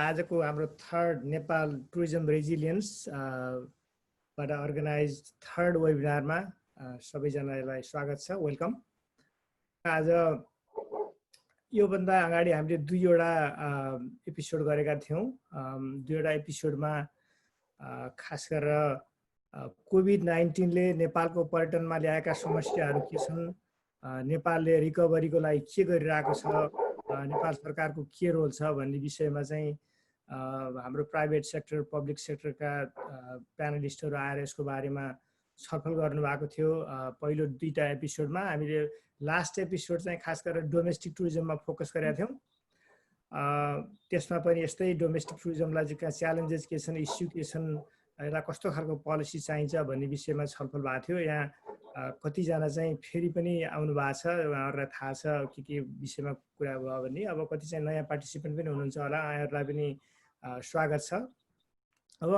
आजको हाम्रो third Nepal tourism resilience बाट अर्गनाइज्ड थर्ड वेबिनारमा सबैजनालाई स्वागत छ, वेलकम। आज योभन्दा अगाडि हामीले दुईवटा एपिसोड गरेका थियौँ। दुईवटा एपिसोडमा खास गरेर कोभिड-19 ले नेपालको पर्यटनमा ल्याएका समस्याहरू के छन्, नेपालले रिकभरीको लागि के गरिरहेको छ, नेपाल सरकारको के रोल छ भन्ने विषयमा चाहिँ हाम्रो प्राइभेट सेक्टर पब्लिक सेक्टरका प्यानलिस्टहरू आएर यसको बारेमा छलफल गर्नुभएको थियो। पहिलो दुईटा एपिसोडमा हामीले लास्ट एपिसोड चाहिँ खास गरेर डोमेस्टिक टुरिज्ममा फोकस गरेका थियौँ। त्यसमा पनि यस्तै डोमेस्टिक टुरिज्मलाई चाहिँ च्यालेन्जेस के छन्, इस्यु के छन्, यसलाई कस्तो खालको पोलिसी चाहिन्छ भन्ने विषयमा छलफल भएको थियो। यहाँ कतिजना चाहिँ फेरि पनि आउनु भएको छ, उहाँहरूलाई थाहा छ के विषयमा कुरा भयो भने। अब कति चाहिँ नयाँ पार्टिसिपेन्ट पनि हुनुहुन्छ होला, उहाँहरूलाई पनि स्वागत छ। अब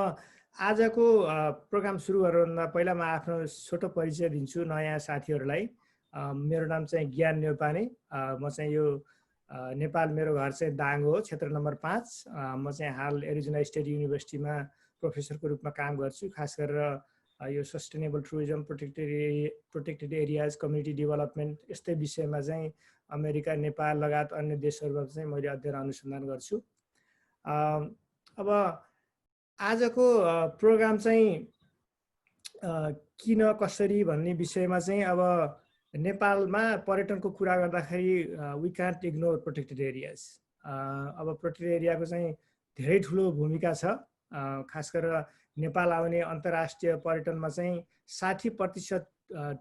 आजको प्रोग्राम सुरु गर्नुभन्दा पहिला म आफ्नो छोटो परिचय दिन्छु नयाँ साथीहरूलाई। मेरो नाम चाहिँ ज्ञान न्यौपाने। म चाहिँ यो नेपाल, मेरो घर चाहिँ दाङ हो, क्षेत्र नम्बर 5। म चाहिँ हाल एरिजोना स्टेट युनिभर्सिटीमा प्रोफेसरको रूपमा काम गर्छु। खास गरेर यो sustainable tourism, protected areas, community development यस्तै विषयमा चाहिँ अमेरिका, नेपाल लगायत अन्य देशहरूमा चाहिँ मैले अध्ययन अनुसन्धान गर्छु। अब आजको प्रोग्राम चाहिँ किन कसरी भन्ने विषयमा चाहिँ अब नेपालमा पर्यटनको कुरा गर्दाखेरि we can't ignore protected areas. अब प्रोटेक्टेड एरियाको चाहिँ धेरै ठुलो भूमिका छ। खास गरेर नेपाल आउने अन्तर्राष्ट्रिय पर्यटनमा चाहिँ 60%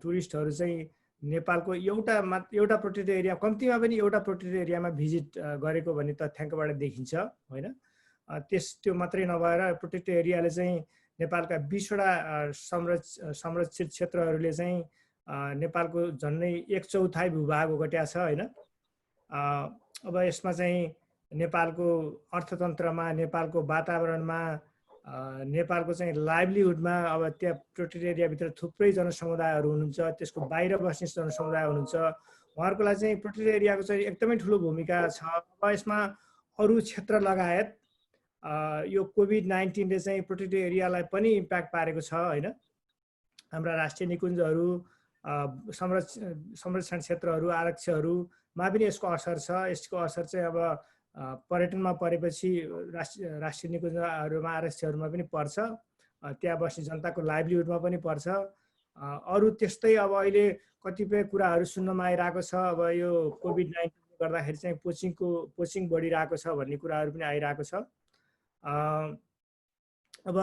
टुरिस्टहरू चाहिँ नेपालको एउटा प्रोटेक्टेड एरिया, कम्तीमा पनि एउटा प्रोटेक्टेड एरियामा भिजिट गरेको भन्ने तथ्याङ्कबाट देखिन्छ, होइन? त्यो मात्रै नभएर प्रोटेक्टेड एरियाले चाहिँ नेपालका 20वटा संरक्षित क्षेत्रहरूले चाहिँ नेपालको झन्डै 1/4 भूभाग ओगट्या छ, होइन? अब यसमा चाहिँ नेपालको अर्थतन्त्रमा, नेपालको वातावरणमा, नेपालको चाहिँ लाइभलीहुडमा अब त्यहाँ प्रोटेक्टेड एरियाभित्र थुप्रै जनसमुदायहरू हुनुहुन्छ, त्यसको बाहिर बस्ने जनसमुदाय हुनुहुन्छ। उहाँहरूको लागि चाहिँ प्रोटेक्टेड एरियाको चाहिँ एकदमै ठुलो भूमिका छ। अब यसमा अरू क्षेत्र लगायत यो कोभिड-19 ले चाहिँ प्रोटेक्टेड एरियालाई पनि इम्प्याक्ट पारेको छ, होइन? हाम्रा राष्ट्रिय निकुञ्जहरू, संरक्षण क्षेत्रहरू, आरक्षहरूमा पनि यसको असर छ। यसको असर चाहिँ अब पर्यटनमा परेपछि राष्ट्रिय निकुञ्जहरूमा, आरक्षहरूमा पनि पर्छ, त्यहाँ बस्ने जनताको लाइभलीहुडमा पनि पर्छ। अरू त्यस्तै अब अहिले कतिपय कुराहरू सुन्नमा आइरहेको छ। अब यो कोभिड-19 गर्दाखेरि चाहिँ पोचिङ बढिरहेको छ भन्ने कुराहरू पनि आइरहेको छ। अब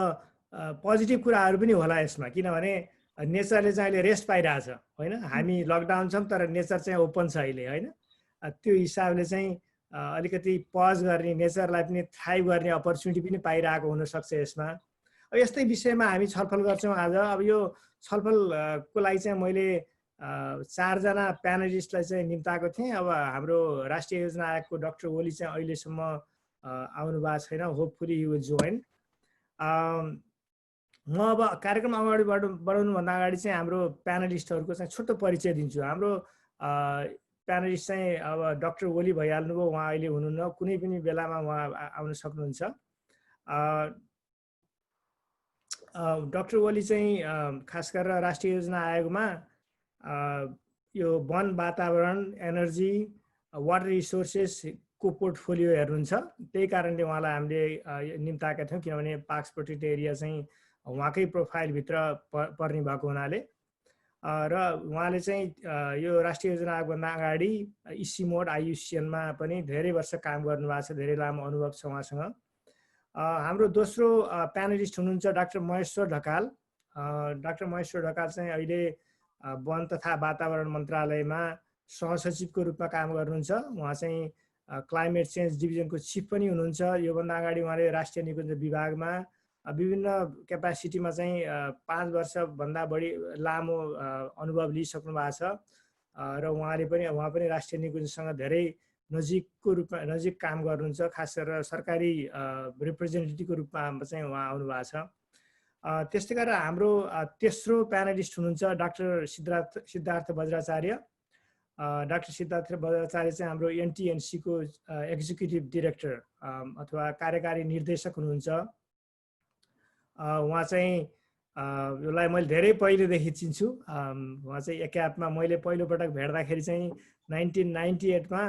पोजिटिभ कुराहरू पनि होला यसमा, किनभने नेचरले चाहिँ अहिले रेस्ट पाइरहेछ, होइन? हामी लकडाउन छौँ तर नेचर चाहिँ ओपन छ अहिले, होइन? त्यो हिसाबले चाहिँ अलिकति पज गर्ने, नेचरलाई पनि थ्राइभ गर्ने अपर्च्युनिटी पनि पाइरहेको हुनसक्छ यसमा। अब यस्तै विषयमा हामी छलफल गर्छौँ आज। अब यो छलफलको लागि चाहिँ मैले 4जना प्यानलिस्टलाई चाहिँ निम्ताएको थिएँ। अब हाम्रो राष्ट्रिय योजना आयोगको डाक्टर ओली चाहिँ अहिलेसम्म आउनु भएको छैन, होपफुली ही विल जोइन। म अब कार्यक्रम अगाडि बढाउनुभन्दा अगाडि चाहिँ हाम्रो प्यानलिस्टहरूको चाहिँ छोटो परिचय दिन्छु। हाम्रो प्यानलिस्ट चाहिँ अब डाक्टर ओली भइहाल्नुभयो, उहाँ अहिले हुनुहुन्न, कुनै पनि बेलामा उहाँ आउन सक्नुहुन्छ। डाक्टर ओली चाहिँ खास गरेर राष्ट्रिय योजना आयोगमा यो वन, वातावरण, एनर्जी, वाटर रिसोर्सेसको पोर्टफोलियो हेर्नुहुन्छ। त्यही कारणले उहाँलाई हामीले निम्ताएका थियौँ, किनभने पार्क्स प्रोटेक्टेड एरिया चाहिँ उहाँकै प्रोफाइलभित्र पर्ने भएको हुनाले। र उहाँले चाहिँ यो राष्ट्रिय योजना आयोगभन्दा अगाडि इसिमोड, आइयुसिएनमा पनि धेरै वर्ष काम गर्नुभएको छ, धेरै लामो अनुभव छ उहाँसँग। हाम्रो दोस्रो प्यानलिस्ट हुनुहुन्छ डाक्टर महेश्वर ढकाल। डाक्टर महेश्वर ढकाल चाहिँ अहिले वन तथा वातावरण मन्त्रालयमा सहसचिवको रूपमा काम गर्नुहुन्छ। उहाँ चाहिँ क्लाइमेट चेन्ज डिभिजनको चिफ पनि हुनुहुन्छ। योभन्दा अगाडि उहाँले राष्ट्रिय निकुञ्ज विभागमा विभिन्न क्यापासिटीमा चाहिँ 5 वर्षभन्दा बढी लामो अनुभव लिइसक्नु भएको छ। र उहाँ पनि राष्ट्रिय निकुञ्जसँग धेरै नजिक काम गर्नुहुन्छ। खास गरेर सरकारी रिप्रेजेन्टेटिभको रूपमा चाहिँ उहाँ आउनु भएको छ। त्यस्तै गरेर हाम्रो तेस्रो प्यानलिस्ट हुनुहुन्छ डाक्टर सिद्धार्थ बज्राचार्य। डाक्टर सिद्धार्थ बज्राचार्य चाहिँ हाम्रो NTNC को एक्जिक्युटिभ डिरेक्टर अथवा कार्यकारी निर्देशक हुनुहुन्छ। उहाँ चाहिँ यसलाई मैले धेरै पहिलेदेखि चिन्छु। उहाँ चाहिँ एकापमा मैले पहिलोपटक भेट्दाखेरि चाहिँ 1998 मा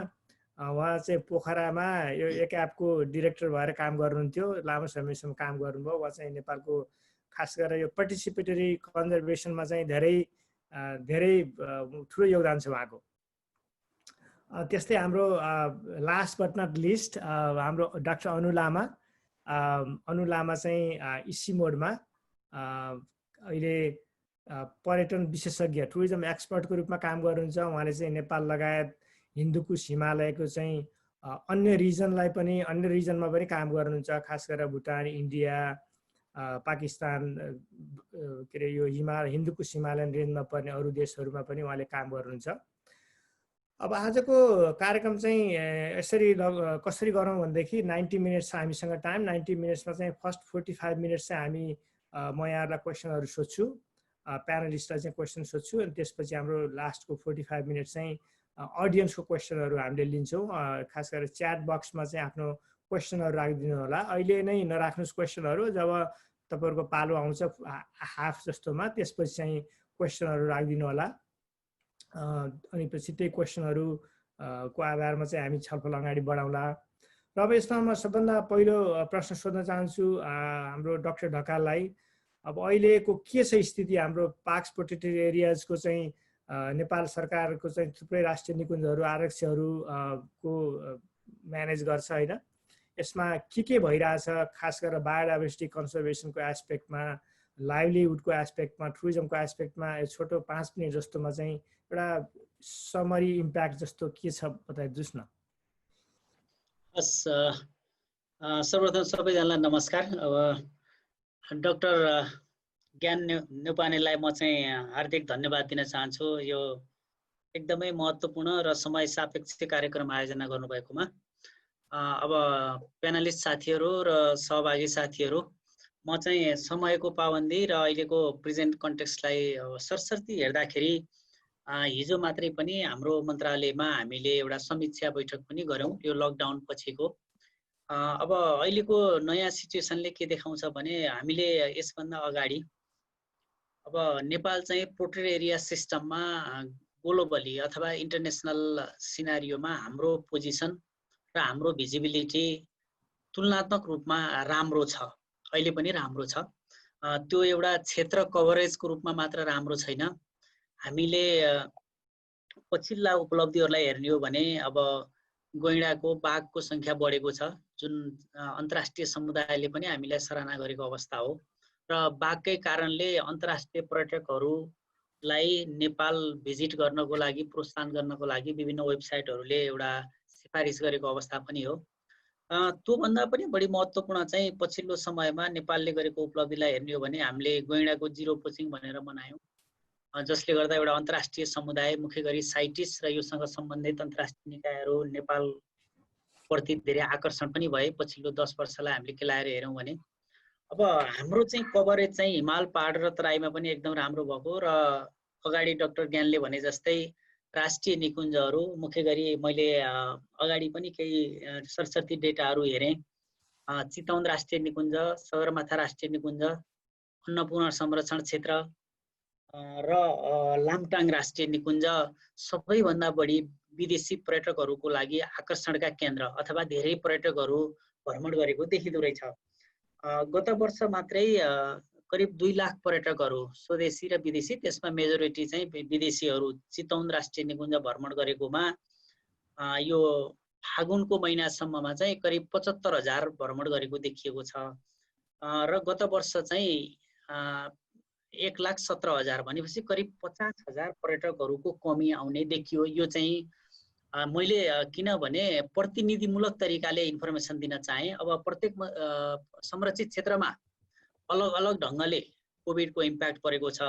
उहाँ चाहिँ पोखरामा यो एकापको डिरेक्टर भएर काम गर्नुहुन्थ्यो। लामो समयसम्म काम गर्नुभयो। उहाँ चाहिँ नेपालको खास गरेर यो पार्टिसिपेटरी कन्जर्भेसनमा चाहिँ धेरै ठुलो योगदान छ उहाँको। त्यस्तै हाम्रो लास्ट बट नट लिस्ट हाम्रो डाक्टर अनु लामा चाहिँ इसिमोडमा अहिले पर्यटन विशेषज्ञ टुरिज्म एक्सपर्टको रूपमा काम गर्नुहुन्छ। उहाँले चाहिँ नेपाल लगायत हिन्दुकुश हिमालयको चाहिँ अन्य रिजनमा पनि काम गर्नुहुन्छ। खास गरेर भुटान, इन्डिया, पाकिस्तान के अरे यो हिन्दुकुश हिमालयन रेन्जमा पर्ने अरू देशहरूमा पनि उहाँले काम गर्नुहुन्छ। अब आजको कार्यक्रम चाहिँ कसरी गरौँ भनेदेखि 90 मिनट्स हामीसँग टाइम। 90 मिनट्समा चाहिँ फर्स्ट 45 मिनट्स चाहिँ हामी म यहाँलाई क्वेसनहरू सोध्छु, प्यानलिस्टलाई चाहिँ क्वेसन सोध्छु, अनि त्यसपछि हाम्रो लास्टको 45 मिनट चाहिँ अडियन्सको क्वेसनहरू हामीले लिन्छौँ। खास गरेर च्याट बक्समा चाहिँ आफ्नो क्वेसनहरू राखिदिनु होला। अहिले नै नराख्नुहोस् क्वेसनहरू, जब तपाईँहरूको पालो आउँछ हाफ जस्तोमा त्यसपछि चाहिँ क्वेसनहरू राखिदिनु होला। अनि पछि त्यही क्वेसनहरू को आधारमा चाहिँ हामी छलफल अगाडि बढाउँला। र अब यसमा म सबभन्दा पहिलो प्रश्न सोध्न चाहन्छु हाम्रो डाक्टर ढकाललाई। अब अहिलेको के छ स्थिति हाम्रो पार्क्स प्रोटेक्टेड एरियाजको चाहिँ नेपाल सरकारको चाहिँ थुप्रै राष्ट्रिय निकुञ्जहरू आरक्षहरू को म्यानेज गर्छ होइन। यसमा के भइरहेछ, खास गरेर बायोडाइभर्सिटी कन्जर्भेसनको एस्पेक्टमा, लाइभलीहुडको एस्पेक्टमा, टुरिज्मको एस्पेक्टमा छोटो 5 मिनट जस्तोमा चाहिँ एउटा समरी इम्प्याक्ट जस्तो के छ बताइदिनुहोस् न। हस्, सर्वप्रथम सबैजनालाई नमस्कार। अब डाक्टर ज्ञान न्यौपानेलाई म चाहिँ हार्दिक धन्यवाद दिन चाहन्छु यो एकदमै महत्त्वपूर्ण र समय सापेक्ष कार्यक्रम आयोजना गर्नुभएकोमा। अब प्यानलिस्ट साथीहरू र सहभागी साथीहरू, म चाहिँ समयको पाबन्दी र अहिलेको प्रेजेन्ट कन्टेक्स्टलाई सरसर्ती हेर्दाखेरि हिजो मात्रै पनि हाम्रो मन्त्रालयमा हामीले एउटा समीक्षा बैठक पनि गऱ्यौँ यो लकडाउन पछिको। अब अहिलेको नयाँ सिचुएसनले के देखाउँछ भने हामीले यसभन्दा अगाडि अब नेपाल चाहिँ प्रोटेक्टेड एरिया सिस्टममा ग्लोबली अथवा इन्टरनेसनल सिनारियोमा हाम्रो पोजिसन र हाम्रो भिजिबिलिटी तुलनात्मक रूपमा राम्रो छ, अहिले पनि राम्रो छ। त्यो एउटा क्षेत्र कभरेजको रूपमा मात्र राम्रो छैन। हामीले पछिल्ला उपलब्धिहरूलाई हेर्ने हो भने अब गैंडाको बाघको संख्या बढेको छ, जुन अन्तर्राष्ट्रिय समुदायले पनि हामीलाई सराहना गरेको अवस्था हो। र बाघकै कारणले अन्तर्राष्ट्रिय पर्यटकहरूलाई नेपाल भिजिट गर्नको लागि प्रोत्साहन गर्नको लागि विभिन्न वेबसाइटहरूले एउटा सिफारिस गरेको अवस्था पनि हो। त्योभन्दा पनि बढी महत्त्वपूर्ण चाहिँ पछिल्लो समयमा नेपालले गरेको उपलब्धिलाई हेर्ने हो भने हामीले गैंडाको जिरो पोचिङ भनेर मनायौँ, जसले गर्दा एउटा अन्तर्राष्ट्रिय समुदाय मुख्य गरी साइटिस र योसँग सम्बन्धित अन्तर्राष्ट्रिय निकायहरू नेपाल प्रति धेरै आकर्षण पनि भए। पछिल्लो 10 वर्षलाई हामीले केलाएर हेरौँ भने अब हाम्रो चाहिँ कभरेज चाहिँ हिमाल पहाड र तराईमा पनि एकदम राम्रो भएको र अगाडि डाक्टर ज्ञानले भने जस्तै राष्ट्रिय निकुञ्जहरू मुख्य गरी मैले अगाडि पनि केही सरसर्ती डेटाहरू हेरेँ। चितवन राष्ट्रिय निकुञ्ज, सगरमाथा राष्ट्रिय निकुञ्ज, अन्नपूर्ण संरक्षण क्षेत्र र लामटाङ राष्ट्रिय निकुञ्ज सबैभन्दा बढी विदेशी पर्यटकहरूको लागि आकर्षणका केन्द्र अथवा धेरै पर्यटकहरू भ्रमण गरेको देखिँदो रहेछ। गत वर्ष मात्रै करिब 2 लाख पर्यटकहरू स्वदेशी र विदेशी, त्यसमा मेजोरिटी चाहिँ विदेशीहरू चितवन राष्ट्रिय निकुञ्ज भ्रमण गरेकोमा यो फागुनको महिनासम्ममा चाहिँ करिब 75,000 भ्रमण गरेको देखिएको छ। र गत वर्ष चाहिँ 1,17,000 भनेपछि करिब 50,000 पर्यटकहरूको कमी आउने देखियो। यो चाहिँ मैले किनभने प्रतिनिधिमूलक तरिकाले इन्फर्मेसन दिन चाहे। अब प्रत्येक संरक्षित क्षेत्रमा अलग अलग ढङ्गले कोभिडको इम्प्याक्ट परेको छ,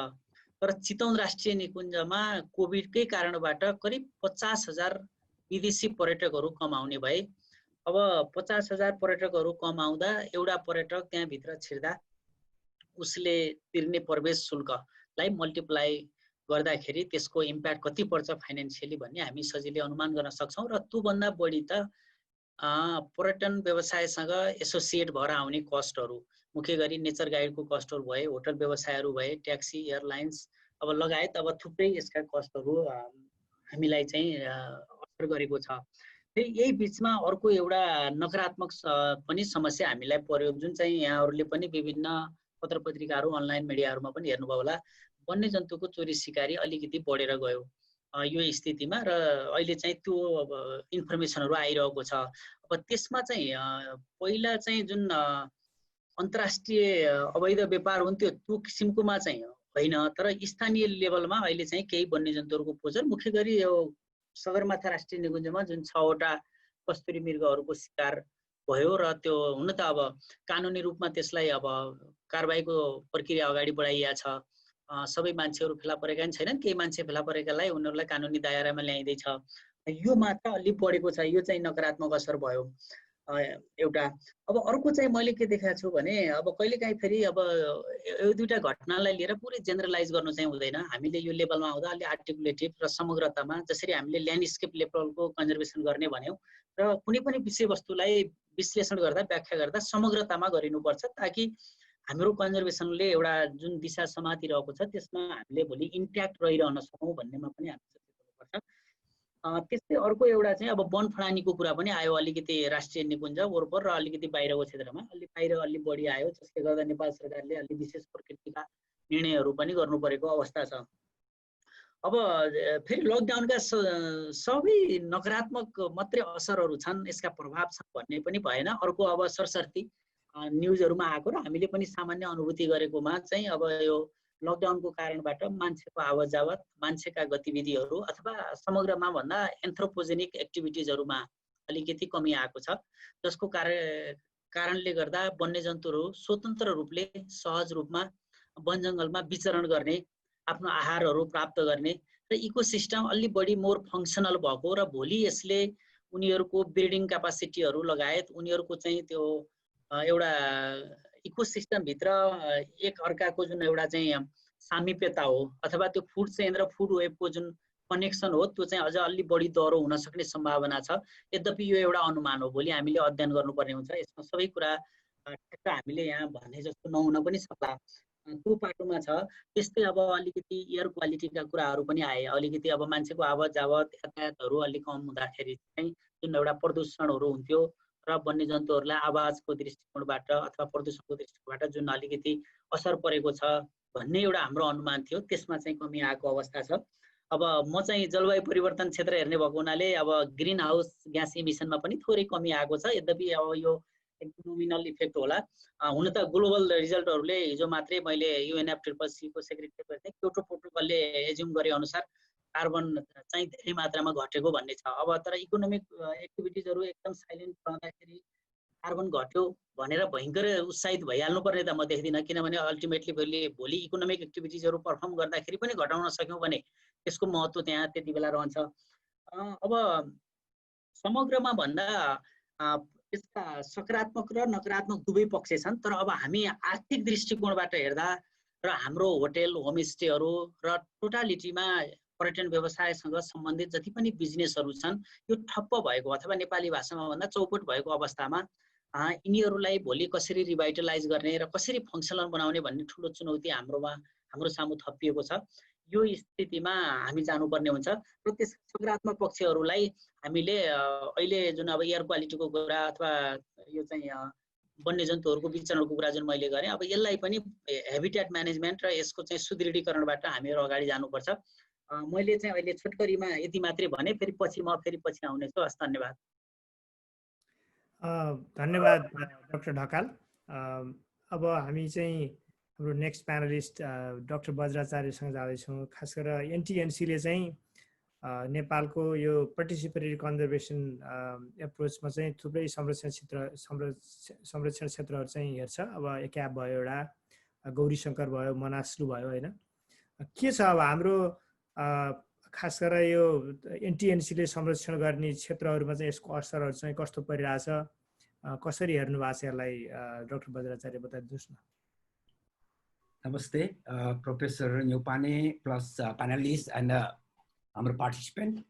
तर चितवन राष्ट्रिय निकुञ्जमा कोभिडकै कारणबाट करिब 50,000 विदेशी पर्यटकहरू कम आउने भए। अब 50,000 पर्यटकहरू कम आउँदा एउटा पर्यटक त्यहाँभित्र छिर्दा उसले तिर्ने प्रवेश शुल्कलाई मल्टिप्लाई गर्दाखेरि त्यसको इम्प्याक्ट कति पर्छ फाइनेन्सियली भन्ने हामी सजिलै अनुमान गर्न सक्छौँ। र त्योभन्दा बढी त पर्यटन व्यवसायसँग एसोसिएट भएर आउने कस्टहरू, मुख्य गरी नेचर गाइडको कस्टहरू भए, होटल व्यवसायहरू भए, ट्याक्सी, एयरलाइन्स अब लगायत अब थुप्रै यसका कस्टहरू हामीलाई चाहिँ असर गरेको छ। फेरि यही बिचमा अर्को एउटा नकारात्मक पनि समस्या हामीलाई पर्यो, जुन चाहिँ यहाँहरूले पनि विभिन्न पत्र पत्रिकाहरू अनलाइन मिडियाहरूमा पनि हेर्नुभयो होला। वन्यजन्तुको चोरी सिकारी अलिकति बढेर गयो यो स्थितिमा, र अहिले चाहिँ त्यो अब इन्फर्मेसनहरू आइरहेको छ। अब त्यसमा चाहिँ पहिला चाहिँ जुन अन्तर्राष्ट्रिय अवैध व्यापार हुन्थ्यो त्यो किसिमकोमा चाहिँ होइन, तर स्थानीय लेभलमा अहिले चाहिँ केही वन्यजन्तुहरूको पोजर, मुख्य गरी यो सगरमाथा राष्ट्रिय निकुञ्जमा जुन 6वटा कस्तुरी मृगहरूको शिकार भयो, र त्यो हुन त अब कानुनी रूपमा त्यसलाई अब कारबाहीको प्रक्रिया अगाडि बढाइया छ। सबै मान्छेहरू फेला परेका छैनन्, केही मान्छे फेला परेकालाई उनीहरूलाई कानुनी दायरामा ल्याइँदैछ। यो मात्रा अलि बढेको छ, यो चाहिँ नकारात्मक असर भयो एउटा। अब अर्को चाहिँ मैले के देखाएको छु भने अब कहिलेकाहीँ फेरि अब यो दुईवटा घटनालाई लिएर पुरै जेनरलाइज गर्नु चाहिँ हुँदैन। हामीले यो लेभलमा आउँदा अलि आर्टिकुलेटिभ र समग्रतामा, जसरी हामीले ल्यान्डस्केप लेभलको कन्जर्भेसन गर्ने भन्यौँ, र कुनै पनि विषयवस्तुलाई विश्लेषण गर्दा व्याख्या गर्दा समग्रतामा गरिनुपर्छ, ताकि हाम्रो कन्जर्भेसनले एउटा जुन दिशा समातिरहेको छ त्यसमा हामीले भोलि इन्ट्याक्ट रहिरहन सकौँ भन्नेमा पनि हामी सचेत हुनुपर्छ। त्यस्तै अर्को एउटा चाहिँ अब वन फडानीको कुरा पनि आयो, अलिकति राष्ट्रिय निकुञ्ज वरपर र अलिकति बाहिरको क्षेत्रमा अलि बढी आयो, जसले गर्दा नेपाल सरकारले अलि विशेष प्रकृतिका निर्णयहरू पनि गर्नु परेको अवस्था छ। अब फेरि लकडाउनका सबै नकारात्मक मात्रै असरहरू छन्, यसका प्रभाव छन् भन्ने पनि भएन। अर्को अब सरसर्ती न्युजहरूमा आएको र हामीले पनि सामान्य अनुभूति गरेकोमा चाहिँ अब यो लकडाउनको कारणबाट मान्छेको आवत जावत, मान्छेका गतिविधिहरू अथवा समग्रमा भन्दा एन्थ्रोपोजेनिक एक्टिभिटिजहरूमा अलिकति कमी आएको छ, जसको कारणले गर्दा वन्यजन्तुहरू स्वतन्त्र रूपले सहज रूपमा वन जङ्गलमा विचरण गर्ने, आफ्नो आहारहरू प्राप्त गर्ने र इकोसिस्टम अलि बढी मोर फङ्सनल भएको, र भोलि यसले उनीहरूको ब्रिडिङ क्यापासिटीहरू लगायत उनीहरूको चाहिँ त्यो एउटा इकोसिस्टमभित्र एक अर्काको जुन एउटा चाहिँ सामिप्यता हो अथवा त्यो फुड चेन र फुड वेबको जुन कनेक्सन हो त्यो चाहिँ अझ अलि बढी दह्रो हुन सक्ने सम्भावना छ। यद्यपि यो एउटा अनुमान हो, भोलि हामीले अध्ययन गर्नुपर्ने हुन्छ, यसमा सबै कुरा ठ्याक्क हामीले यहाँ भन्ने जस्तो नहुन पनि सक्ला, त्यो पाटोमा छ। त्यस्तै अब अलिकति एयर क्वालिटीका कुराहरू पनि आए, अलिकति अब मान्छेको आवत जावत यातायातहरू अलिक कम हुँदाखेरि चाहिँ जुन एउटा प्रदूषणहरू हुन्थ्यो र वन्यजन्तुहरूलाई आवाजको दृष्टिकोणबाट अथवा प्रदूषणको दृष्टिकोणबाट जुन अलिकति असर परेको छ भन्ने एउटा हाम्रो अनुमान थियो, त्यसमा चाहिँ कमी आएको अवस्था छ। अब म चाहिँ जलवायु परिवर्तन क्षेत्र हेर्ने भएको हुनाले अब ग्रिन हाउस ग्यास इमिसनमा पनि थोरै कमी आएको छ, यद्यपि अब यो एकदम नोमिनल इफेक्ट होला। हुन त ग्लोबल रिजल्टहरूले हिजो मात्रै मैले UNFCCC को सेक्रेटरी क्योटो प्रोटोकलले एज्युम गरे अनुसार कार्बन चाहिँ धेरै मात्रामा घटेको भन्ने छ। अब तर इकोनोमिक एक्टिभिटिजहरू एकदम साइलेन्ट रहँदाखेरि कार्बन घट्यो भनेर भयङ्कर उत्साहित भइहाल्नु पर्ने त म देख्दिनँ, किनभने अल्टिमेटली भोलि इकोनोमिक एक्टिभिटिजहरू पर्फर्म गर्दाखेरि पनि घटाउन सक्यौँ भने त्यसको महत्त्व त्यहाँ त्यति बेला रहन्छ। अब समग्रमा भन्दा यसका सकारात्मक र नकारात्मक दुवै पक्ष छन्, तर अब हामी आर्थिक दृष्टिकोणबाट हेर्दा र हाम्रो होटेल होमस्टेहरू र टोटालिटीमा पर्यटन व्यवसायसँग सम्बन्धित जति पनि बिजनेसहरू छन् यो ठप्प भएको अथवा नेपाली भाषामा भन्दा चौपट भएको अवस्थामा यिनीहरूलाई भोलि कसरी रिभाइटलाइज गर्ने र कसरी फङ्सनल बनाउने भन्ने ठुलो चुनौती हाम्रो सामु थपिएको छ। यो स्थितिमा हामी जानुपर्ने हुन्छ र त्यस सकारात्मक पक्षहरूलाई हामीले अहिले जुन अब एयर क्वालिटीको कुरा अथवा यो चाहिँ वन्यजन्तुहरूको विचरणको कुरा जुन मैले गरेँ, अब यसलाई पनि हेबिटेट म्यानेजमेन्ट र यसको चाहिँ सुदृढीकरणबाट हामीहरू अगाडि जानुपर्छ। मैले चाहिँ अहिले छोटकरीमा यति मात्रै भने, फेरि पछि आउनेछु। हस्, धन्यवाद। धन्यवाद डाक्टर ढकाल। अब हामी चाहिँ हाम्रो नेक्स्ट प्यानलिस्ट डाक्टर बज्राचार्यसँग जाँदैछौँ। खास गरेर NTNC-ले चाहिँ नेपालको यो पार्टिसिपेटरी कन्जर्भेसन एप्रोचमा चाहिँ थुप्रै संरक्षण क्षेत्रहरू चाहिँ हेर्छ। अब एक्याप भयो, एउटा गौरीशङ्कर भयो, मनास्लु भयो, होइन? के छ अब हाम्रो खास गरेर यो NTNC-ले संरक्षण गर्ने क्षेत्रहरूमा चाहिँ यसको असरहरू चाहिँ कस्तो परिरहेछ, कसरी हेर्नु भएको छ यसलाई? डाक्टर बज्राचार्य बताइदिनुहोस् न। Namaste, Professor Nyupane plus panelists and हाम्रो participant.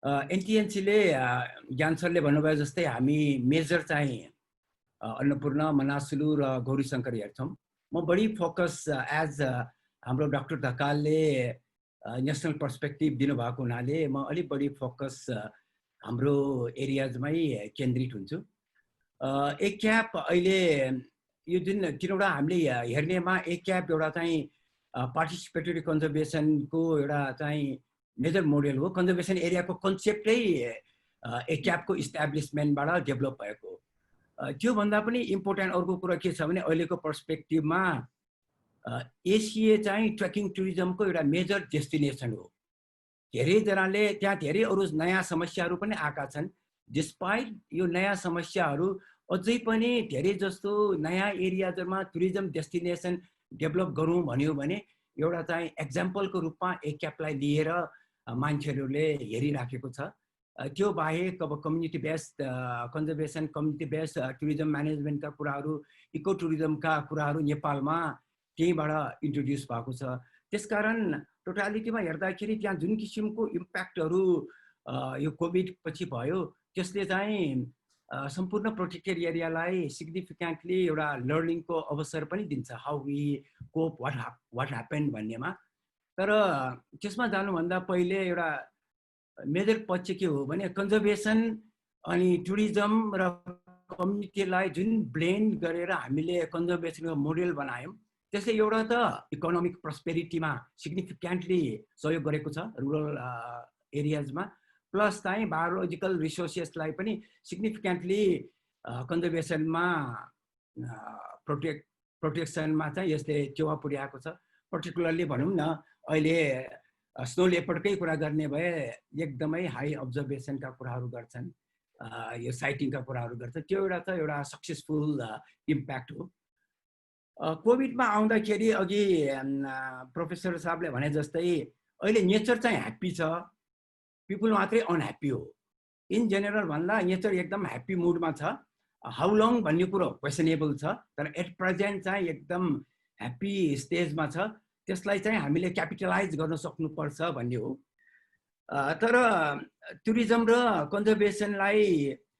NTNC ले ज्ञान सरले भन्नुभयो जस्तै हामी मेजर चाहिँ अन्नपूर्ण, मनासुलु र गौरीशंकर हेर्छौँ। म बढी फोकस एज हाम्रो डाक्टर ढकालले नेशनल पर्सपेक्टिभ दिनुभएको हुनाले म अलि बढी फोकस हाम्रो एरियाजमै केन्द्रित हुन्छु। एक क्याप अहिले यो जुन तिनवटा हामीले हेर्नेमा एक क्याप एउटा चाहिँ पार्टिसिपेटरी कन्जर्भेसनको एउटा चाहिँ मेजर मोडेल हो। कन्जर्भेसन एरियाको कन्सेप्टै एक क्यापको इस्टाब्लिसमेन्टबाट डेभलप भएको हो। त्यो भन्दा पनि इम्पोर्टेन्ट अर्को कुरा के छ भने अहिलेको पर्सपेक्टिभमा एसिए चाहिँ ट्रेकिङ टुरिज्मको एउटा मेजर डेस्टिनेसन हो। धेरैजनाले त्यहाँ धेरै अरू नयाँ समस्याहरू पनि आएका छन्। डिस्पाइट यो नयाँ समस्याहरू अझै पनि धेरै जस्तो नयाँ एरियाजमा टुरिज्म डेस्टिनेसन डेभलप गरौँ भन्यो भने एउटा चाहिँ एक्जाम्पलको रूपमा एक क्यापलाई लिएर मान्छेहरूले हेरिराखेको छ। त्यो बाहेक अब community based conservation, community based tourism म्यानेजमेन्टका कुराहरू, इको टुरिज्मका कुराहरू नेपालमा त्यहीँबाट इन्ट्रोड्युस भएको छ। त्यसकारण टोटालिटीमा हेर्दाखेरि त्यहाँ जुन किसिमको इम्प्याक्टहरू यो कोभिड पछि भयो त्यसले चाहिँ सम्पूर्ण प्रोटेक्टेड एरियालाई सिग्निफिकेन्टली एउटा लर्निङको अवसर पनि दिन्छ, how we cope what happen भन्नेमा। तर त्यसमा जानुभन्दा पहिले एउटा मेजर पक्ष के हो भने कन्जर्भेसन अनि टुरिज्म र कम्युनिटीलाई जुन ब्लेन्ड गरेर हामीले कन्जर्भेसनको मोडेल बनायौँ त्यसले एउटा त इकोनोमिक प्रस्पेरिटीमा सिग्निफिकेन्टली सहयोग गरेको छ रुरल एरियाजमा, प्लस चाहिँ बायोलोजिकल रिसोर्सेसलाई पनि सिग्निफिकेन्टली कन्जर्भेसनमा प्रोटेक्सनमा चाहिँ यसले टेवा पुर्याएको छ। पर्टिकुलरली भनौँ न अहिले स्नो लेपर्डकै कुरा गर्ने भए एकदमै हाई अब्जर्भेसनका कुराहरू गर्छन्, यो साइटिङका कुराहरू गर्छन्। त्यो एउटा सक्सेसफुल इम्प्याक्ट हो। कोभिडमा आउँदाखेरि अघि प्रोफेसर साहबले भने जस्तै अहिले नेचर चाहिँ ह्याप्पी छ, पिपुल मात्रै अनह्याप्पी हो। इन जेनरल भन्दा नेचर एकदम ह्याप्पी मुडमा छ। हाउ लङ भन्ने कुरो क्वेसनेबल छ, तर एट प्रेजेन्ट चाहिँ एकदम ह्याप्पी स्टेजमा छ। त्यसलाई चाहिँ हामीले क्यापिटलाइज गर्न सक्नुपर्छ भन्ने हो। तर टुरिज्म र कन्जर्भेसनलाई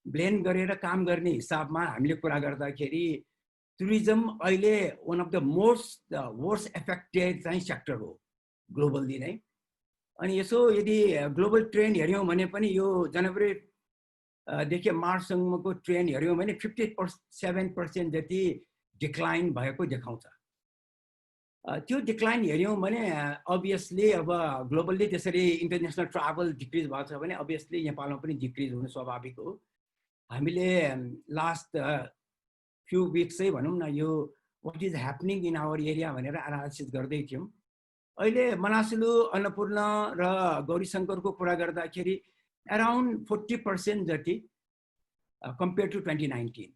ब्लेन्ड गरेर काम गर्ने हिसाबमा हामीले कुरा गर्दाखेरि टुरिज्म अहिले one of the worst affected चाहिँ सेक्टर हो ग्लोबल्ली नै। अनि यसो यदि ग्लोबल ट्रेन्ड हेऱ्यौँ भने पनि यो जनवरीदेखि मार्चसम्मको ट्रेन्ड हेऱ्यौँ भने 57% जति डिक्लाइन भएको देखाउँछ। त्यो डिक्लाइन हेऱ्यौँ भने अभियसली अब ग्लोबल्ली त्यसरी इन्टरनेसनल ट्राभल डिक्रिज भएको छ भने अभियसली नेपालमा पनि डिक्रिज हुनु स्वाभाविक हो। हामीले लास्ट फ्यु विक्सै भनौँ न यो what is happening in our area भनेर एनालिसिस गर्दै थियौँ। अहिले मनासुलु, अन्नपूर्ण र गौरीशंकरको कुरा गर्दाखेरि अराउन्ड 40% जति कम्पेयर टु 2019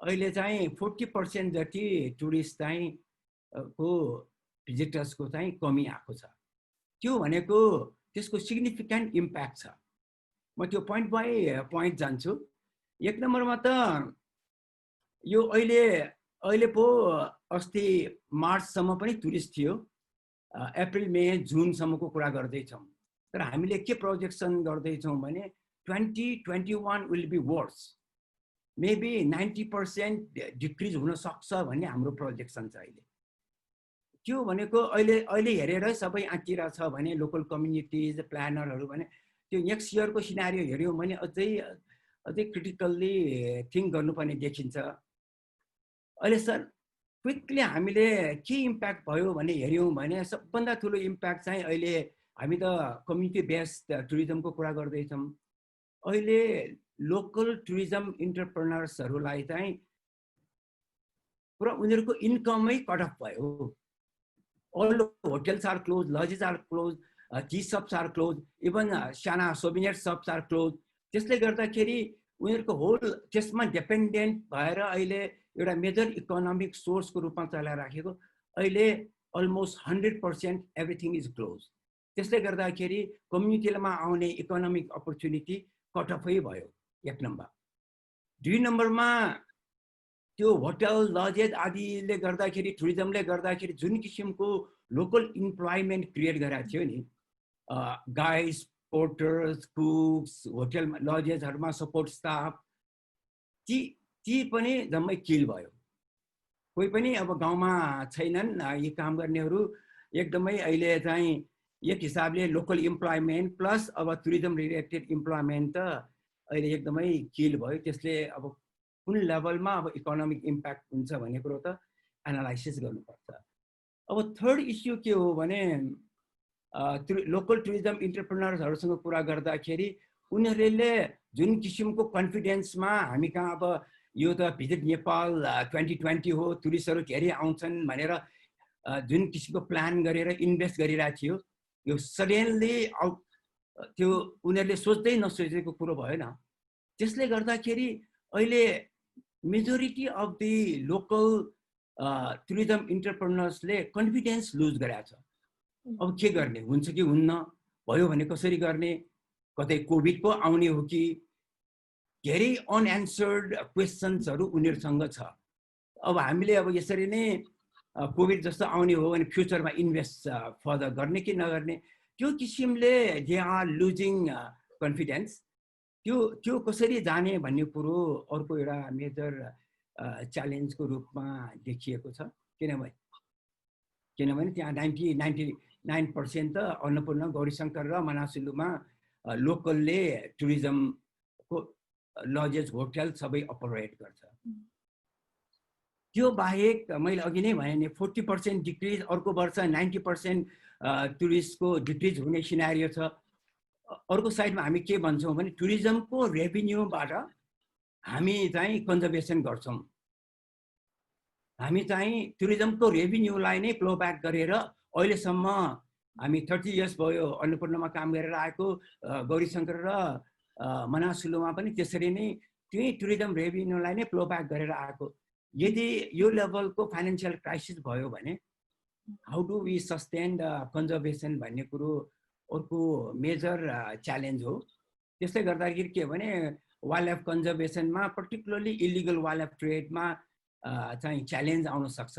अहिले चाहिँ 40% जति टुरिस्ट चाहिँ को भिजिटर्सको चाहिँ कमी आएको छ। त्यो भनेको त्यसको सिग्निफिकेन्ट इम्प्याक्ट छ। म त्यो पोइन्ट बाई पोइन्ट जान्छु। एक नम्बरमा त यो अहिले पो अस्ति मार्चसम्म पनि टुरिस्ट थियो, अप्रिल मे जुनसम्मको कुरा गर्दैछौँ। तर हामीले के प्रोजेक्सन गर्दैछौँ भने 2021 will be worse, maybe 90% decrease हुन सक्छ भन्ने हाम्रो प्रोजेक्सन छ अहिले। त्यो भनेको अहिले हेरेर सबै आँतिर छ भने लोकल कम्युनिटिज प्लानरहरू भने त्यो नेक्स्ट इयरको सिनारियो हेऱ्यौँ भने अझै क्रिटिकल्ली थिङ्क गर्नुपर्ने देखिन्छ। अहिले सर क्विकली हामीले के इम्प्याक्ट भयो भने हेऱ्यौँ भने सबभन्दा ठुलो इम्प्याक्ट चाहिँ अहिले हामी त कम्युनिटी बेस्ड टुरिज्मको कुरा गर्दैछौँ। अहिले लोकल टुरिज्म इन्टरप्रेनर्सहरूलाई चाहिँ पुरा उनीहरूको इन्कमै कट अफ भयो। All hotels are closed, lodges are closed, tea shops are closed, even साना souvenir shops are closed. त्यसले गर्दाखेरि उनीहरूको होल त्यसमा डिपेन्डेन्ट भएर अहिले एउटा मेजर इकोनोमिक सोर्सको रूपमा चलाइराखेको अहिले अलमोस्ट 100% एभ्रिथिङ इज क्लोज। त्यसले गर्दाखेरि कम्युनिटीमा आउने इकोनोमिक अपर्च्युनिटी कट अफै भयो, एक नम्बर। दुई नम्बरमा त्यो होटल लजेज आदिले गर्दाखेरि टुरिज्मले गर्दाखेरि जुन किसिमको लोकल इम्प्लोइमेन्ट क्रिएट गरेको थियो नि, गाइड्स, पोर्टर्स, कुक्स, होटल लजेजहरूमा सपोर्ट स्टाफ, ती पनि जम्मै किल भयो। कोही पनि अब गाउँमा छैनन् यी काम गर्नेहरू। एकदमै अहिले चाहिँ एक हिसाबले लोकल इम्प्लोइमेन्ट प्लस अब टुरिज्म रिलेटेड इम्प्लोइमेन्ट त अहिले एकदमै किल भयो। त्यसले अब कुन लेभलमा अब इकोनोमिक इम्प्याक्ट हुन्छ भन्ने कुरो त एनालाइसिस गर्नुपर्छ। अब थर्ड इस्यु के हो भने लोकल टुरिज्म इन्टरप्रेनर्सहरूसँग कुरा गर्दाखेरि उनीहरूले जुन किसिमको कन्फिडेन्समा हामी कहाँ अब यो त भिजिट नेपाल 2020 हो, टुरिस्टहरू धेरै आउँछन् भनेर जुन किसिमको प्लान गरेर इन्भेस्ट गरिरहेको थियो, यो सडनली त्यो उनीहरूले सोच्दै नसोचेको कुरो भएन। त्यसले गर्दाखेरि अहिले majority of the local tourism इन्टरप्रेनर्सले कन्फिडेन्स लुज गरेको छ। अब के गर्ने, हुन्छ कि हुन्न, भयो भने कसरी गर्ने, कतै कोभिड पो आउने हो कि, धेरै अनएन्सर्ड क्वेसन्सहरू उनीहरूसँग छ। अब हामीले अब यसरी नै कोभिड जस्तो आउने हो भने फ्युचरमा इन्भेस्ट फर्दर गर्ने कि नगर्ने, त्यो किसिमले दे आर लुजिङ कन्फिडेन्स। त्यो कसरी जाने भन्ने कुरो अर्को एउटा मेजर च्यालेन्जको रूपमा देखिएको छ। किनभने त्यहाँ 99% त अन्नपूर्ण, गौरीशङ्कर र मनासुलुमा लोकलले टुरिज्मको लजेस, होटल सबै अपरेट गर्छ। त्यो बाहेक मैले अघि नै भने नि 40% डिक्रिज, अर्को वर्ष 90% टुरिस्टको डिक्रिज हुने सिनारियो छ। अर्को साइडमा हामी के भन्छौँ भने टुरिज्मको रेभिन्यूबाट हामी चाहिँ कन्जर्भेसन गर्छौँ। हामी चाहिँ टुरिज्मको रेभिन्यूलाई नै फ्लो ब्याक गरेर अहिलेसम्म हामी 30 इयर्स भयो अन्नपूर्णमा काम गरेर आएको, गौरीशङ्कर र मनासुलुमा पनि त्यसरी नै त्यही टुरिज्म रेभिन्यूलाई नै फ्लो ब्याक गरेर आएको। यदि यो लेभलको फाइनेन्सियल क्राइसिस भयो भने how do we sustain the conservation भन्ने कुरो अर्को मेजर च्यालेन्ज हो। त्यसले गर्दाखेरि के भने वाइल्ड लाइफ कन्जर्भेसनमा पर्टिकुलरली इलिगल वाइल्ड लाइफ ट्रेडमा चाहिँ च्यालेन्ज आउन सक्छ।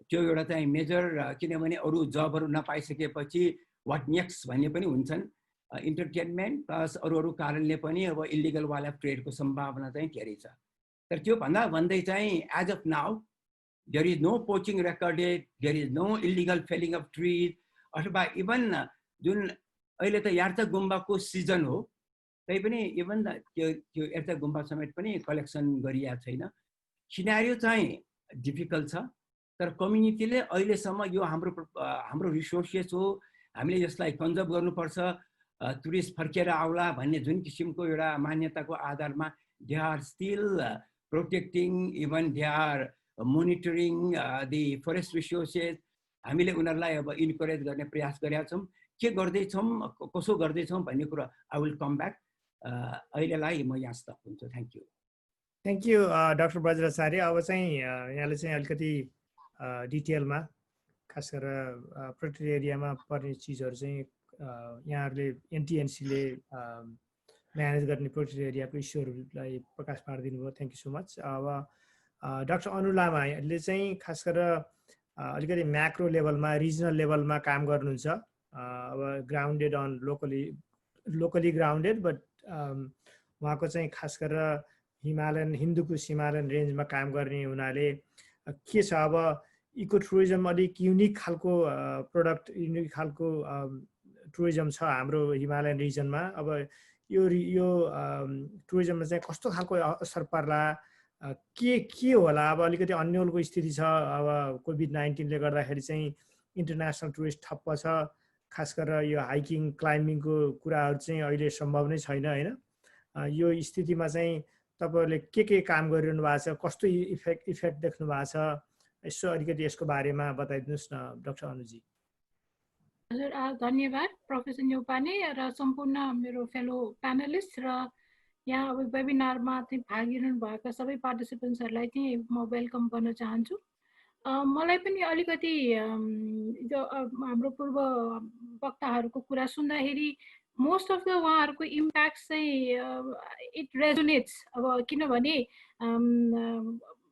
त्यो एउटा चाहिँ मेजर, किनभने अरू जबहरू नपाइसकेपछि वाट नेक्स्ट भन्ने पनि हुन्छन्। इन्टरटेनमेन्ट प्लस अरू कारणले पनि अब इलिगल वाइल्ड लाइफ ट्रेडको सम्भावना चाहिँ धेरै छ। तर त्यो भन्दै चाहिँ as of now there is no poaching recorded, there is no illegal felling of trees, अथवा इभन जुन अहिले त यार्ता गुम्बाको सिजन हो, तै पनि इभन त्यो यार्ता गुम्बा समेत पनि कलेक्सन गरिएको छैन। सिनारियो चाहिँ डिफिकल्ट छ। तर कम्युनिटीले अहिलेसम्म यो हाम्रो रिसोर्सेस हो, हामीले यसलाई कन्जर्भ गर्नुपर्छ, टुरिस्ट फर्केर आउला भन्ने जुन किसिमको एउटा मान्यताको आधारमा they are still protecting, even they are monitoring the forest resources. हामीले उनीहरूलाई अब इन्करेज गर्ने प्रयास गरेका छौँ। के गर्दैछौँ, कसो गर्दैछौँ भन्ने कुरा आई विल कम ब्याक। अहिलेलाई म यहाँ स्टप हुन्छु। Thank you doctor Bajracharya. अब चाहिँ यहाँले चाहिँ अलिकति डिटेलमा खास गरेर प्रोटेक्टेड एरियामा पर्ने चिजहरू चाहिँ यहाँहरूले एनटिएनसीले म्यानेज गर्ने प्रोटेक्टेड एरियाको इस्युहरूलाई प्रकाश पारिदिनु भयो। Thank you so much. अब डाक्टर अनु लामाले चाहिँ खास गरेर अलिकति म्याक्रो लेभलमा, रिजनल लेभलमा काम गर्नुहुन्छ। अब grounded on locally grounded, but उहाँको चाहिँ खास गरेर हिन्दुकुश हिमालयन रेन्जमा काम गर्ने हुनाले के छ, अब इको टुरिज्म अलिक युनिक खालको प्रोडक्ट, युनिक खालको टुरिज्म छ हाम्रो हिमालयन रिजनमा। अब यो टुरिज्ममा चाहिँ कस्तो खालको असर पर्ला, के होला? अब अलिकति अन्यलको स्थिति छ। अब कोभिड-19ले गर्दाखेरि चाहिँ इन्टरनेसनल टुरिस्ट ठप्प छ। खास गरेर यो हाइकिङ, क्लाइम्बिङको कुराहरू चाहिँ अहिले सम्भव नै छैन, होइन? यो स्थितिमा चाहिँ तपाईँहरूले के काम गरिरहनु भएको छ, कस्तो इफेक्ट देख्नु भएको छ, यसो अलिकति यसको बारेमा बताइदिनुहोस् न डाक्टर अनुजी। हजुर, धन्यवाद प्रोफेसर न्यौपाने र सम्पूर्ण मेरो फेलो प्यानलिस्ट र यहाँ अब वेबिनारमा चाहिँ भाग लिनु भएका सबै पार्टिसिपेन्ट्सहरूलाई चाहिँ म वेलकम गर्न चाहन्छु। मलाई पनि अलिकति हाम्रो पूर्व वक्ताहरूको कुरा सुन्दाखेरि मोस्ट अफ द उहाँहरूको इम्प्याक्ट चाहिँ इट रेजोनेट्स। अब किनभने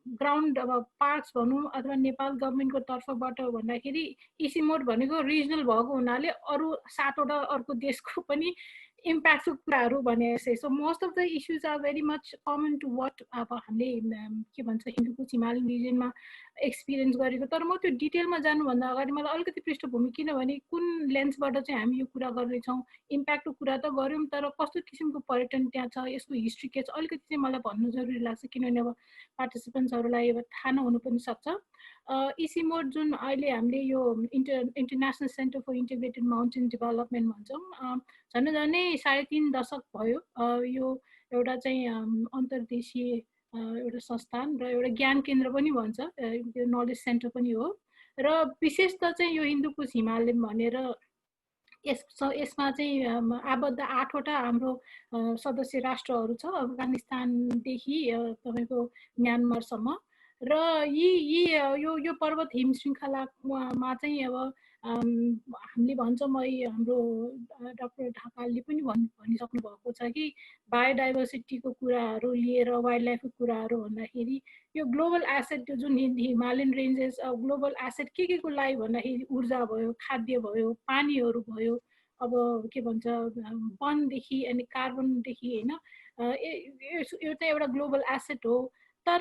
ग्राउन्ड अब पार्क्स भनौँ अथवा नेपाल गभर्मेन्टको तर्फबाट भन्दाखेरि इसी मोड भनेको रिजनल भएको हुनाले अरू 7वटा अर्को देशको पनि इम्प्याक्टको कुराहरू भने जस्तै so most of the issues are very much common to what अब हामीले के भन्छ हिन्दुकुश हिमालयन रिजनमा एक्सपिरियन्स गरेको तर म त्यो डिटेलमा जानुभन्दा अगाडि मलाई अलिकति पृष्ठभूमि किनभने कुन लेन्सबाट चाहिँ हामी यो कुरा गर्दैछौँ इम्प्याक्टको कुरा त गऱ्यौँ तर कस्तो किसिमको पर्यटन त्यहाँ छ यसको हिस्ट्री के छ अलिकति चाहिँ मलाई भन्नु जरुरी लाग्छ किनभने अब पार्टिसिपेन्ट्सहरूलाई अब थाहा नहुनु पनि सक्छ इसी मोड जुन अहिले हामीले यो International Centre for Integrated Mountain Development भन्छौँ झन्डै 3.5 दशक भयो यो एउटा चाहिँ अन्तर्देशीय एउटा संस्थान र एउटा ज्ञान केन्द्र पनि भन्छ यो नलेज सेन्टर पनि हो र विशेष त चाहिँ यो हिन्दुकुश हिमालयन भनेर यसमा चाहिँ आबद्ध 8वटा हाम्रो सदस्य राष्ट्रहरू छ अफगानिस्तानदेखि तपाईँको म्यानमारसम्म र यो पर्वत हिम श्रृङ्खलामा चाहिँ अब हामीले भन्छौँ हाम्रो डाक्टर ढाकालले पनि भनिसक्नु भएको छ कि बायोडाइभर्सिटीको कुराहरू लिएर वाइल्ड लाइफको कुराहरू भन्दाखेरि यो ग्लोबल एसेट जुन हिमालयन रेन्जेस ग्लोबल एसेट के को लागि भन्दाखेरि ऊर्जा भयो खाद्य भयो पानीहरू भयो अब के भन्छ वनदेखि अनि कार्बनदेखि होइन यो चाहिँ एउटा ग्लोबल एसेट हो तर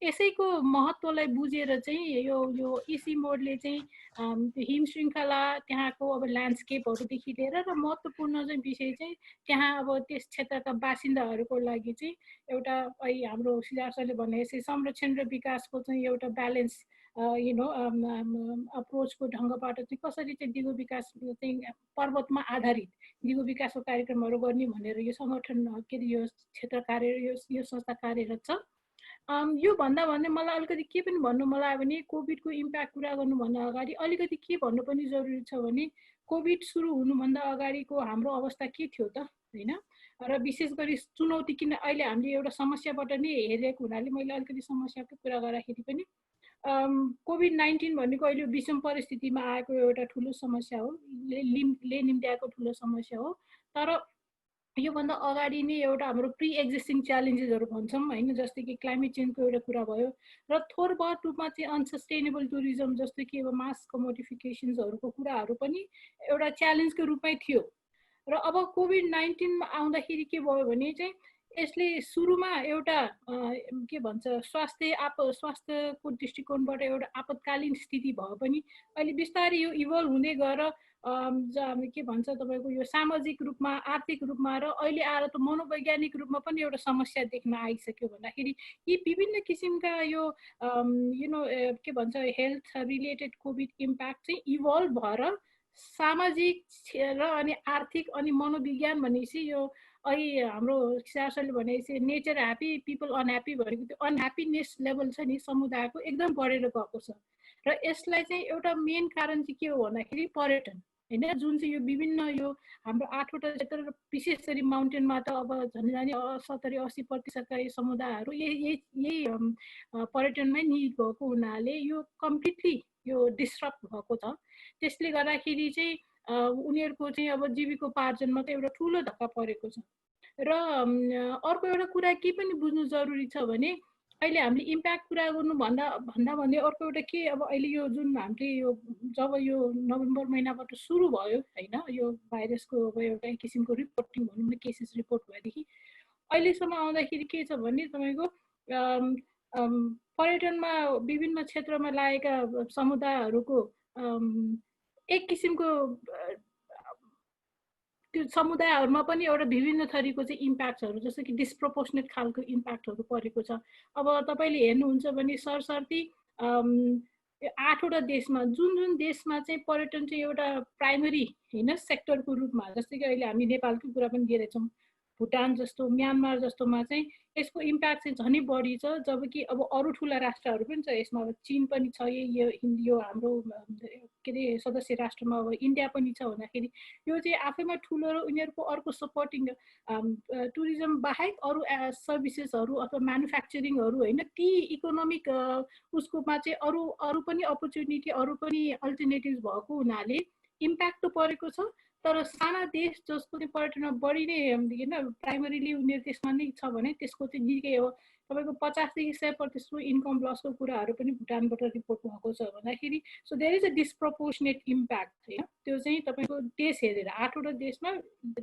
यसैको महत्त्वलाई बुझेर चाहिँ यो इसी मोडले चाहिँ हिम श्रृङ्खला त्यहाँको अब ल्यान्डस्केपहरूदेखि लिएर र महत्त्वपूर्ण चाहिँ विषय चाहिँ त्यहाँ अब त्यस क्षेत्रका बासिन्दाहरूको लागि चाहिँ एउटा हाम्रो सिद्धार्थ सरले भने जस्तै संरक्षण र विकासको चाहिँ एउटा ब्यालेन्स अप्रोचको ढङ्गबाट चाहिँ कसरी चाहिँ दिगो विकास चाहिँ पर्वतमा आधारित दिगो विकासको कार्यक्रमहरू गर्ने भनेर यो सङ्गठन के अरे यो क्षेत्र कार्य यो संस्था कार्यरत छ यो भन्दा भन्दै मलाई अलिकति के पनि भन्नु मलाई भने कोभिडको इम्प्याक्ट कुरा गर्नुभन्दा अगाडि अलिकति के भन्नु पनि जरुरी छ भने कोभिड सुरु हुनुभन्दा अगाडिको हाम्रो अवस्था के थियो त हैन र विशेष गरी चुनौती किन अहिले हामीले एउटा समस्याबाट नै हेरेको हुनाले मैले अलिकति समस्याको कुरा गर्दाखेरि पनि कोभिड-19 भनेको अहिले विषम परिस्थितिमा आएको एउटा ठुलो समस्या हो ले निम्त्याएको ठुलो समस्या हो तर योभन्दा अगाडि नै एउटा हाम्रो प्री एक्जिस्टिङ च्यालेन्जेसहरू भन्छौँ हैन जस्तै कि क्लाइमेट चेन्जको एउटा कुरा भयो र थोर बहुत रूपमा चाहिँ अनसस्टेनेबल टुरिज्म जस्तै कि अब मास कमोडिफिकेसन्सहरूको कुराहरू पनि एउटा च्यालेन्जको रूपमै थियो र अब कोभिड-19 मा आउँदाखेरि के भयो भने चाहिँ यसले सुरुमा एउटा के भन्छ स्वास्थ्यको दृष्टिकोणबाट एउटा आपतकालीन स्थिति भए पनि अहिले बिस्तारै यो इभल्भ हुँदै गएर के भन्छ तपाईँको यो सामाजिक रूपमा आर्थिक रूपमा र अहिले आएर त मनोवैज्ञानिक रूपमा पनि एउटा समस्या देख्न आइसक्यो भन्दाखेरि यी विभिन्न किसिमका यो के भन्छ हेल्थ रिलेटेड कोभिड इम्प्याक्ट चाहिँ इभल्भ भएर सामाजिक र अनि आर्थिक अनि मनोविज्ञान भनेपछि यो अहिले हाम्रो सरले भनेपछि नेचर ह्याप्पी पिपल अनह्याप्पी भनेको त्यो अनह्याप्पीनेस लेभल छ नि समुदायको एकदम बढेर गएको छ र यसलाई चाहिँ एउटा मेन कारण चाहिँ के हो भन्दाखेरि पर्यटन हैन जुन चाहिँ यो विभिन्न यो हाम्रो 8वटा क्षेत्र र विशेष गरी माउन्टेनमा त अब झन्डै 70-80% का समुदायहरू यही पर्यटनमै निहित भएको हुनाले यो कम्प्लिटली यो डिस्टर्ब भएको छ त्यसले गर्दाखेरि चाहिँ उनीहरूको चाहिँ अब जीविकोपार्जनमा त एउटा ठुलो धक्का परेको छ र अर्को एउटा कुरा के पनि बुझ्नु जरुरी छ भने अहिले हामीले इम्प्याक्ट कुरा गर्नु भन्दा भन्दै अर्को एउटा के अब अहिले यो जुन हामीले यो जब यो नोभेम्बर महिनाबाट सुरु भयो हैन यो भाइरसको अब एउटा किसिमको रिपोर्टिङ भनौँ न केसेस रिपोर्ट भएदेखि अहिलेसम्म आउँदाखेरि के छ भने तपाईँको पर्यटनमा विभिन्न क्षेत्रमा लागेका समुदायहरूको एक किसिमको त्यो समुदायहरूमा पनि एउटा विभिन्न थरीको चाहिँ इम्प्याक्टहरू जस्तो कि डिस्प्रोपोर्सनेट खालको इम्प्याक्टहरू परेको छ अब तपाईँले हेर्नुहुन्छ भने सरसर्ती 8वटा देशमा जुन देशमा चाहिँ पर्यटन चाहिँ एउटा प्राइमरी हैन सेक्टरको रूपमा जस्तै कि अहिले हामी नेपालको कुरा पनि गरेछौँ भुटान जस्तो म्यानमार जस्तोमा चाहिँ यसको इम्प्याक्ट चाहिँ झनै बढी छ जबकि अब अरू ठुला राष्ट्रहरू पनि छ यसमा अब चीन पनि छ यो हाम्रो के अरे सदस्य राष्ट्रमा अब इन्डिया पनि छ भन्दाखेरि यो चाहिँ आफैमा ठुलो र उनीहरूको अर्को सपोर्टिङ टुरिज्म बाहेक अरू सर्भिसेसहरू अथवा म्यानुफ्याक्चरिङहरू होइन ती इकोनोमिक उसकोमा चाहिँ अरू पनि अपर्च्युनिटी अरू पनि अल्टरनेटिभ्स भएको हुनाले इम्प्याक्ट त परेको छ तर साना देश जसको चाहिँ पर्यटनमा बढी नै होइन प्राइमरीली उनीहरू त्यसमा नै छ भने त्यसको चाहिँ निकै हो तपाईँको 50 देखि 100% इन्कम लसको कुराहरू पनि भुटानबाट रिपोर्ट भएको छ भन्दाखेरि so there is a disproportionate impact होइन त्यो चाहिँ तपाईँको देश हेरेर 8वटा देशमा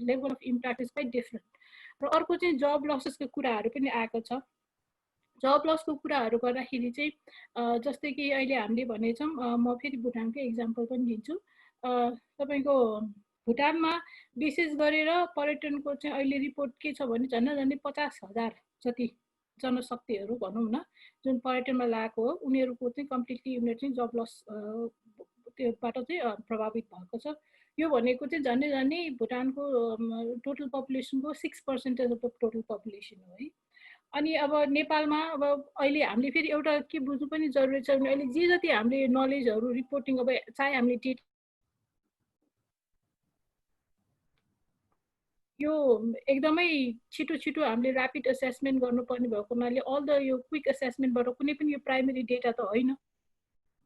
level of impact is quite different र अर्को चाहिँ जब लसेसको कुराहरू पनि आएको छ जब लसको कुराहरू गर्दाखेरि चाहिँ जस्तै कि अहिले हामीले भनेछौँ म फेरि भुटानकै इक्जाम्पल पनि दिन्छु तपाईँको भुटानमा विशेष गरेर पर्यटनको चाहिँ अहिले रिपोर्ट के छ भने झन्डै 50,000 जति जनशक्तिहरू भनौँ न जुन पर्यटनमा लागेको हो उनीहरूको चाहिँ कम्प्लिटली उनीहरू चाहिँ जब लस त्योबाट चाहिँ प्रभावित भएको छ यो भनेको चाहिँ झन्डै भुटानको टोटल पपुलेसनको 6% अफ द टोटल पपुलेसन हो है अनि अब नेपालमा अब अहिले हामीले फेरि एउटा के बुझ्नु पनि जरुरी छ भने अहिले जे जति हामीले नलेजहरू रिपोर्टिङ अब चाहे हामीले डेटा यो एकदमै छिटो हामीले ऱ्यापिड असेसमेन्ट गर्नुपर्ने भएको हुनाले अल द यो क्विक असेसमेन्टबाट कुनै पनि यो प्राइमरी डेटा त होइन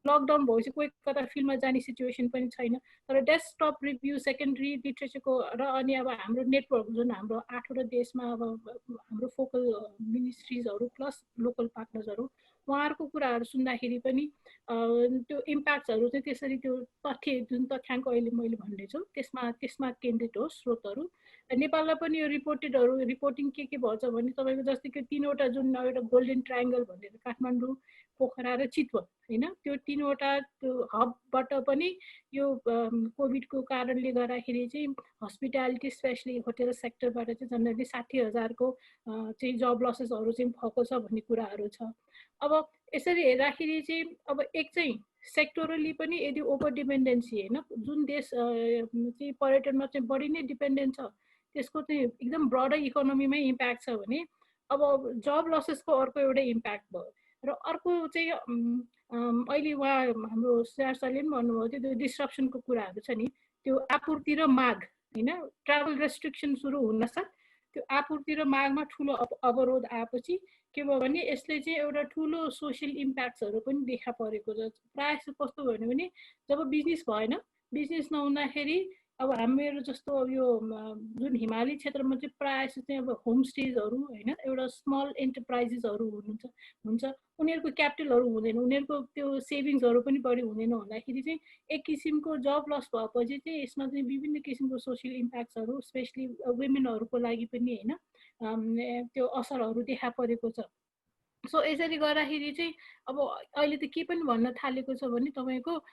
लकडाउन भएपछि कोही कता फिल्डमा जाने सिचुएसन पनि छैन तर डेस्कटप रिभ्यू सेकेन्डरी लिटरेचरको र अनि अब हाम्रो नेटवर्क जुन हाम्रो 8वटा देशमा अब हाम्रो फोकल मिनिस्ट्रिजहरू प्लस लोकल पार्टनर्सहरू उहाँहरूको कुराहरू सुन्दाखेरि पनि त्यो इम्प्याक्ट्सहरू चाहिँ त्यसरी त्यो तथ्य जुन तथ्याङ्क अहिले मैले भन्दैछु त्यसमा केन्द्रित हो स्रोतहरू नेपाललाई पनि यो रिपोर्टिङ के भन्छ भने तपाईँको जस्तै कि 3वटा जुन एउटा गोल्डन ट्रायङ्गल भनेर काठमाडौँ पोखरा र चितवन होइन त्यो 3वटा त्यो हबबाट पनि यो कोभिडको कारणले गर्दाखेरि चाहिँ हस्पिटालिटी स्पेसली होटेल सेक्टरबाट चाहिँ झन्डै 60,000को चाहिँ जब लसेसहरू चाहिँ भएको छ भन्ने कुराहरू छ अब यसरी हेर्दाखेरि चाहिँ अब एक चाहिँ सेक्टोरली पनि यदि ओभर डिपेन्डेन्सी होइन जुन देश चाहिँ पर्यटनमा चाहिँ बढी नै डिपेन्डेन्ट छ त्यसको चाहिँ एकदम ब्रडर इकोनोमीमै इम्प्याक्ट छ भने अब जब लसेसको अर्को एउटा इम्प्याक्ट भयो र अर्को चाहिँ अहिले उहाँ हाम्रो सिआर सरले पनि भन्नुभयो त्यो डिस्ट्रप्सनको कुराहरू छ नि त्यो आपूर्ति र माग होइन ट्राभल रेस्ट्रिक्सन सुरु हुनसाथ त्यो आपूर्ति र मागमा ठुलो अवरोध आएपछि के भयो भने यसले चाहिँ एउटा ठुलो सोसियल इम्प्याक्ट्सहरू पनि देखा परेको छ प्रायः जस्तो कस्तो भन्यो भने जब बिजनेस भएन बिजनेस नहुँदाखेरि अब हाम्रो जस्तो यो जुन हिमाली क्षेत्रमा चाहिँ प्रायः चाहिँ अब होमस्टेजहरू होइन एउटा स्मल एन्टरप्राइजेसहरू हुन्छ उनीहरूको क्यापिटलहरू हुँदैन उनीहरूको त्यो सेभिङ्सहरू पनि बढी हुँदैन भन्दाखेरि चाहिँ एक किसिमको जब लस भएपछि चाहिँ यसमा चाहिँ विभिन्न किसिमको सोसियल इम्प्याक्ट्सहरू स्पेसली वुमेनहरूको लागि पनि होइन त्यो असरहरू देखा परेको छ सो यसरी गर्दाखेरि चाहिँ अब अहिले त के पनि भन्न थालेको छ भने तपाईँको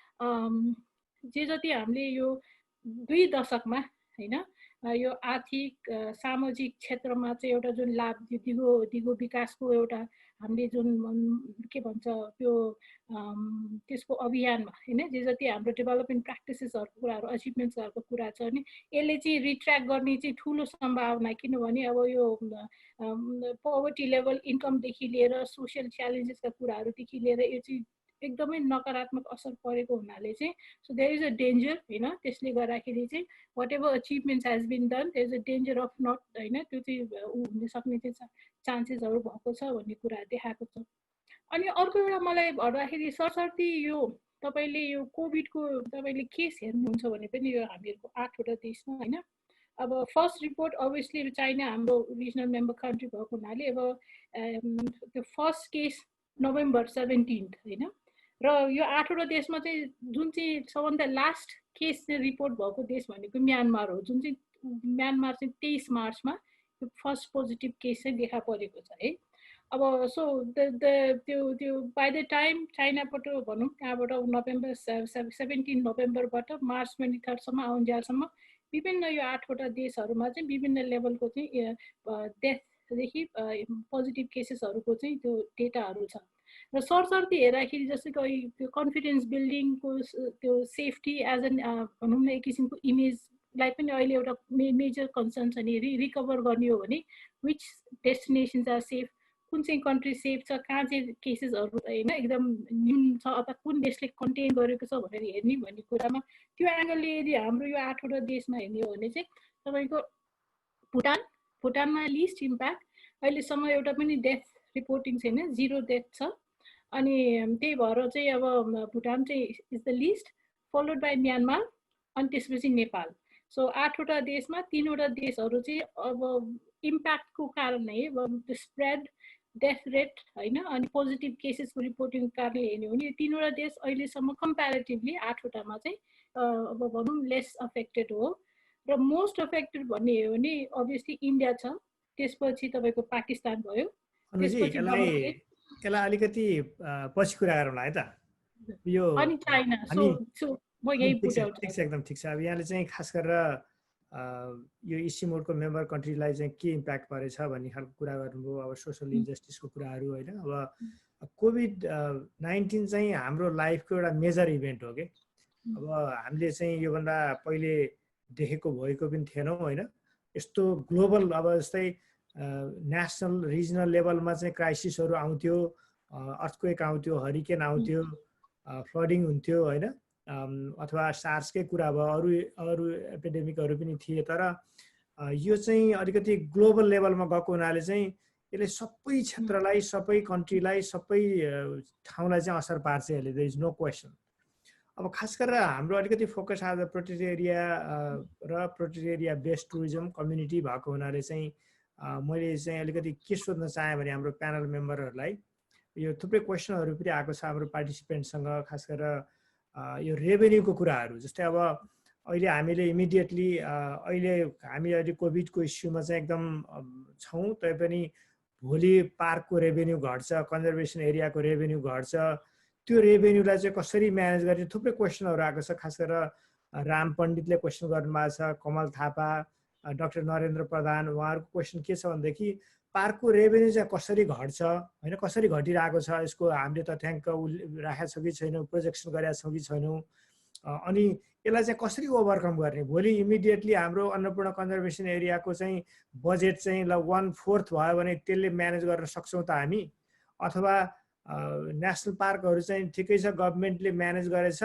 जे जति हामीले यो 2 दशकमा होइन यो आर्थिक सामाजिक क्षेत्रमा चाहिँ एउटा जुन लाभ दिगो विकासको एउटा हामीले जुन के भन्छ त्यो त्यसको अभियानमा होइन जे जति हाम्रो डेभलपमेन्ट प्र्याक्टिसेसहरूको कुराहरू अचिभमेन्ट्सहरूको कुरा छ भने यसले चाहिँ रिट्र्याक्ट गर्ने चाहिँ ठुलो सम्भावना किनभने अब यो पोभर्टी लेभल इन्कमदेखि लिएर सोसियल च्यालेन्जेसका कुराहरूदेखि लिएर यो चाहिँ एकदमै नकारात्मक असर परेको हुनाले चाहिँ so there is a danger होइन त्यसले गर्दाखेरि चाहिँ whatever achievements has been done there is a danger of not होइन त्यो चाहिँ हुन सक्ने चाहिँ चान्सेसहरू भएको छ भन्ने कुरा देखाएको छ अनि अर्को एउटा मलाई भन्दाखेरि सरसर्ती यो तपाईँले यो कोभिडको तपाईँले केस हेर्नुहुन्छ भने पनि यो हामीहरूको 8वटा देशमा होइन अब फर्स्ट रिपोर्ट अभियसली चाइना हाम्रो रिजनल मेम्बर कन्ट्री भएको हुनाले अब त्यो फर्स्ट केस नोभेम्बर 17 होइन र यो 8वटा देशमा चाहिँ जुन चाहिँ सबभन्दा लास्ट केस चाहिँ रिपोर्ट भएको देश भनेको म्यानमार हो जुन चाहिँ म्यानमार चाहिँ 23 मार्चमा यो फर्स्ट पोजिटिभ केस चाहिँ देखा परेको छ है अब सो त्यो बाई द टाइम चाइनाबाट भनौँ त्यहाँबाट नोभेम्बर 17 नोभेम्बरबाट मार्च 23 आउन्जेलसम्म विभिन्न यो 8वटा देशहरूमा चाहिँ विभिन्न लेभलको चाहिँ डेथदेखि पोजिटिभ केसेसहरूको चाहिँ त्यो डेटाहरू छ र सरसर्ती हेर्दाखेरि जस्तै कि त्यो कन्फिडेन्स बिल्डिङको त्यो सेफ्टी एज एन भनौँ न एक किसिमको इमेजलाई पनि अहिले एउटा मेजर कन्सर्न छ नि रिकभर गर्ने हो भने विच डेस्टिनेसन्स आर सेफ कुन चाहिँ कन्ट्री सेफ छ कहाँ चाहिँ केसेसहरू होइन एकदम न्यून छ अथवा कुन देशले कन्टेन गरेको छ भनेर हेर्ने भन्ने कुरामा त्यो एङ्गलले यदि हाम्रो यो 8वटा देशमा हेर्ने हो भने चाहिँ तपाईँको भुटानमा लिस्ट इम्प्याक्ट अहिलेसम्म एउटा पनि डेथ रिपोर्टिङ छैन 0 डेथ छ अनि त्यही भएर चाहिँ अब भुटान चाहिँ is the list followed by Myanmar अनि त्यसपछि नेपाल सो 8वटा देशमा 3वटा देशहरू चाहिँ अब इम्प्याक्टको कारण है अब स्प्रेड डेथ रेट होइन अनि पोजिटिभ केसेसको रिपोर्टिङको कारणले हेर्ने हो भने 3वटा देश अहिलेसम्म कम्प्यारेटिभली 8वटामा चाहिँ अब भनौँ लेस अफेक्टेड हो र मोस्ट अफेक्टेड भन्ने हो भने अभियसली इन्डिया छ, त्यसपछि तपाईँको पाकिस्तान भयो, त्यसपछि यसलाई अलिकति पछि कुरा गरौँला है त यो अनि चाइना। सो म यही बुझाउँछु। ठिक छ, एकदम ठिक छ। अब यहाँले चाहिँ खास गरेर यो इसी मोडको मेम्बर कन्ट्रीलाई चाहिँ के इम्प्याक्ट परेछ भन्ने खालको कुरा गर्नुभयो। अब सोसल इन्जस्टिसको कुराहरू होइन। अब कोभिड-19 चाहिँ हाम्रो लाइफको एउटा मेजर इभेन्ट हो कि अब हामीले चाहिँ योभन्दा पहिले देखेको भएको पनि थिएनौँ होइन। यस्तो ग्लोबल अब जस्तै नेसनल रिजनल लेभलमा चाहिँ क्राइसिसहरू आउँथ्यो, अर्थक्वेक आउँथ्यो, हरिकेन आउँथ्यो, फ्लडिङ हुन्थ्यो होइन, अथवा सार्सकै कुरा भयो, अरू एपिडेमिकहरू पनि थिए। तर यो चाहिँ अलिकति ग्लोबल लेभलमा गएको हुनाले चाहिँ यसले सबै क्षेत्रलाई, सबै कन्ट्रीलाई, सबै ठाउँलाई चाहिँ असर पार्छ यसले, देयर इज नो क्वेसन। अब खास गरेर हाम्रो अलिकति फोकस आज प्रोटेक्टेड एरिया र protected area based tourism community भएको हुनाले चाहिँ मैले चाहिँ अलिकति के सोध्न चाहेँ भने हाम्रो प्यानल मेम्बरहरूलाई यो थुप्रै क्वेसनहरू पनि आएको छ हाम्रो पार्टिसिपेन्टसँग। खास गरेर यो रेभेन्यूको कुराहरू, जस्तै अब अहिले हामीले इमिडिएटली अहिले कोभिडको इस्युमा चाहिँ एकदम छौँ, तैपनि भोलि पार्कको रेभेन्यू घट्छ, कन्जर्भेसन एरियाको रेभेन्यू घट्छ, त्यो रेभेन्यूलाई चाहिँ कसरी म्यानेज गर्ने थुप्रै क्वेसनहरू आएको छ। खास गरेर राम पण्डितले क्वेसन गर्नुभएको छ, कमल थापा, डाक्टर नरेन्द्र प्रधान, उहाँहरूको क्वेसन के छ भनेदेखि पार्कको रेभेन्यू चाहिँ कसरी घट्छ होइन, कसरी घटिरहेको छ, यसको हामीले तथ्याङ्क राखेको छ कि छैनौँ, प्रोजेक्सन गरेका छौँ कि छैनौँ, अनि यसलाई चाहिँ कसरी ओभरकम गर्ने। भोलि इमिडिएटली हाम्रो अन्नपूर्ण कन्जर्भेसन एरियाको चाहिँ बजेट चाहिँ ल 1/4 भयो भने त्यसले म्यानेज गर्न सक्छौँ त हामी, अथवा नेसनल पार्कहरू चाहिँ ठिकै छ गभर्मेन्टले म्यानेज गरेछ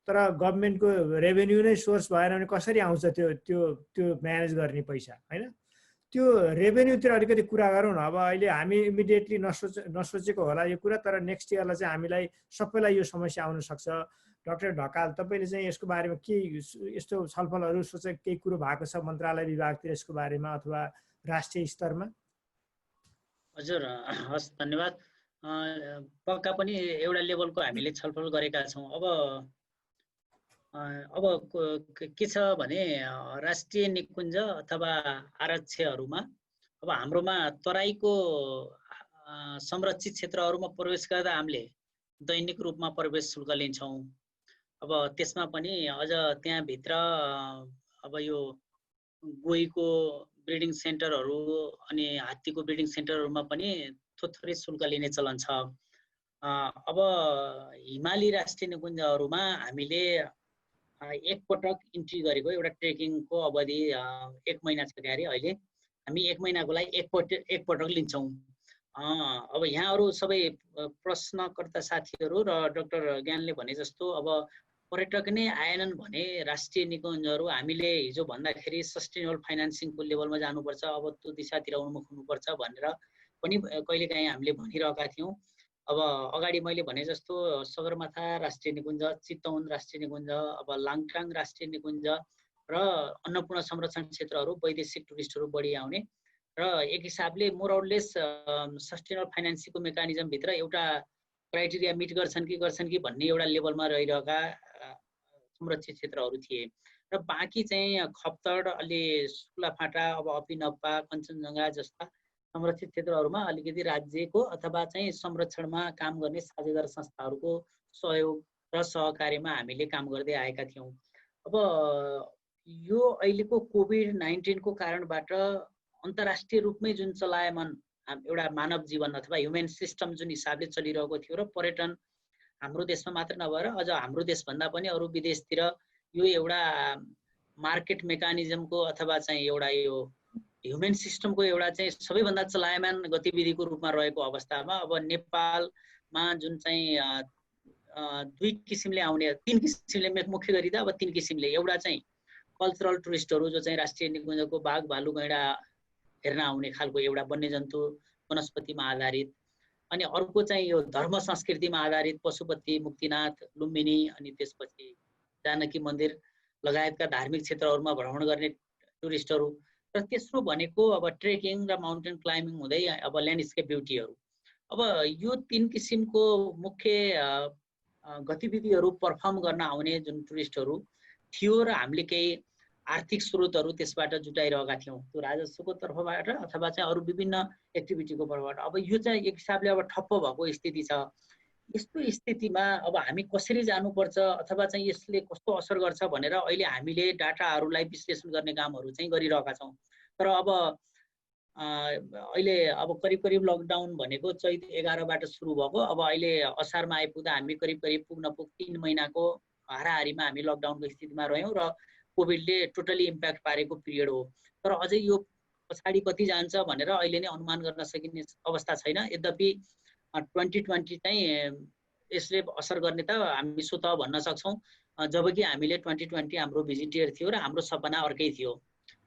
तर गभर्मेन्टको रेभेन्यू नै सोर्स भएन भने कसरी आउँछ त्यो म्यानेज गर्ने पैसा होइन। त्यो रेभेन्यूतिर अलिकति कुरा गरौँ न। अब अहिले हामी इमिडिएटली नसोचेको होला यो कुरा, तर नेक्स्ट इयरलाई चाहिँ हामीलाई सबैलाई यो समस्या आउन सक्छ। डाक्टर ढकाल, तपाईँले चाहिँ यसको बारेमा के यस्तो छलफलहरू केही कुरो भएको छ मन्त्रालय विभागतिर यसको बारेमा अथवा राष्ट्रिय स्तरमा? हजुर, हस्, धन्यवाद। पक्का पनि एउटा लेभलको हामीले छलफल गरेका छौँ। अब के छ भने राष्ट्रिय निकुञ्ज अथवा आरक्षहरूमा अब हाम्रोमा तराईको संरक्षित क्षेत्रहरूमा प्रवेश गर्दा हामीले दैनिक रूपमा प्रवेश शुल्क लिन्छौँ। अब त्यसमा पनि अझ त्यहाँभित्र अब यो गोहीको ब्रिडिङ सेन्टरहरू अनि हात्तीको ब्रिडिङ सेन्टरहरूमा पनि थोरै शुल्क लिने चलन छ। अब हिमाली राष्ट्रिय निकुञ्जहरूमा हामीले एकपटक इन्ट्री गरेको एउटा ट्रेकिङको अवधि 1 महिना छ क्यारे। अहिले हामी 1 महिनाको लागि एकपटक लिन्छौँ। अब यहाँहरू सबै प्रश्नकर्ता साथीहरू र डाक्टर ज्ञानले भने जस्तो अब पर्यटक नै आएनन् भने राष्ट्रिय निकुञ्जहरू हामीले हिजो भन्दाखेरि सस्टेनेबल फाइनेन्सिङको लेभलमा जानुपर्छ, अब त्यो दिशातिर उन्मुख हुनुपर्छ भनेर पनि कहिलेकाहीँ हामीले भनिरहेका थियौँ। अब अगाडि मैले भने जस्तो सगरमाथा राष्ट्रिय निकुञ्ज, चितवन राष्ट्रिय निकुञ्ज, अब लाङटाङ राष्ट्रिय निकुञ्ज र अन्नपूर्ण संरक्षण क्षेत्रहरू वैदेशिक टुरिस्टहरू बढी आउने र एक हिसाबले मोरलेस सस्टेनेबल फाइनेन्सिङको मेकानिजमभित्र एउटा क्राइटेरिया मिट गर्छन् कि भन्ने एउटा लेभलमा रहिरहेका संरक्षित क्षेत्रहरू थिए र बाँकी चाहिँ खप्तड, अलि सुलाफाटा, अब अपिनप्पा, कञ्चनजङ्घा जस्ता संरक्षित क्षेत्रहरूमा अलिकति राज्यको अथवा चाहिँ संरक्षणमा काम गर्ने साझेदार संस्थाहरूको सहयोग र सहकार्यमा हामीले काम गर्दै आएका थियौँ। अब यो अहिलेको कोभिड-19 को कारणबाट अन्तर्राष्ट्रिय रूपमै जुन चलायमान एउटा मानव जीवन अथवा ह्युमन सिस्टम जुन हिसाबले चलिरहेको थियो र पर्यटन हाम्रो देशमा मात्र नभएर अझ हाम्रो देशभन्दा पनि अरू विदेशतिर यो एउटा मार्केट मेकानिजमको अथवा चाहिँ एउटा यो ह्युमन सिस्टमको एउटा चाहिँ सबैभन्दा चलायमान गतिविधिको रूपमा रहेको अवस्थामा अब नेपालमा जुन चाहिँ 2 किसिमले आउने, 3 किसिमले मुख्य गरी त अब 3 किसिमले, एउटा चाहिँ कल्चरल टुरिस्टहरू जो चाहिँ राष्ट्रिय निकुञ्जको बाघ, भालु, गैँडा हेर्न आउने खालको एउटा वन्यजन्तु वनस्पतिमा आधारित, अनि अर्को चाहिँ यो धर्म संस्कृतिमा आधारित पशुपति, मुक्तिनाथ, लुम्बिनी, अनि त्यसपछि जानकी मन्दिर लगायतका धार्मिक क्षेत्रहरूमा भ्रमण गर्ने टुरिस्टहरू, र तेस्रो भनेको अब ट्रेकिङ र माउन्टेन क्लाइम्बिङ हुँदै अब ल्यान्डस्केप ब्युटीहरू। अब यो 3 किसिमको मुख्य गतिविधिहरू पर्फर्म गर्न आउने जुन टुरिस्टहरू थियो र हामीले केही आर्थिक स्रोतहरू त्यसबाट जुटाइरहेका थियौँ, त्यो राजस्वको तर्फबाट अथवा चाहिँ अरू विभिन्न एक्टिभिटीको तर्फबाट। अब यो चाहिँ एक हिसाबले अब ठप्प भएको स्थिति छ। यस्तो स्थितिमा अब हामी कसरी जानुपर्छ अथवा चाहिँ यसले कस्तो असर गर्छ भनेर अहिले हामीले डाटाहरूलाई विश्लेषण गर्ने कामहरू चाहिँ गरिरहेका छौँ। तर अब अहिले अब करिब लकडाउन भनेको चैत 11बाट सुरु भएको, अब अहिले असारमा आइपुग्दा हामी करिब पुग्न 3 महिनाको हाराहारीमा हामी लकडाउनको स्थितिमा रह्यौँ र कोभिडले टोटली इम्प्याक्ट पारेको पिरियड हो। तर अझै यो पछाडि कति जान्छ भनेर अहिले नै अनुमान गर्न सकिने अवस्था छैन। यद्यपि 2020 चाहिँ यसले असर गर्ने त हामी स्वतः भन्न सक्छौँ, जबकि हामीले 2020 हाम्रो भिजिट इयर थियो र हाम्रो सपना अर्कै थियो।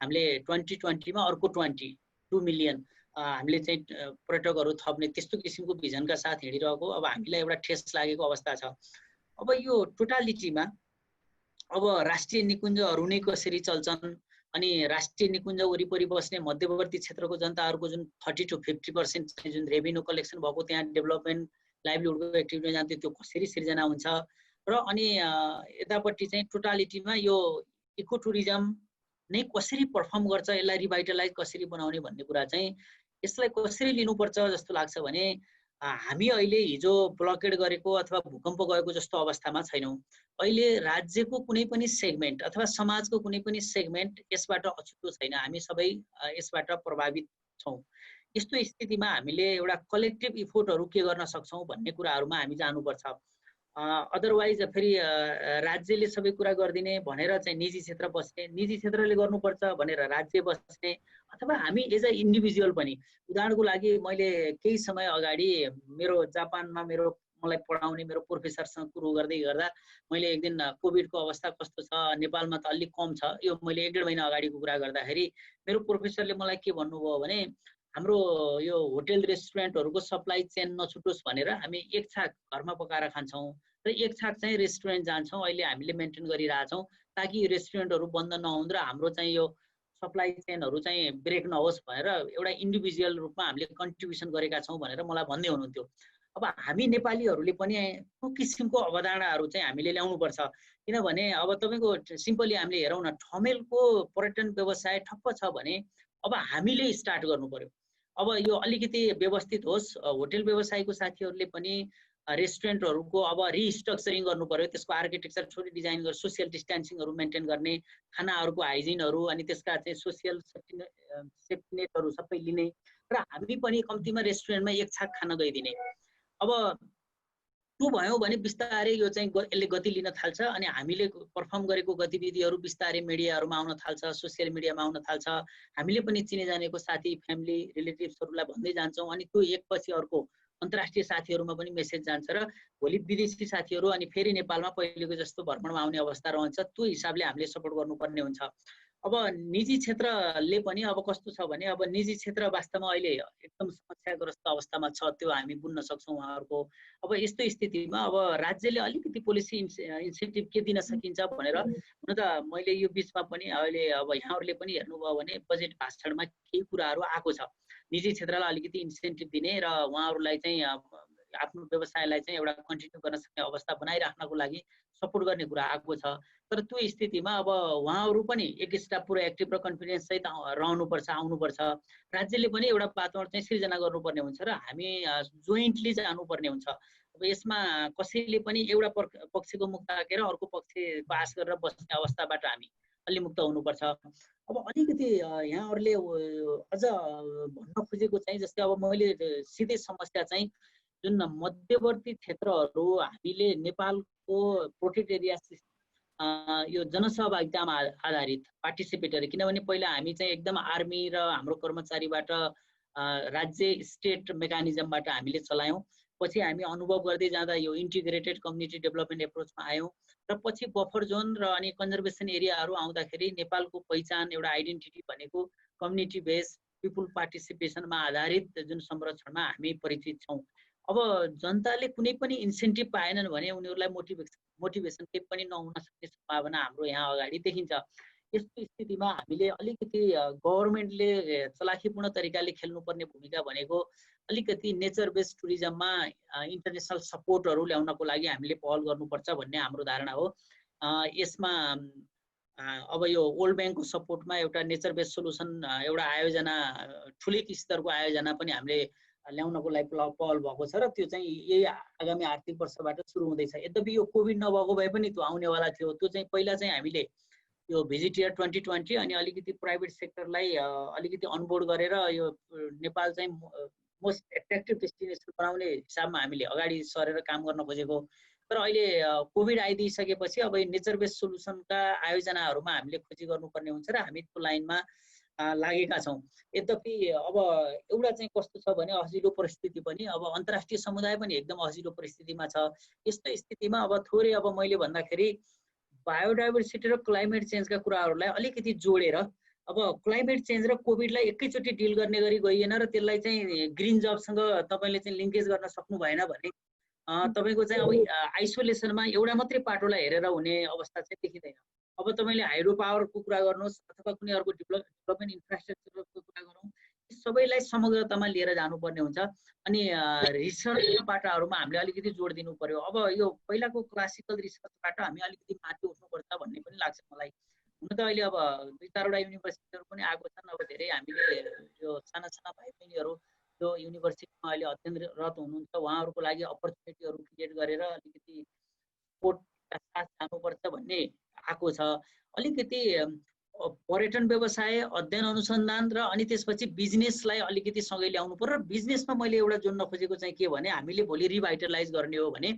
हामीले 2020 मा अर्को 22 मिलियन हामीले चाहिँ पर्यटकहरू थप्ने त्यस्तो किसिमको भिजनका साथ हिँडिरहेको अब हामीलाई एउटा ठेस लागेको अवस्था छ। अब यो टोटालिटीमा अब राष्ट्रिय निकुञ्जहरू नै कसरी चल्छन् अनि राष्ट्रिय निकुञ्ज वरिपरि बस्ने मध्यवर्ती क्षेत्रको जनताहरूको जुन 30 to 50% जुन रेभिन्यू कलेक्सन भएको त्यहाँ डेभलपमेन्ट लाइभलीहुडको एक्टिभिटी जान्थ्यो त्यो कसरी सिर्जना हुन्छ र अनि यतापट्टि चाहिँ टोटालिटीमा यो इको टुरिज्म नै कसरी पर्फर्म गर्छ, यसलाई रिभाइटलाइज कसरी बनाउने भन्ने कुरा चाहिँ यसलाई कसरी लिनुपर्छ जस्तो लाग्छ भने हामी अहिले हिजो ब्लकेड गरेको अथवा भूकम्प गएको जस्तो अवस्थामा छैनौँ। अहिले राज्यको कुनै पनि सेगमेन्ट अथवा समाजको कुनै पनि सेगमेन्ट यसबाट अछुतो छैन, हामी सबै यसबाट प्रभावित छौँ। यस्तो स्थितिमा हामीले एउटा कलेक्टिभ इफोर्टहरू के गर्न सक्छौँ भन्ने कुराहरूमा हामी जानुपर्छ। अदरवाइज फेरि राज्यले सबै कुरा गरिदिने भनेर चाहिँ निजी क्षेत्र बस्ने, निजी क्षेत्रले गर्नुपर्छ भनेर राज्य बस्ने, अथवा हामी एज अ इन्डिभिजुअल पनि। उदाहरणको लागि मैले केही समय अगाडि जापानमा मलाई पढाउने मेरो प्रोफेसरसँग कुरो गर्दै गर्दा मैले एक दिन कोभिडको अवस्था कस्तो छ नेपालमा त अलिक कम छ, यो मैले 1-1.5 महिना अगाडिको कुरा गर्दाखेरि मेरो प्रोफेसरले मलाई के भन्नुभयो भने हाम्रो यो होटेल रेस्टुरेन्टहरूको सप्लाई चेन नछुटोस् भनेर हामी एक छाक घरमा पकाएर खान्छौँ र एक छाक चाहिँ रेस्टुरेन्ट जान्छौँ। अहिले हामीले मेन्टेन गरिरहेछौँ ताकि रेस्टुरेन्टहरू बन्द नहुन् र हाम्रो चाहिँ यो सप्लाई चेनहरू चाहिँ ब्रेक नहोस् भनेर एउटा इन्डिभिजुअल रूपमा हामीले कन्ट्रिब्युसन गरेका छौँ भनेर मलाई भन्दै हुनुहुन्थ्यो। अब हामी नेपालीहरूले पनि त्यो किसिमको अवधारणाहरू चाहिँ हामीले ल्याउनुपर्छ, किनभने अब तपाईँको सिम्पली हामीले हेरौँ न, ठमेलको पर्यटन व्यवसाय ठप्प छ भने अब हामीले स्टार्ट गर्नु पर्यो। अब यो अलिकति व्यवस्थित होस्, होटेल व्यवसायको साथीहरूले पनि रेस्टुरेन्टहरूको अब रिस्ट्रक्चरिङ गर्नु पर्यो, त्यसको आर्किटेक्चर छोरी डिजाइन गरेर सोसियल डिस्टेन्सिङहरू मेन्टेन गर्ने, खानाहरूको हाइजिनहरू अनि त्यसका चाहिँ सोसियल सेफ्टी नेटहरू सबै लिने र हामी पनि कम्तीमा रेस्टुरेन्टमा एक छाक खान गइदिने। अब त्यो भयो भने बिस्तारै यो चाहिँ यसले गति लिन थाल्छ अनि हामीले पर्फर्म गरेको गतिविधिहरू बिस्तारै मिडियाहरूमा आउन थाल्छ, सोसियल मिडियामा आउन थाल्छ। हामीले पनि चिने जानेको साथी, फ्यामिली, रिलेटिभ्सहरूलाई भन्दै जान्छौँ अनि त्यो एकपछि अर्को अन्तर्राष्ट्रिय साथीहरूमा पनि मेसेज जान्छ र भोलि विदेशी साथीहरू अनि फेरि नेपालमा पहिलेको जस्तो भ्रमणमा आउने अवस्था रहन्छ। त्यो हिसाबले हामीले सपोर्ट गर्नुपर्ने हुन्छ। अब निजी क्षेत्रले पनि अब कस्तो छ भने अब निजी क्षेत्र वास्तवमा अहिले एकदम समस्याग्रस्त अवस्थामा छ, त्यो हामी बुझ्न सक्छौँ उहाँहरूको। अब यस्तो स्थितिमा अब राज्यले अलिकति पोलिसी इन्सेन्टिभ के दिन सकिन्छ भनेर, हुन त मैले यो बिचमा पनि अहिले अब यहाँहरूले पनि हेर्नुभयो भने बजेट भाषणमा केही कुराहरू आएको छ, निजी क्षेत्रलाई अलिकति इन्सेन्टिभ दिने र उहाँहरूलाई चाहिँ आफ्नो व्यवसायलाई चाहिँ एउटा कन्टिन्यू गर्न सक्ने अवस्था बनाइराख्नको लागि सपोर्ट गर्ने कुरा आएको छ। तर त्यो स्थितिमा अब उहाँहरू पनि एक स्टाफ पुरा एक्टिभ र कन्फिडेन्स सहित रहनुपर्छ, आउनुपर्छ। राज्यले पनि एउटा वातावरण चाहिँ सिर्जना गर्नुपर्ने हुन्छ र हामी जोइन्टली जानुपर्ने हुन्छ। अब यसमा कसैले पनि एउटा पक्षको मुख ताकेर अर्को पक्षको आश गरेर बस्ने अवस्थाबाट हामी अलि मुक्त हुनुपर्छ। अब अलिकति यहाँहरूले अझ भन्न खोजेको चाहिँ जस्तै अब मैले सिधै समस्या चाहिँ जुन मध्यवर्ती क्षेत्रहरू हामीले नेपालको प्रोटेक्ट एरिया यो जनसहभागितामा आधारित पार्टिसिपेटरी, किनभने पहिला हामी चाहिँ एकदम आर्मी र हाम्रो कर्मचारीबाट राज्य स्टेट मेकानिजमबाट हामीले चलायौँ। पछि हामी अनुभव गर्दै जाँदा यो इन्टिग्रेटेड कम्युनिटी डेभलपमेन्ट एप्रोचमा आयौँ र पछि बफर जोन र अनि कन्जर्भेसन एरियाहरू आउँदाखेरि नेपालको पहिचान एउटा आइडेन्टिटी भनेको कम्युनिटी बेस पिपुल पार्टिसिपेसनमा आधारित जुन संरक्षणमा हामी परिचित छौँ। अब जनताले कुनै पनि इन्सेन्टिभ पाएनन् भने उनीहरूलाई मोटिभेसन केही पनि नहुन सक्ने सम्भावना हाम्रो यहाँ अगाडि देखिन्छ। यस्तो स्थितिमा हामीले अलिकति गभर्मेन्टले चलाखीपूर्ण तरिकाले खेल्नुपर्ने भूमिका भनेको अलिकति नेचर बेस्ड टुरिज्ममा इन्टरनेसनल सपोर्टहरू ल्याउनको लागि हामीले पहल गर्नुपर्छ भन्ने हाम्रो धारणा हो। यसमा अब यो वर्ल्ड ब्याङ्कको सपोर्टमा एउटा नेचर बेस्ड सोलुसन एउटा आयोजना ठुलै स्तरको आयोजना पनि हामीले ल्याउनको लागि पहल भएको छ र त्यो चाहिँ यही आगामी आर्थिक वर्षबाट सुरु हुँदैछ। यद्यपि यो कोभिड नभएको भए पनि त्यो आउनेवाला थियो। त्यो चाहिँ पहिला चाहिँ हामीले यो भिजिट इयर 2020 अनि अलिकति प्राइभेट सेक्टरलाई अलिकति अनबोर्ड गरेर यो नेपाल चाहिँ मोस्ट एट्र्याक्टिभ डेस्टिनेसन बनाउने हिसाबमा हामीले अगाडि सरेर काम गर्न खोजेको। तर अहिले कोभिड आइदिइसकेपछि अब नेचर बेस्ड सोलुसनका आयोजनाहरूमा हामीले खोजी गर्नुपर्ने हुन्छ र हामी त्यो लाइनमा लागेका छौँ। यद्यपि अब एउटा चाहिँ कस्तो छ भने अजिलो परिस्थिति पनि अब अन्तर्राष्ट्रिय समुदाय पनि एकदम अजिलो परिस्थितिमा छ। यस्तो स्थितिमा अब थोरै अब मैले भन्दाखेरि बायोडाइभर्सिटी र क्लाइमेट चेन्जका कुराहरूलाई अलिकति जोडेर अब क्लाइमेट चेन्ज र कोभिडलाई एकैचोटि डिल गर्ने गरी गइएन र त्यसलाई चाहिँ ग्रिन जबसँग तपाईँले चाहिँ लिङ्केज गर्न सक्नु भएन भने तपाईँको चाहिँ अब आइसोलेसनमा एउटा मात्रै पाटोलाई हेरेर हुने अवस्था चाहिँ देखिँदैन। अब तपाईँले हाइड्रो पावरको कुरा गर्नुहोस् अथवा कुनै अर्को डेभलपमेन्ट इन्फ्रास्ट्रक्चरको कुरा गरौँ, सबैलाई समग्रतामा लिएर जानुपर्ने हुन्छ। अनि रिसर्च पाटाहरूमा हामीले अलिकति जोड दिनु पर्यो। अब यो पहिलाको क्लासिकल रिसर्चबाट हामी अलिकति माथि उठ्नुपर्छ भन्ने पनि लाग्छ मलाई। हुन त अहिले अब 2-4वटा युनिभर्सिटीहरू पनि आएको छन्। अब धेरै हामीले यो साना साना भाइ बहिनीहरू जो युनिभर्सिटीमा अहिले अध्ययनरत हुनुहुन्छ उहाँहरूको लागि अपर्च्युनिटीहरू क्रिएट गरेर अलिकति सपोर्टका साथ जानुपर्छ भन्ने आएको छ। अलिकति पर्यटन व्यवसाय, अध्ययन अनुसन्धान र अनि त्यसपछि बिजनेसलाई अलिकति सँगै ल्याउनु पर्यो। र बिजनेसमा मैले एउटा जोड्न खोजेको चाहिँ के भने हामीले भोलि रिभाइटलाइज गर्ने हो भने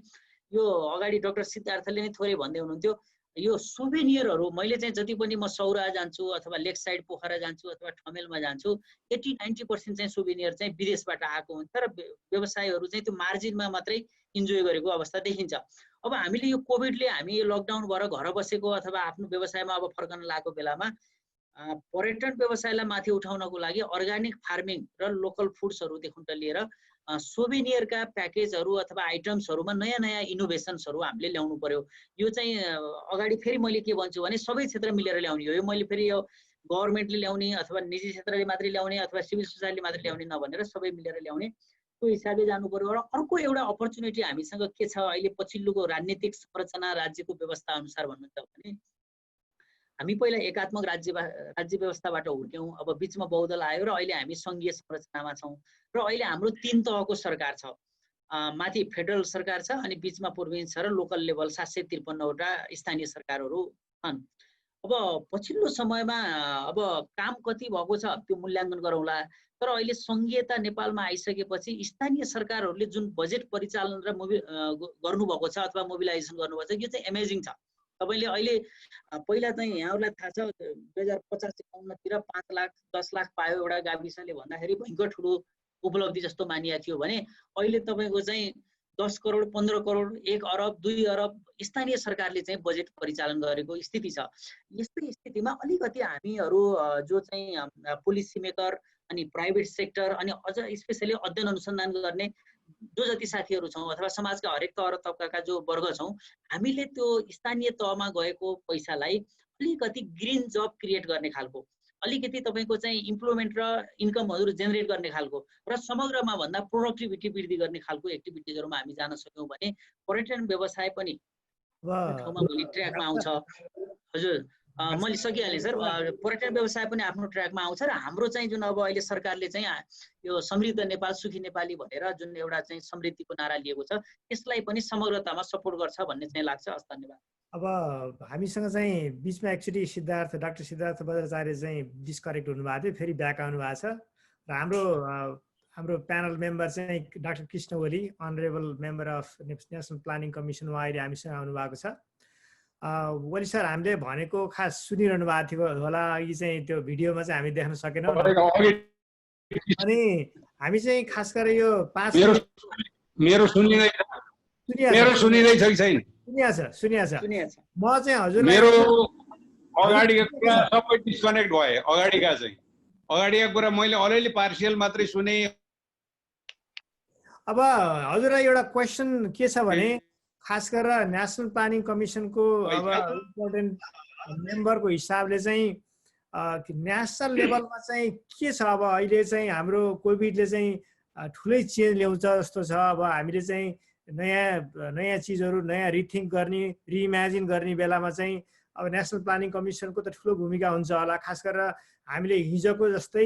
यो अगाडि डाक्टर सिद्धार्थले नै थोरै भन्दै हुनुहुन्थ्यो, यो सुभेनियरहरू मैले चाहिँ जति पनि म सौरा जान्छु अथवा लेक साइड पोखरा जान्छु अथवा ठमेलमा जान्छु 80-90% चाहिँ सुभेनियर चाहिँ विदेशबाट आएको हुन्छ र व्यवसायहरू चाहिँ त्यो मार्जिनमा मात्रै इन्जोय गरेको अवस्था देखिन्छ। अब हामीले यो कोभिडले हामी यो लकडाउन भएर घर बसेको अथवा आफ्नो व्यवसायमा अब फर्कन लागेको बेलामा पर्यटन व्यवसायलाई माथि उठाउनको लागि अर्ग्यानिक फार्मिङ र लोकल फुड्सहरूदेखि लिएर सोभेनियरका प्याकेजहरू अथवा आइटम्सहरूमा नयाँ नयाँ इनोभेसन्सहरू हामीले ल्याउनु पर्यो। यो चाहिँ अगाडि फेरि मैले के भन्छु भने सबै क्षेत्र मिलेर ल्याउने हो। यो मैले फेरि यो गभर्मेन्टले ल्याउने अथवा निजी क्षेत्रले मात्रै ल्याउने अथवा सिभिल सोसाइटीले मात्रै ल्याउने नभनेर सबै मिलेर ल्याउने, त्यो हिसाबले जानु पर्यो। र अर्को एउटा अपर्च्युनिटी हामीसँग के छ अहिले पछिल्लोको राजनीतिक संरचना राज्यको व्यवस्था अनुसार भन्नुहुन्छ भने हामी पहिला एकात्मक राज्य व्यवस्थाबाट हुर्क्यौँ। अब बिचमा बहुदल आयो र अहिले हामी सङ्घीय संरचनामा छौँ र अहिले हाम्रो 3 तहको सरकार छ। माथि फेडरल सरकार छ अनि बिचमा प्रोभिन्स छ र लोकल लेभल 753वटा स्थानीय सरकारहरू छन्। अब पछिल्लो समयमा अब काम कति भएको छ त्यो मूल्याङ्कन गरौँला। तर अहिले सङ्घीयता नेपालमा आइसकेपछि स्थानीय सरकारहरूले जुन बजेट परिचालन र गर्नुभएको छ अथवा मोबिलाइजेसन गर्नुभएको छ यो चाहिँ एमेजिङ छ। तपाईँले अहिले पहिला चाहिँ यहाँहरूलाई थाहा छ 2050-51तिर 5 लाख 10 लाख पायो एउटा गाविसले भन्दाखेरि भयङ्कर ठुलो उपलब्धि जस्तो मानिएको थियो भने अहिले तपाईँको चाहिँ 10 करोड 15 करोड 1 अरब 2 अरब स्थानीय सरकारले चाहिँ बजेट परिचालन गरेको स्थिति छ। यस्तै स्थितिमा अलिकति हामीहरू जो चाहिँ पोलिसी मेकर अनि प्राइभेट सेक्टर अनि अझ स्पेसली अध्ययन अनुसन्धान गर्ने जो जति साथीहरू छौँ अथवा समाजका हरेक तह र तबकाका जो वर्ग छौँ हामीले त्यो स्थानीय तहमा गएको पैसालाई अलिकति ग्रिन जब क्रिएट गर्ने खालको अलिकति तपाईँको चाहिँ इम्प्लोयमेन्ट र इन्कमहरू जेनेरेट गर्ने खालको र समग्रमा भन्दा प्रोडक्टिभिटी वृद्धि गर्ने खालको एक्टिभिटिजहरूमा हामी जान सक्यौँ भने पर्यटन व्यवसाय पनि ठाउँमा भोलि ट्र्याकमा आउँछ। हजुर मैले सकिहालेँ सर। पर्यटन व्यवसाय पनि आफ्नो ट्र्याकमा आउँछ र हाम्रो चाहिँ जुन अब अहिले सरकारले चाहिँ यो समृद्ध नेपाल सुखी नेपाली भनेर जुन एउटा चाहिँ समृद्धिको नारा लिएको छ त्यसलाई पनि समग्रतामा सपोर्ट गर्छ भन्ने चाहिँ लाग्छ। हस्, धन्यवाद। अब हामीसँग चाहिँ बिचमा एक्चुअली डाक्टर सिद्धार्थ बज्राचार्य चाहिँ डिस्कनेक्ट हुनुभएको थियो, फेरि ब्याक आउनु भएको छ र हाम्रो प्यानल मेम्बर चाहिँ doctor Krishna Oli honourable member of National Planning Commission उहाँ अहिले हामीसँग आउनुभएको छ। ओली सर हामीले भनेको खास सुनिरहनु भएको थियो होला, अघि चाहिँ त्यो भिडियोमा चाहिँ हामी देख्न सकेनौँ अनि हामी चाहिँ खास गरेर यो 5 मेरो सुनिँदैछ कि छैन? सुनिया छ। म चाहिँ हजुर मेरो अगाडिको कुरा सबै डिस्कनेक्ट भयो। अगाडिका कुरा मैले अलिअलि पार्सियल मात्रै सुने। अब हजुरलाई एउटा क्वेसन के छ भने खास गरेर नेसनल प्लानिङ कमिसनको अब इम्पोर्टेन्ट मेम्बरको हिसाबले चाहिँ नेसनल लेभलमा चाहिँ के छ अब अहिले चाहिँ हाम्रो कोभिडले चाहिँ ठुलै चेन्ज ल्याउँछ जस्तो छ। अब हामीले चाहिँ नयाँ चिजहरू नयाँ रिथिङ्क गर्ने रिइमेजिन गर्ने बेलामा चाहिँ अब नेसनल प्लानिङ कमिसनको त ठुलो भूमिका हुन्छ होला। खास गरेर हामीले हिजोको जस्तै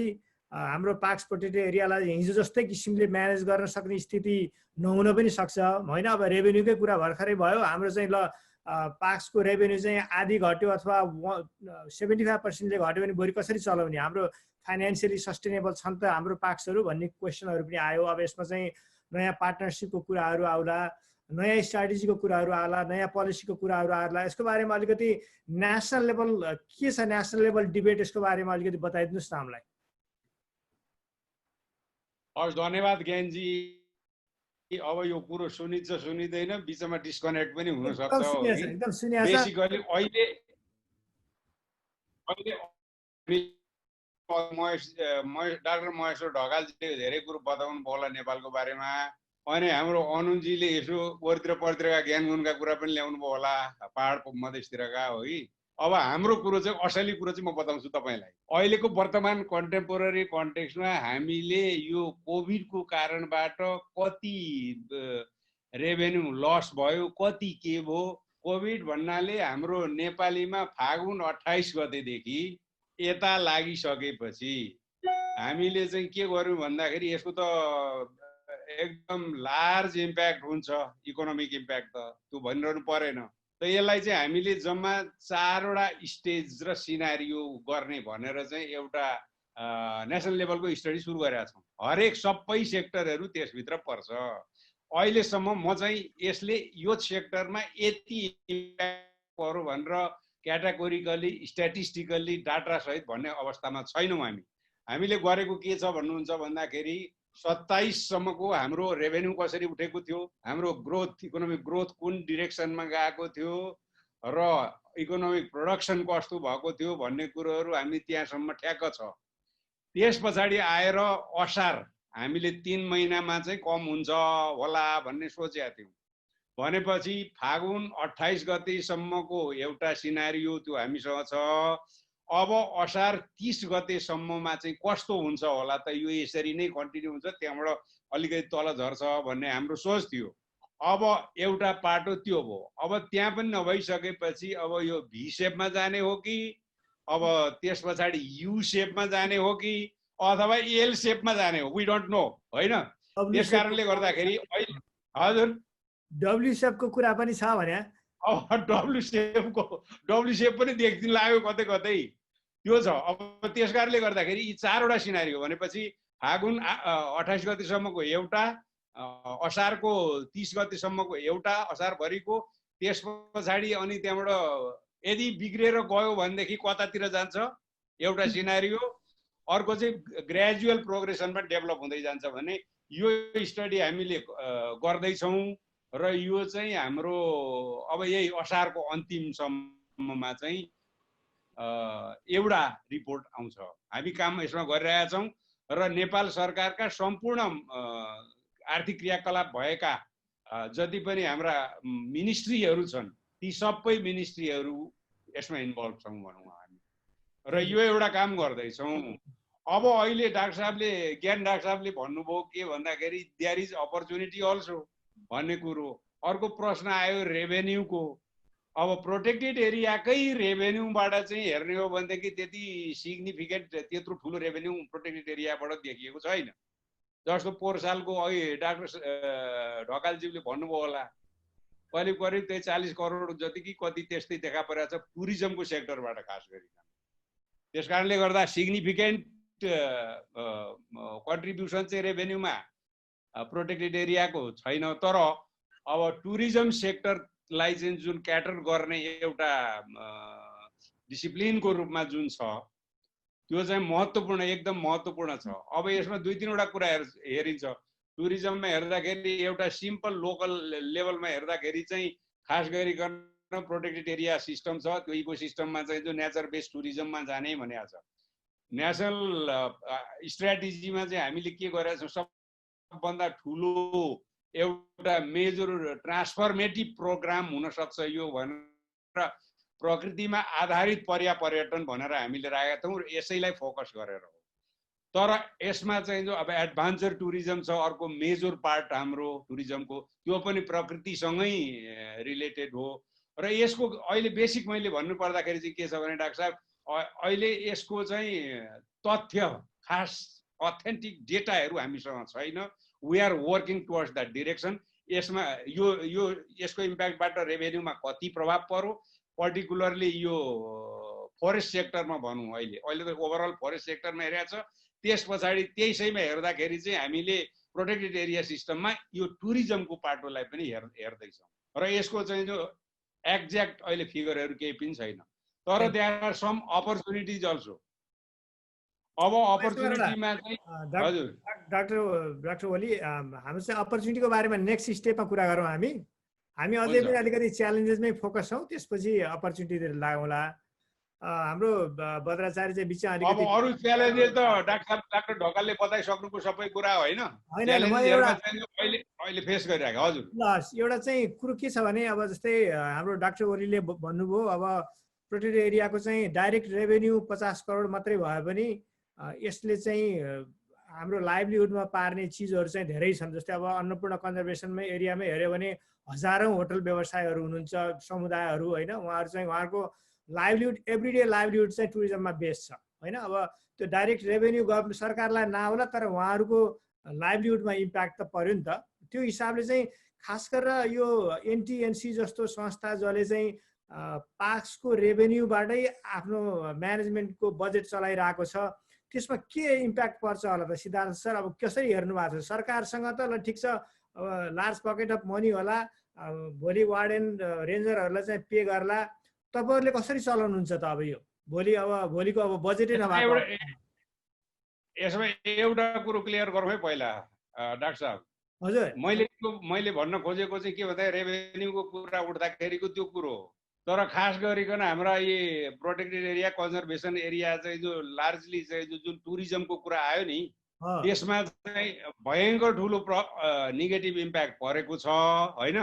हाम्रो पार्क्स प्रोटेक्टेड एरियालाई हिजो जस्तै किसिमले म्यानेज गर्न सक्ने स्थिति नहुन पनि सक्छ होइन। अब रेभेन्यूकै कुरा भर्खरै भयो, हाम्रो चाहिँ ल पार्क्सको रेभेन्यू चाहिँ आधी घट्यो अथवा 75%ले घट्यो भने भोलि कसरी चलाउने, हाम्रो फाइनेन्सियली सस्टेनेबल छन् त हाम्रो पार्क्सहरू भन्ने क्वेसनहरू पनि आयो। अब यसमा चाहिँ नयाँ पार्टनरसिपको कुराहरू आउला, नयाँ स्ट्राटेजीको कुराहरू आउला, नयाँ पोलिसीको कुराहरू आउला। यसको बारेमा अलिकति नेसनल लेभल के छ, नेसनल लेभल डिबेट, यसको बारेमा अलिकति बताइदिनुहोस् न हामीलाई। हस्, धन्यवाद ज्ञानजी। अब यो कुरो सुनिन्छ सुनिँदैन, बिचमा डिस्कनेक्ट पनि हुन सक्छ। एकदम सुनिया छ। बेसिकली अहिले डाक्टर महेश्वर ढकालजीले धेरै कुरो बताउनु भयो होला नेपालको बारेमा, अनि हाम्रो अनुजीले यसो वरतिर परतिरका ज्ञानगुणका कुरा पनि ल्याउनु भयो होला पहाड मधेसतिरका हो कि। अब हाम्रो कुरो चाहिँ असली कुरो चाहिँ म बताउँछु तपाईँलाई। अहिलेको वर्तमान कन्टेम्पोरेरी कन्टेक्स्टमा हामीले यो कोभिडको कारणबाट कति रेभेन्यू लस भयो, कति के भयो। कोभिड भन्नाले हाम्रो नेपालीमा फागुन 28 गतेदेखि यता लागिसकेपछि हामीले चाहिँ के गर्यौँ भन्दाखेरि यसको त एकदम लार्ज इम्प्याक्ट हुन्छ, इकोनोमिक इम्प्याक्ट त त्यो भनिरहनु परेन। त यसलाई चाहिँ हामीले जम्मा 4वटा स्टेज र सिनारियो गर्ने भनेर चाहिँ एउटा नेसनल लेभलको स्टडी सुरु गरेका छौँ। हरेक सबै सेक्टरहरू त्यसभित्र पर्छ। अहिलेसम्म म चाहिँ यसले यो सेक्टरमा यति इम्प्याक्ट पर्यो भनेर क्याटेगोरिकली स्ट्याटिस्टिकल्ली डाटा सहित भन्ने अवस्थामा छैनौँ। हामीले गरेको के छ भन्नुहुन्छ भन्दाखेरि 27 सम्मको हाम्रो रेभेन्यू कसरी उठेको थियो, हाम्रो ग्रोथ इकोनोमिक ग्रोथ कुन डिरेक्सनमा गएको थियो र इकोनोमिक प्रोडक्सन कस्तो भएको थियो भन्ने कुरोहरू हामी त्यहाँसम्म ठ्याक्क छ। त्यस पछाडि आएर असार हामीले 3 महिनामा चाहिँ कम हुन्छ होला भन्ने सोचेका थियौँ। भनेपछि फागुन 28 गतेसम्मको एउटा सिनारियो त्यो हामीसँग छ। अब असार 30 गतेसम्ममा चाहिँ कस्तो हुन्छ होला त, यो यसरी नै कन्टिन्यू हुन्छ त्यहाँबाट अलिकति तल झर्छ भन्ने हाम्रो सोच थियो। अब एउटा पाटो त्यो भयो। अब त्यहाँ पनि नभइसकेपछि अब यो भी सेपमा जाने हो कि, अब त्यस पछाडि यु सेपमा जाने हो कि, अथवा एल सेपमा जाने हो, वी डोन्ट नो होइन। त्यस कारणले गर्दाखेरि हजुर डब्ल्यू सेपको कुरा पनि छ भने अब डब्ल्यू सेप पनि देख्दिन लाग्यो कतै कतै त्यो छ। अब त्यस कारणले गर्दाखेरि यी 4वटा सिनारियो भनेपछि फागुन 28 गतेसम्मको एउटा, असारको 30 गतेसम्मको एउटा, असारभरिको, त्यस पछाडि अनि त्यहाँबाट यदि बिग्रेर गयो भनेदेखि कतातिर जान्छ एउटा सिनारियो, अर्को चाहिँ ग्रेजुअल प्रोग्रेसनमा डेभलप हुँदै जान्छ भन्ने यो स्टडी हामीले गर्दैछौँ। र यो चाहिँ हाम्रो अब यही असारको अन्तिमसम्ममा चाहिँ एउटा रिपोर्ट आउँछ। हामी काम यसमा गरिरहेका छौँ र नेपाल सरकारका सम्पूर्ण आर्थिक क्रियाकलाप भएका जति पनि हाम्रा मिनिस्ट्रीहरू छन् ती सबै मिनिस्ट्रीहरू यसमा इन्भल्भ छौँ भनौँ हामी, र यो एउटा काम गर्दैछौँ। अब अहिले डाक्टर साहबले भन्नुभयो के भन्दाखेरि देयर इज अपर्च्युनिटी अल्सो भन्ने कुरो। अर्को प्रश्न आयो रेभेन्यूको। अब प्रोटेक्टेड एरियाकै रेभेन्यूबाट चाहिँ हेर्ने हो भनेदेखि त्यति सिग्निफिकेन्ट त्यत्रो ठुलो रेभेन्यू प्रोटेक्टेड एरियाबाट देखिएको छैन। जस्तो पोहोर सालको अहिले डाक्टर ढकालज्यूले भन्नुभयो होला करिब त्यही 40 करोड जति कि कति त्यस्तै देखा परेको छ टुरिज्मको सेक्टरबाट खास गरी। त्यस कारणले गर्दा सिग्निफिकेन्ट कन्ट्रिब्युसन चाहिँ रेभेन्यूमा प्रोटेक्टेड एरियाको छैन। तर अब टुरिज्म सेक्टरलाई चाहिँ जुन क्याटर गर्ने एउटा डिसिप्लिनको रूपमा जुन छ त्यो चाहिँ महत्त्वपूर्ण, एकदम महत्त्वपूर्ण छ। अब यसमा 2-3वटा कुरा हेरिन्छ। टुरिज्ममा हेर्दाखेरि एउटा सिम्पल लोकल लेभलमा हेर्दाखेरि चाहिँ खास गरिकन प्रोटेक्टेड एरिया सिस्टम छ, त्यो इकोसिस्टममा चाहिँ जो नेचर बेस्ड टुरिज्ममा जाने भनेको छ। नेसनल स्ट्राटेजीमा चाहिँ हामीले के गरेका छौँ, सबभन्दा ठुलो एउटा मेजर ट्रान्सफर्मेटिभ प्रोग्राम हुन सक्छ यो भनेर प्रकृतिमा आधारित पर्यटन भनेर हामीले राखेका छौँ र यसैलाई फोकस गरेर हो। तर यसमा चाहिँ जो अब एडभान्चर टुरिज्म छ अर्को मेजर पार्ट हाम्रो टुरिज्मको, त्यो पनि प्रकृतिसँगै रिलेटेड हो र यसको अहिले बेसिक मैले भन्नु पर्दाखेरि चाहिँ के छ भने डाक्टर साहब अहिले यसको चाहिँ तथ्य खास अथेन्टिक डेटाहरू हामीसँग छैन। We are working towards that direction. यसमा यसको इम्प्याक्टबाट रेभेन्यूमा कति प्रभाव पर्यो, पर्टिकुलरली यो फरेस्ट सेक्टरमा भनौँ, अहिले त ओभरअल फरेस्ट सेक्टरमा हेरेको छ, त्यस पछाडि त्यसैमा हेर्दाखेरि चाहिँ हामीले प्रोटेक्टेड एरिया सिस्टममा यो टुरिज्मको पाटोलाई पनि हेर्दैछौँ र यसको चाहिँ जो एक्ज्याक्ट अहिले फिगरहरू केही पनि छैन। तर there are some opportunities also. अब अपर्च्युनिटीमा चाहिँ हजुर डाक्टर ओली, हाम्रो चाहिँ अपर्च्युनिटीको बारेमा नेक्स्ट स्टेपमा कुरा गरौँ। हामी अझै पनि अलिकति च्यालेन्जेसमै फोकस छौँ, त्यसपछि अपर्च्युनिटीतिर लागौँला। हाम्रो भद्राचार्य चाहिँ बिचमा अलिकति अरू च्यालेन्जेस त डाक्टर ढकालले बताइसक्नुको सबै कुरा होइन, अहिले फेस गरिरहेको। हजुर ल, एउटा चाहिँ कुरो के छ भने अब जस्तै हाम्रो डाक्टर ओलीले भन्नुभयो अब प्रोटेक्टेड एरियाको चाहिँ डाइरेक्ट रेभेन्यू 50 करोड मात्रै भए पनि यसले चाहिँ हाम्रो लाइभलीहुडमा पार्ने चिजहरू चाहिँ धेरै छन्। जस्तै अब अन्नपूर्ण कन्जर्भेसनमै एरियामै हेऱ्यो भने हजारौँ होटल व्यवसायहरू हुनुहुन्छ, समुदायहरू होइन, उहाँहरू चाहिँ उहाँहरूको लाइभलीहुड एभ्रिडे लाइभलीहुड चाहिँ टुरिज्ममा बेस्ड छ होइन। अब त्यो डाइरेक्ट रेभेन्यू गभर्मेन्ट सरकारलाई नआउला, तर उहाँहरूको लाइभलीहुडमा इम्प्याक्ट त पर्यो नि त। त्यो हिसाबले चाहिँ खास गरेर यो एनटिएनसी जस्तो संस्था जसले चाहिँ पार्क्सको रेभेन्यूबाटै आफ्नो म्यानेजमेन्टको बजेट चलाइरहेको छ, त्यसमा के इम्प्याक्ट पर्छ होला त सिद्धार्थ सर? अब कसरी हेर्नु भएको छ? सरकारसँग त ल ठिक छ, लार्ज पकेट अफ मनी होला, भोलि वार्डन रेन्जरहरूलाई चाहिँ पे गर्ला, तपाईँहरूले कसरी चलाउनुहुन्छ त? अब यो भोलिको अब बजेटै नभएको। यसमा एउटा कुरो क्लियर गरौँ है पहिला डाक्टर साहब। हजुर, मैले भन्न खोजेको चाहिँ के भन्दा रेभेन्यूको कुरा उठ्दाखेरिको त्यो कुरो हो। तर खास गरिकन हाम्रा यी प्रोटेक्टेड एरिया कन्जर्भेसन एरिया चाहिँ जो लार्जली चाहिँ जुन टुरिज्मको कुरा आयो नि, त्यसमा चाहिँ भयङ्कर ठुलो नेगेटिभ इम्प्याक्ट परेको छ होइन।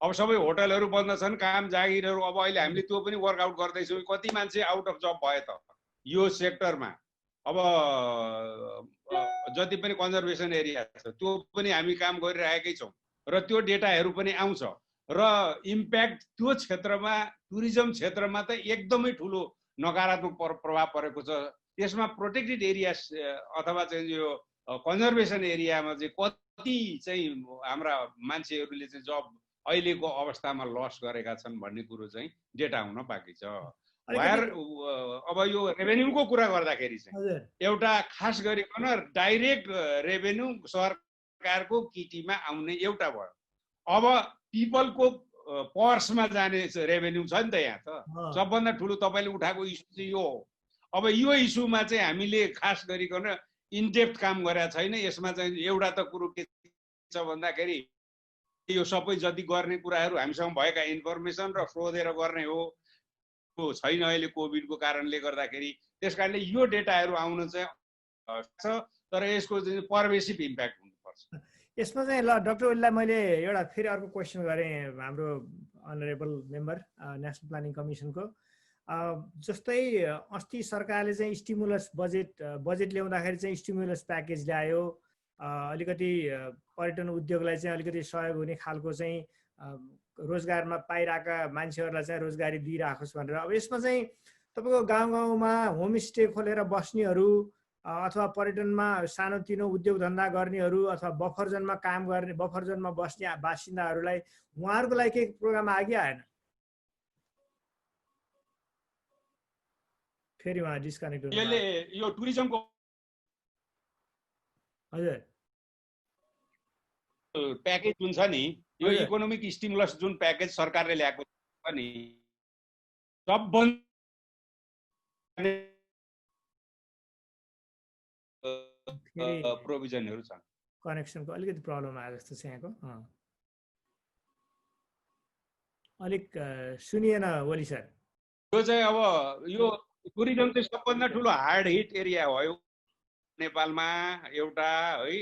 अब सबै होटलहरू बन्द छन्, काम जागिरहरू, अब अहिले हामीले त्यो पनि वर्कआउट गर्दैछौँ। कति मान्छे आउट अफ जब भए त यो सेक्टरमा? अब जति पनि कन्जर्भेसन एरिया छ त्यो पनि हामी काम गरिरहेकै छौँ र त्यो डेटाहरू पनि आउँछ र इम्प्याक्ट त्यो क्षेत्रमा टुरिज्म क्षेत्रमा त एकदमै ठुलो नकारात्मक प्रभाव परेको छ। त्यसमा प्रोटेक्टेड एरिया अथवा चाहिँ यो कन्जर्भेसन एरियामा चाहिँ कति चाहिँ हाम्रा मान्छेहरूले चाहिँ जब अहिलेको अवस्थामा लस गरेका छन् भन्ने कुरो चाहिँ डेटा हुन बाँकी छ। अब यो रेभेन्यूको कुरा गर्दाखेरि चाहिँ एउटा खास गरिकन डाइरेक्ट रेभेन्यू सरकारको किटीमा आउने एउटा भयो। अब पिपलको पर्समा जाने रेभेन्यू छ नि त, यहाँ त सबभन्दा ठुलो तपाईँले उठाएको इस्यु चाहिँ यो हो। अब यो इस्युमा चाहिँ हामीले खास गरिकन इनडेप्थ काम गरेका छैन। यसमा चाहिँ एउटा त कुरो के छ भन्दाखेरि यो सबै जति गर्ने कुराहरू हामीसँग भएका इन्फर्मेसन र सोधेर गर्ने हो छैन अहिले कोभिडको कारणले गर्दाखेरि। त्यस कारणले यो डेटाहरू आउन चाहिँ छ, तर यसको चाहिँ पर्भेसिभ इम्प्याक्ट हुनुपर्छ। यसमा चाहिँ ल डाक्टर ओलीलाई मैले एउटा फेरि अर्को क्वेसन गरेँ हाम्रो अनरेबल मेम्बर नेसनल प्लानिङ कमिसनको। जस्तै अस्ति सरकारले चाहिँ स्टिमुलस बजेट ल्याउँदाखेरि चाहिँ स्टिमुलस प्याकेज ल्यायो, अलिकति पर्यटन उद्योगलाई चाहिँ अलिकति सहयोग हुने खालको चाहिँ रोजगारमा पाइरहेका मान्छेहरूलाई चाहिँ रोजगारी दिइराखोस् भनेर। अब यसमा चाहिँ तपाईँको गाउँ गाउँमा होमस्टे खोलेर बस्नेहरू अथवा पर्यटनमा सानोतिनो उद्योग धन्दा गर्नेहरू अथवा बफर जोनमा काम गर्ने, बफर जोनमा बस्ने बासिन्दाहरूलाई उहाँहरूको लागि केही प्रोग्राम आयो आएन? फेरि उहाँ डिस्कनेक्ट यसले यो टुरिज्मको हजुर प्याकेज जुन छ नि, यो इकोनोमिक स्टिमुलस जुन प्याकेज सरकारले ल्याएको छ नि, सबभन्दा प्रोभिजनहरू छन्। कनेक्सनको अलिकति प्रब्लम आयो जस्तो छ यहाँको, अलिक सुनिएन ओली सर। यो चाहिँ अब यो टुरिज्म चाहिँ सबभन्दा ठुलो हार्ड हिट एरिया हो नेपालमा एउटा है।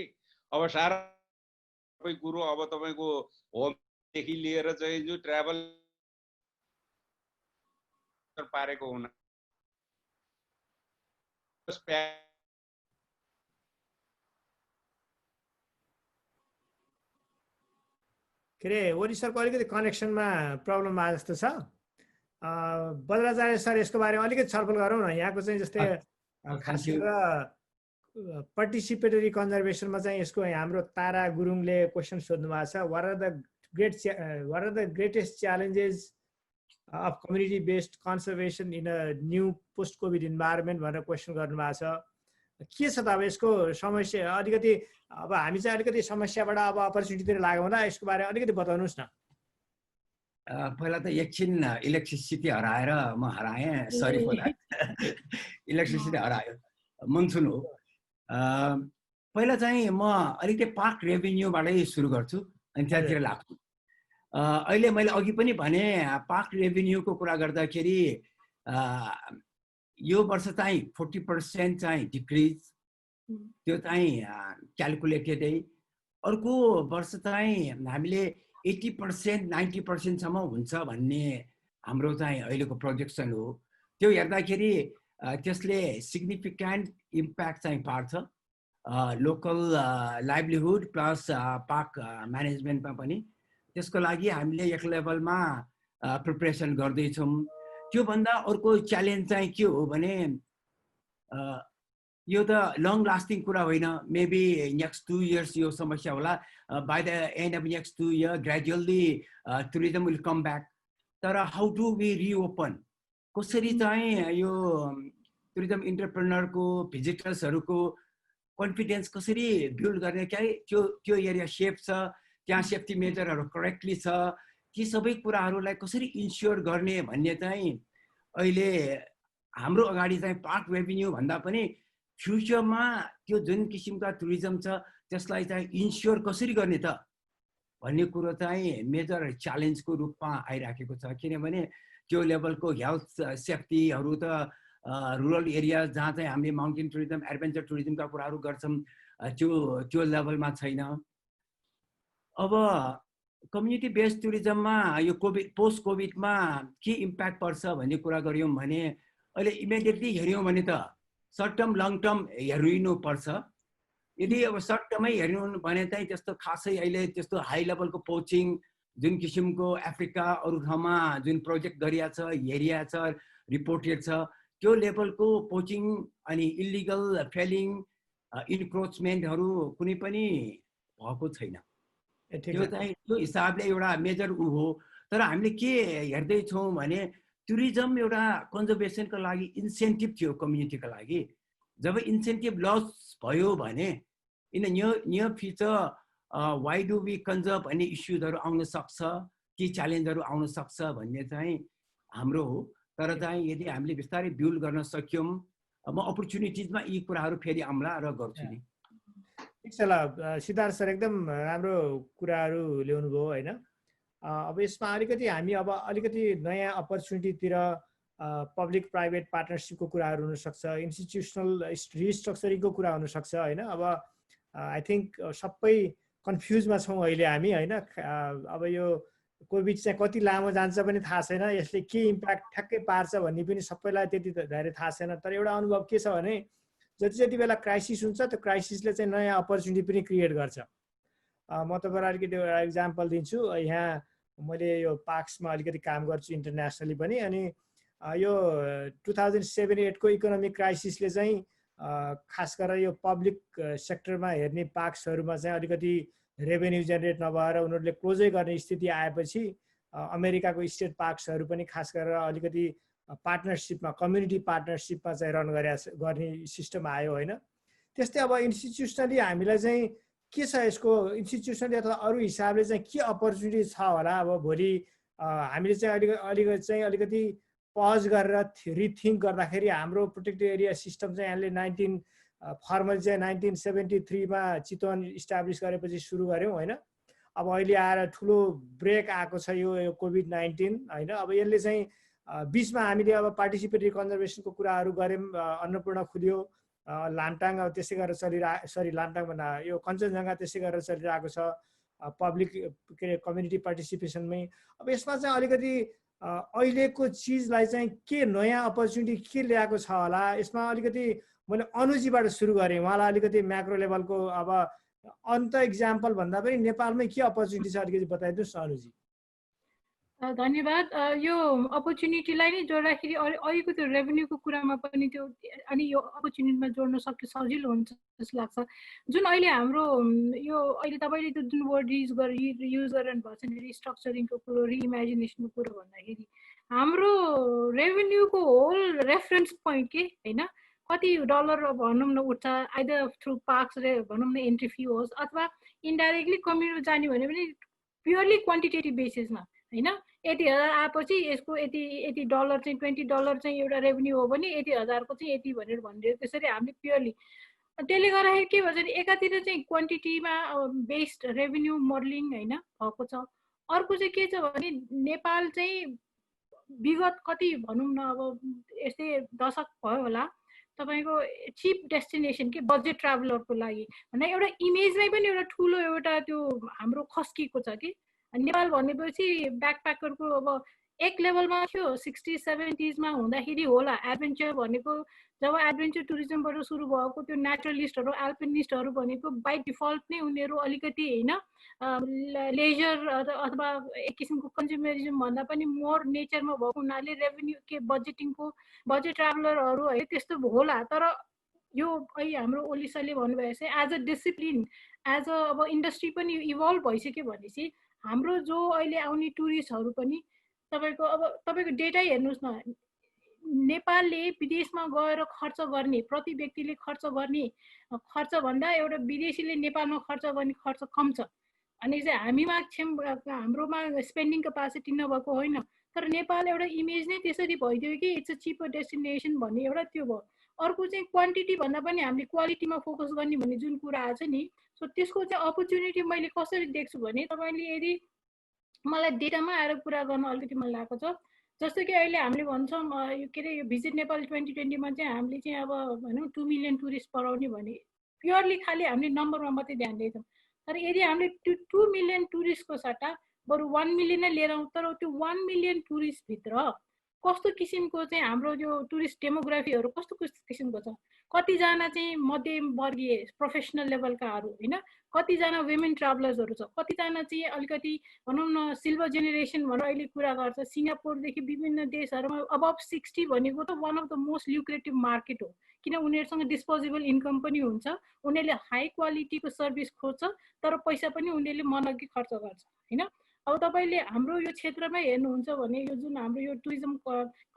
अब सारा सबै कुरो अब तपाईँको होमदेखि लिएर चाहिँ जो ट्राभल पारेको हुन के अरे ओली सरको अलिकति कनेक्सनमा प्रब्लम आए जस्तो छ। बद्राचार्य सर यसको बारेमा अलिकति छलफल गरौँ न। यहाँको चाहिँ जस्तै खास गरेर पार्टिसिपेटरी कन्जर्भेसनमा चाहिँ यसको हाम्रो तारा गुरुङले क्वेसन सोध्नु भएको छ। What are the greatest challenges of community based conservation in a new post covid environment भनेर क्वेसन गर्नुभएको छ। के छ त अब यसको समस्या अलिकति, अब हामी चाहिँ अलिकति समस्याबाट अब अपर्च्युनिटीतिर लाग्यौँ होला, यसको बारेमा अलिकति बताउनुहोस् न। पहिला त एकछिन इलेक्ट्रिसिटी हराएर म हराएँ, सरी फर द्याट। इलेक्ट्रिसिटी हरायो, मनसुन हो। पहिला चाहिँ म अलिकति पार्क रेभिन्यूबाटै सुरु गर्छु अनि त्यहाँतिर लाग्छु। अहिले मैले अघि पनि भने पार्क रेभिन्यूको कुरा गर्दाखेरि यो वर्ष चाहिँ 40% चाहिँ डिक्रिज, त्यो चाहिँ क्यालकुलेटेडै। अर्को वर्ष चाहिँ हामीले 80% 90% सम्म हुन्छ भन्ने हाम्रो चाहिँ अहिलेको प्रोजेक्सन हो। त्यो हेर्दाखेरि त्यसले सिग्निफिकेन्ट इम्प्याक्ट चाहिँ पार्छ लोकल लाइभलीहुड प्लस पार्क म्यानेजमेन्टमा पनि। त्यसको लागि हामीले एक लेभलमा प्रिपरेसन गर्दैछौँ। त्योभन्दा अर्को च्यालेन्ज चाहिँ के हो भने यो त लङ लास्टिङ कुरा होइन, मेबी नेक्स्ट 2 years यो समस्या होला। By the and of next 2 years gradually tourism will come back. तर हाउ डु वी रिओपन, कसरी चाहिँ यो टुरिज्म इन्टरप्रेनरको भिजिटर्सहरूको कन्फिडेन्स कसरी बिल्ड गर्ने, क्या त्यो एरिया सेफ छ, त्यहाँ सेफ्टी मेजरहरू करेक्टली छ, ती सबै कुराहरूलाई कसरी इन्स्योर गर्ने भन्ने चाहिँ अहिले हाम्रो अगाडि चाहिँ पार्क रेभिन्यू भन्दा पनि फ्युचरमा त्यो जुन किसिमका टुरिज्म छ त्यसलाई चाहिँ इन्स्योर कसरी गर्ने त भन्ने कुरो चाहिँ मेजर च्यालेन्जको रूपमा आइराखेको छ। किनभने त्यो लेभलको हेल्थ सेफ्टीहरू त रुरल एरिया जहाँ चाहिँ हामीले माउन्टेन टुरिज्म एडभेन्चर टुरिज्मका कुराहरू गर्छौँ त्यो लेभलमा छैन। अब कम्युनिटी बेस्ड टुरिज्ममा यो पोस्ट कोभिडमा के इम्प्याक्ट पर्छ भन्ने कुरा गऱ्यौँ भने अहिले इमिडिएटली हेऱ्यौँ भने त सर्ट टर्म लङ टर्म हेर्नुपर्छ। यदि अब सर्ट टर्मै हेर्नु भने चाहिँ त्यस्तो खासै अहिले त्यस्तो हाई लेभलको पोचिङ जुन किसिमको अफ्रिका अरू ठाउँमा जुन प्रोजेक्ट गरिया छ, हेरिया छ, रिपोर्टेड छ, त्यो लेभलको पोचिङ अनि इलिगल फेलिङ इन्क्रोचमेन्टहरू कुनै पनि भएको छैन। त्यो चाहिँ त्यो हिसाबले एउटा मेजर हो। तर हामीले के हेर्दैछौँ भने टुरिज्म एउटा कन्जर्भेसनको लागि इन्सेन्टिभ थियो कम्युनिटीको लागि। जब इन्सेन्टिभ लस भयो भने in near future why do we conserve भन्ने इस्युजहरू आउन सक्छ, ती च्यालेन्जहरू आउन सक्छ भन्ने चाहिँ हाम्रो हो। तर चाहिँ यदि हामीले बिस्तारै बिल्ड गर्न सक्यौँ, म अपर्च्युनिटिजमा यी कुराहरू फेरि आउँला र गर्छु नि। ठिक छ ल, सिद्धार्थ सर एकदम राम्रो कुराहरू ल्याउनु भयो होइन। अब यसमा अलिकति हामी अब अलिकति नयाँ अपर्च्युनिटीतिर पब्लिक प्राइभेट पार्टनरसिपको कुराहरू हुनसक्छ, इन्स्टिट्युसनल रिस्ट्रक्चरिङको कुरा हुनसक्छ होइन। अब आई थिङ्क सबै कन्फ्युजमा छौँ अहिले हामी होइन। अब यो कोभिड चाहिँ कति लामो जान्छ पनि थाहा छैन, यसले के इम्प्याक्ट ठ्याक्कै पार्छ भन्ने पनि सबैलाई त्यति धेरै थाहा छैन। तर एउटा अनुभव के छ भने जति जति बेला क्राइसिस हुन्छ त्यो क्राइसिसले चाहिँ नयाँ अपर्च्युनिटी पनि क्रिएट गर्छ। म तपाईँलाई अलिकति एउटा इक्जाम्पल दिन्छु। यहाँ मैले यो पार्क्समा अलिकति काम गर्छु इन्टरनेसनली पनि, अनि यो 2007-08 को इकोनोमिक क्राइसिसले चाहिँ खास गरेर यो पब्लिक सेक्टरमा हेर्ने पार्क्सहरूमा चाहिँ अलिकति रेभेन्यू जेनेरेट नभएर उनीहरूले क्लोजै गर्ने स्थिति आएपछि अमेरिकाको स्टेट पार्क्सहरू पनि खास गरेर अलिकति पार्टनरसिपमा कम्युनिटी पार्टनरसिपमा चाहिँ रन गर्ने सिस्टम आयो होइन। त्यस्तै अब इन्स्टिट्युसनली हामीलाई चाहिँ के छ यसको इन्स्टिट्युसनली अथवा अरू हिसाबले चाहिँ के अपर्च्युनिटी छ होला। अब भोलि हामीले चाहिँ अलिकति पज गरेर रिथिङ्क गर्दाखेरि हाम्रो प्रोटेक्टेड एरिया सिस्टम चाहिँ यहाँले फर्मली चाहिँ 1973 मा चितवन इस्टाब्लिस गरेपछि सुरु गऱ्यौँ होइन। अब अहिले आएर ठुलो ब्रेक आएको छ यो कोभिड-19 होइन। अब यसले चाहिँ बिचमा हामीले अब पार्टिसिपेटरी कन्जर्भेसनको कुराहरू गऱ्यौँ, अन्नपूर्ण खुल्यो, लामटाङ अब त्यसै गरेर लामटाङ भन्दा यो कञ्चनजङ्घा त्यसै गरेर चलिरहेको छ, पब्लिक के अरे कम्युनिटी पार्टिसिपेसनमै। अब यसमा चाहिँ अलिकति अहिलेको चिजलाई चाहिँ के नयाँ अपर्च्युनिटी के ल्याएको छ होला, यसमा अलिकति मैले अनुजीबाट सुरु गरेँ। उहाँलाई अलिकति म्याक्रो लेभलको अब अन्त इक्जाम्पल भन्दा पनि नेपालमै के अपर्च्युनिटी छ अलिकति बताइदिनुहोस् न अनुजी। धन्यवाद। यो अपर्च्युनिटीलाई नै जोड्दाखेरि अहिलेको त्यो रेभेन्यूको कुरामा पनि त्यो अनि यो अपर्च्युनिटीमा जोड्न सक्यो सजिलो हुन्छ जस्तो लाग्छ। जुन अहिले हाम्रो यो अहिले तपाईँले त्यो जुन वर्ड युज गरिरहनु भएको छ नि, रिस्ट्रक्चरिङको कुरो, रिइमेजिनेसनको कुरो भन्दाखेरि हाम्रो रेभेन्यूको होल रेफरेन्स पोइन्ट के होइन, कति डलर भनौँ न उठ्छ, आइदर थ्रु पार्क्स भनौँ न एन्ट्री फी होस् अथवा इन्डाइरेक्टली कम्युनिटी जाने भने पनि प्योरली क्वान्टिटेटिभ बेसिसमा होइन। 80,000 आएपछि यसको यति डलर चाहिँ $20 चाहिँ एउटा रेभेन्यू हो भने 80,000 को चाहिँ यति भनेर भनिदियो। त्यसरी हामीले प्योरली त्यसले गर्दाखेरि के भन्छ भने एकातिर चाहिँ क्वान्टिटीमा बेस्ड रेभेन्यू मोडलिङ होइन भएको छ। अर्को चाहिँ के छ भने नेपाल चाहिँ विगत कति भनौँ न अब यस्तै दशक भयो होला तपाईँको चिप डेस्टिनेसन के बजेट ट्राभलरको लागि भन्दा एउटा इमेजमै पनि एउटा ठुलो एउटा त्यो हाम्रो खस्किएको छ कि नेपाल भनेपछि ब्याकप्याकरको अब एक लेभलमा थियो 60-70s मा हुँदाखेरि होला। एडभेन्चर भनेको जब एडभेन्चर टुरिज्मबाट सुरु भएको त्यो नेचरलिस्टहरू एल्पिनिस्टहरू भनेको बाई डिफल्ट नै उनीहरू अलिकति होइन लेजर अथवा एक किसिमको कन्ज्युमरिजम भन्दा पनि मोर नेचरमा भएको हुनाले रेभेन्यू के बजेट ट्राभलरहरू है त्यस्तो होला। तर यो अहिले हाम्रो ओलिसाले भन्नुभयो चाहिँ as a discipline as a अब इन्डस्ट्री पनि इभल्भ भइसक्यो भनेपछि हाम्रो जो अहिले आउने टुरिस्टहरू पनि तपाईँको अब तपाईँको डेटा हेर्नुहोस् न, नेपालले विदेशमा गएर खर्च गर्ने प्रति व्यक्तिले खर्च गर्ने खर्च भन्दा एउटा विदेशीले नेपालमा खर्च गर्ने खर्च कम छ। अनि चाहिँ हामीमा हाम्रोमा स्पेन्डिङ क्यापासिटी नभएको होइन, तर नेपाल एउटा इमेज नै त्यसरी भइदियो कि इट्स अ चिपर डेस्टिनेसन भन्ने एउटा त्यो भयो। अर्को चाहिँ क्वान्टिटी भन्दा पनि हामीले क्वालिटीमा फोकस गर्ने भन्ने जुन कुरा आएको छ नि, सो त्यसको चाहिँ अपर्च्युनिटी मैले कसरी देख्छु भने तपाईँले यदि मलाई डेटामा आएर कुरा गर्न अलिकति मन लागेको छ। जस्तो कि अहिले हामीले भन्छौँ के अरे यो भिजिट नेपाल 2020 मा चाहिँ हामीले चाहिँ अब भनौँ 2 मिलियन टुरिस्ट पराउने भने प्योरली खालि हामीले नम्बरमा मात्रै ध्यान दिन्छौँ। तर यदि हामीले 2 मिलियन टुरिस्टको सट्टा बरु 1 मिलियन नै लिएर आउँ, तर त्यो 1 मिलियन टुरिस्टभित्र कस्तो किसिमको चाहिँ हाम्रो यो टुरिस्ट डेमोग्राफीहरू कस्तो किसिमको छ, कतिजना चाहिँ मध्यमवर्गीय प्रोफेसनल लेभलकाहरू होइन, कतिजना वुमेन ट्राभलर्सहरू छ, कतिजना चाहिँ अलिकति भनौँ न सिल्भर जेनेरेसन भनेर अहिले कुरा गर्छ। सिङ्गापुरदेखि विभिन्न देशहरूमा अबभ 60 भनेको त one of the most lucrative market हो, किन उनीहरूसँग डिस्पोजेबल इन्कम पनि हुन्छ, उनीहरूले हाई क्वालिटीको सर्भिस खोज्छ तर पैसा पनि उनीहरूले मनअघि खर्च गर्छ होइन। अब तपाईँले हाम्रो यो क्षेत्रमा हेर्नुहुन्छ भने यो जुन हाम्रो यो टुरिज्म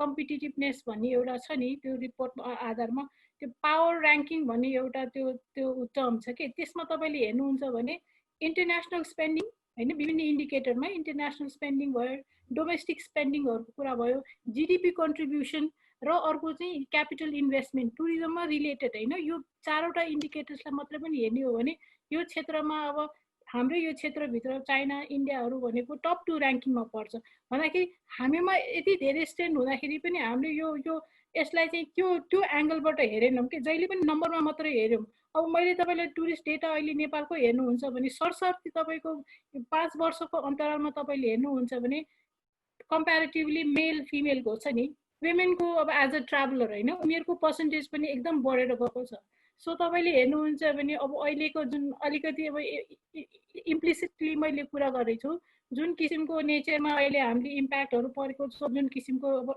कम्पिटिटिभनेस भन्ने एउटा छ नि, त्यो रिपोर्ट आधारमा त्यो पावर ऱ्याङ्किङ भन्ने एउटा त्यो टर्म छ कि त्यसमा तपाईँले हेर्नुहुन्छ भने इन्टरनेसनल स्पेन्डिङ होइन, विभिन्न इन्डिकेटरमा इन्टरनेसनल स्पेन्डिङ भयो, डोमेस्टिक स्पेन्डिङहरूको कुरा भयो, जिडिपी कन्ट्रिब्युसन र अर्को चाहिँ क्यापिटल इन्भेस्टमेन्ट टुरिज्ममा रिलेटेड होइन, यो चारवटा इन्डिकेटर्सलाई मात्रै पनि हेर्ने हो भने यो क्षेत्रमा अब हाम्रो यो क्षेत्रभित्र चाइना इन्डियाहरू भनेको टप 2 ऱ्याङ्किङमा पर्छ। भन्दाखेरि हामीमा यति धेरै स्ट्रेन्थ हुँदाखेरि पनि हामीले यो यसलाई चाहिँ त्यो एङ्गलबाट हेरेनौँ कि जहिले पनि नम्बरमा मात्रै हेऱ्यौँ। अब मैले तपाईँलाई टुरिस्ट डेटा अहिले नेपालको हेर्नुहुन्छ भने सरसर्ती तपाईँको 5 वर्षको अन्तरालमा तपाईँले हेर्नुहुन्छ भने कम्पेरिटिभली मेल फिमेलको छ नि, वुमेनको अब एज अ ट्राभलर होइन उनीहरूको पर्सेन्टेज पनि एकदम बढेर गएको छ। सो तपाईँले हेर्नुहुन्छ भने अब अहिलेको जुन अलिकति अब इम्प्लिसिटली मैले कुरा गरेको छु जुन किसिमको नेचरमा अहिले हामीले इम्प्याक्टहरू परेको छ, जुन किसिमको अब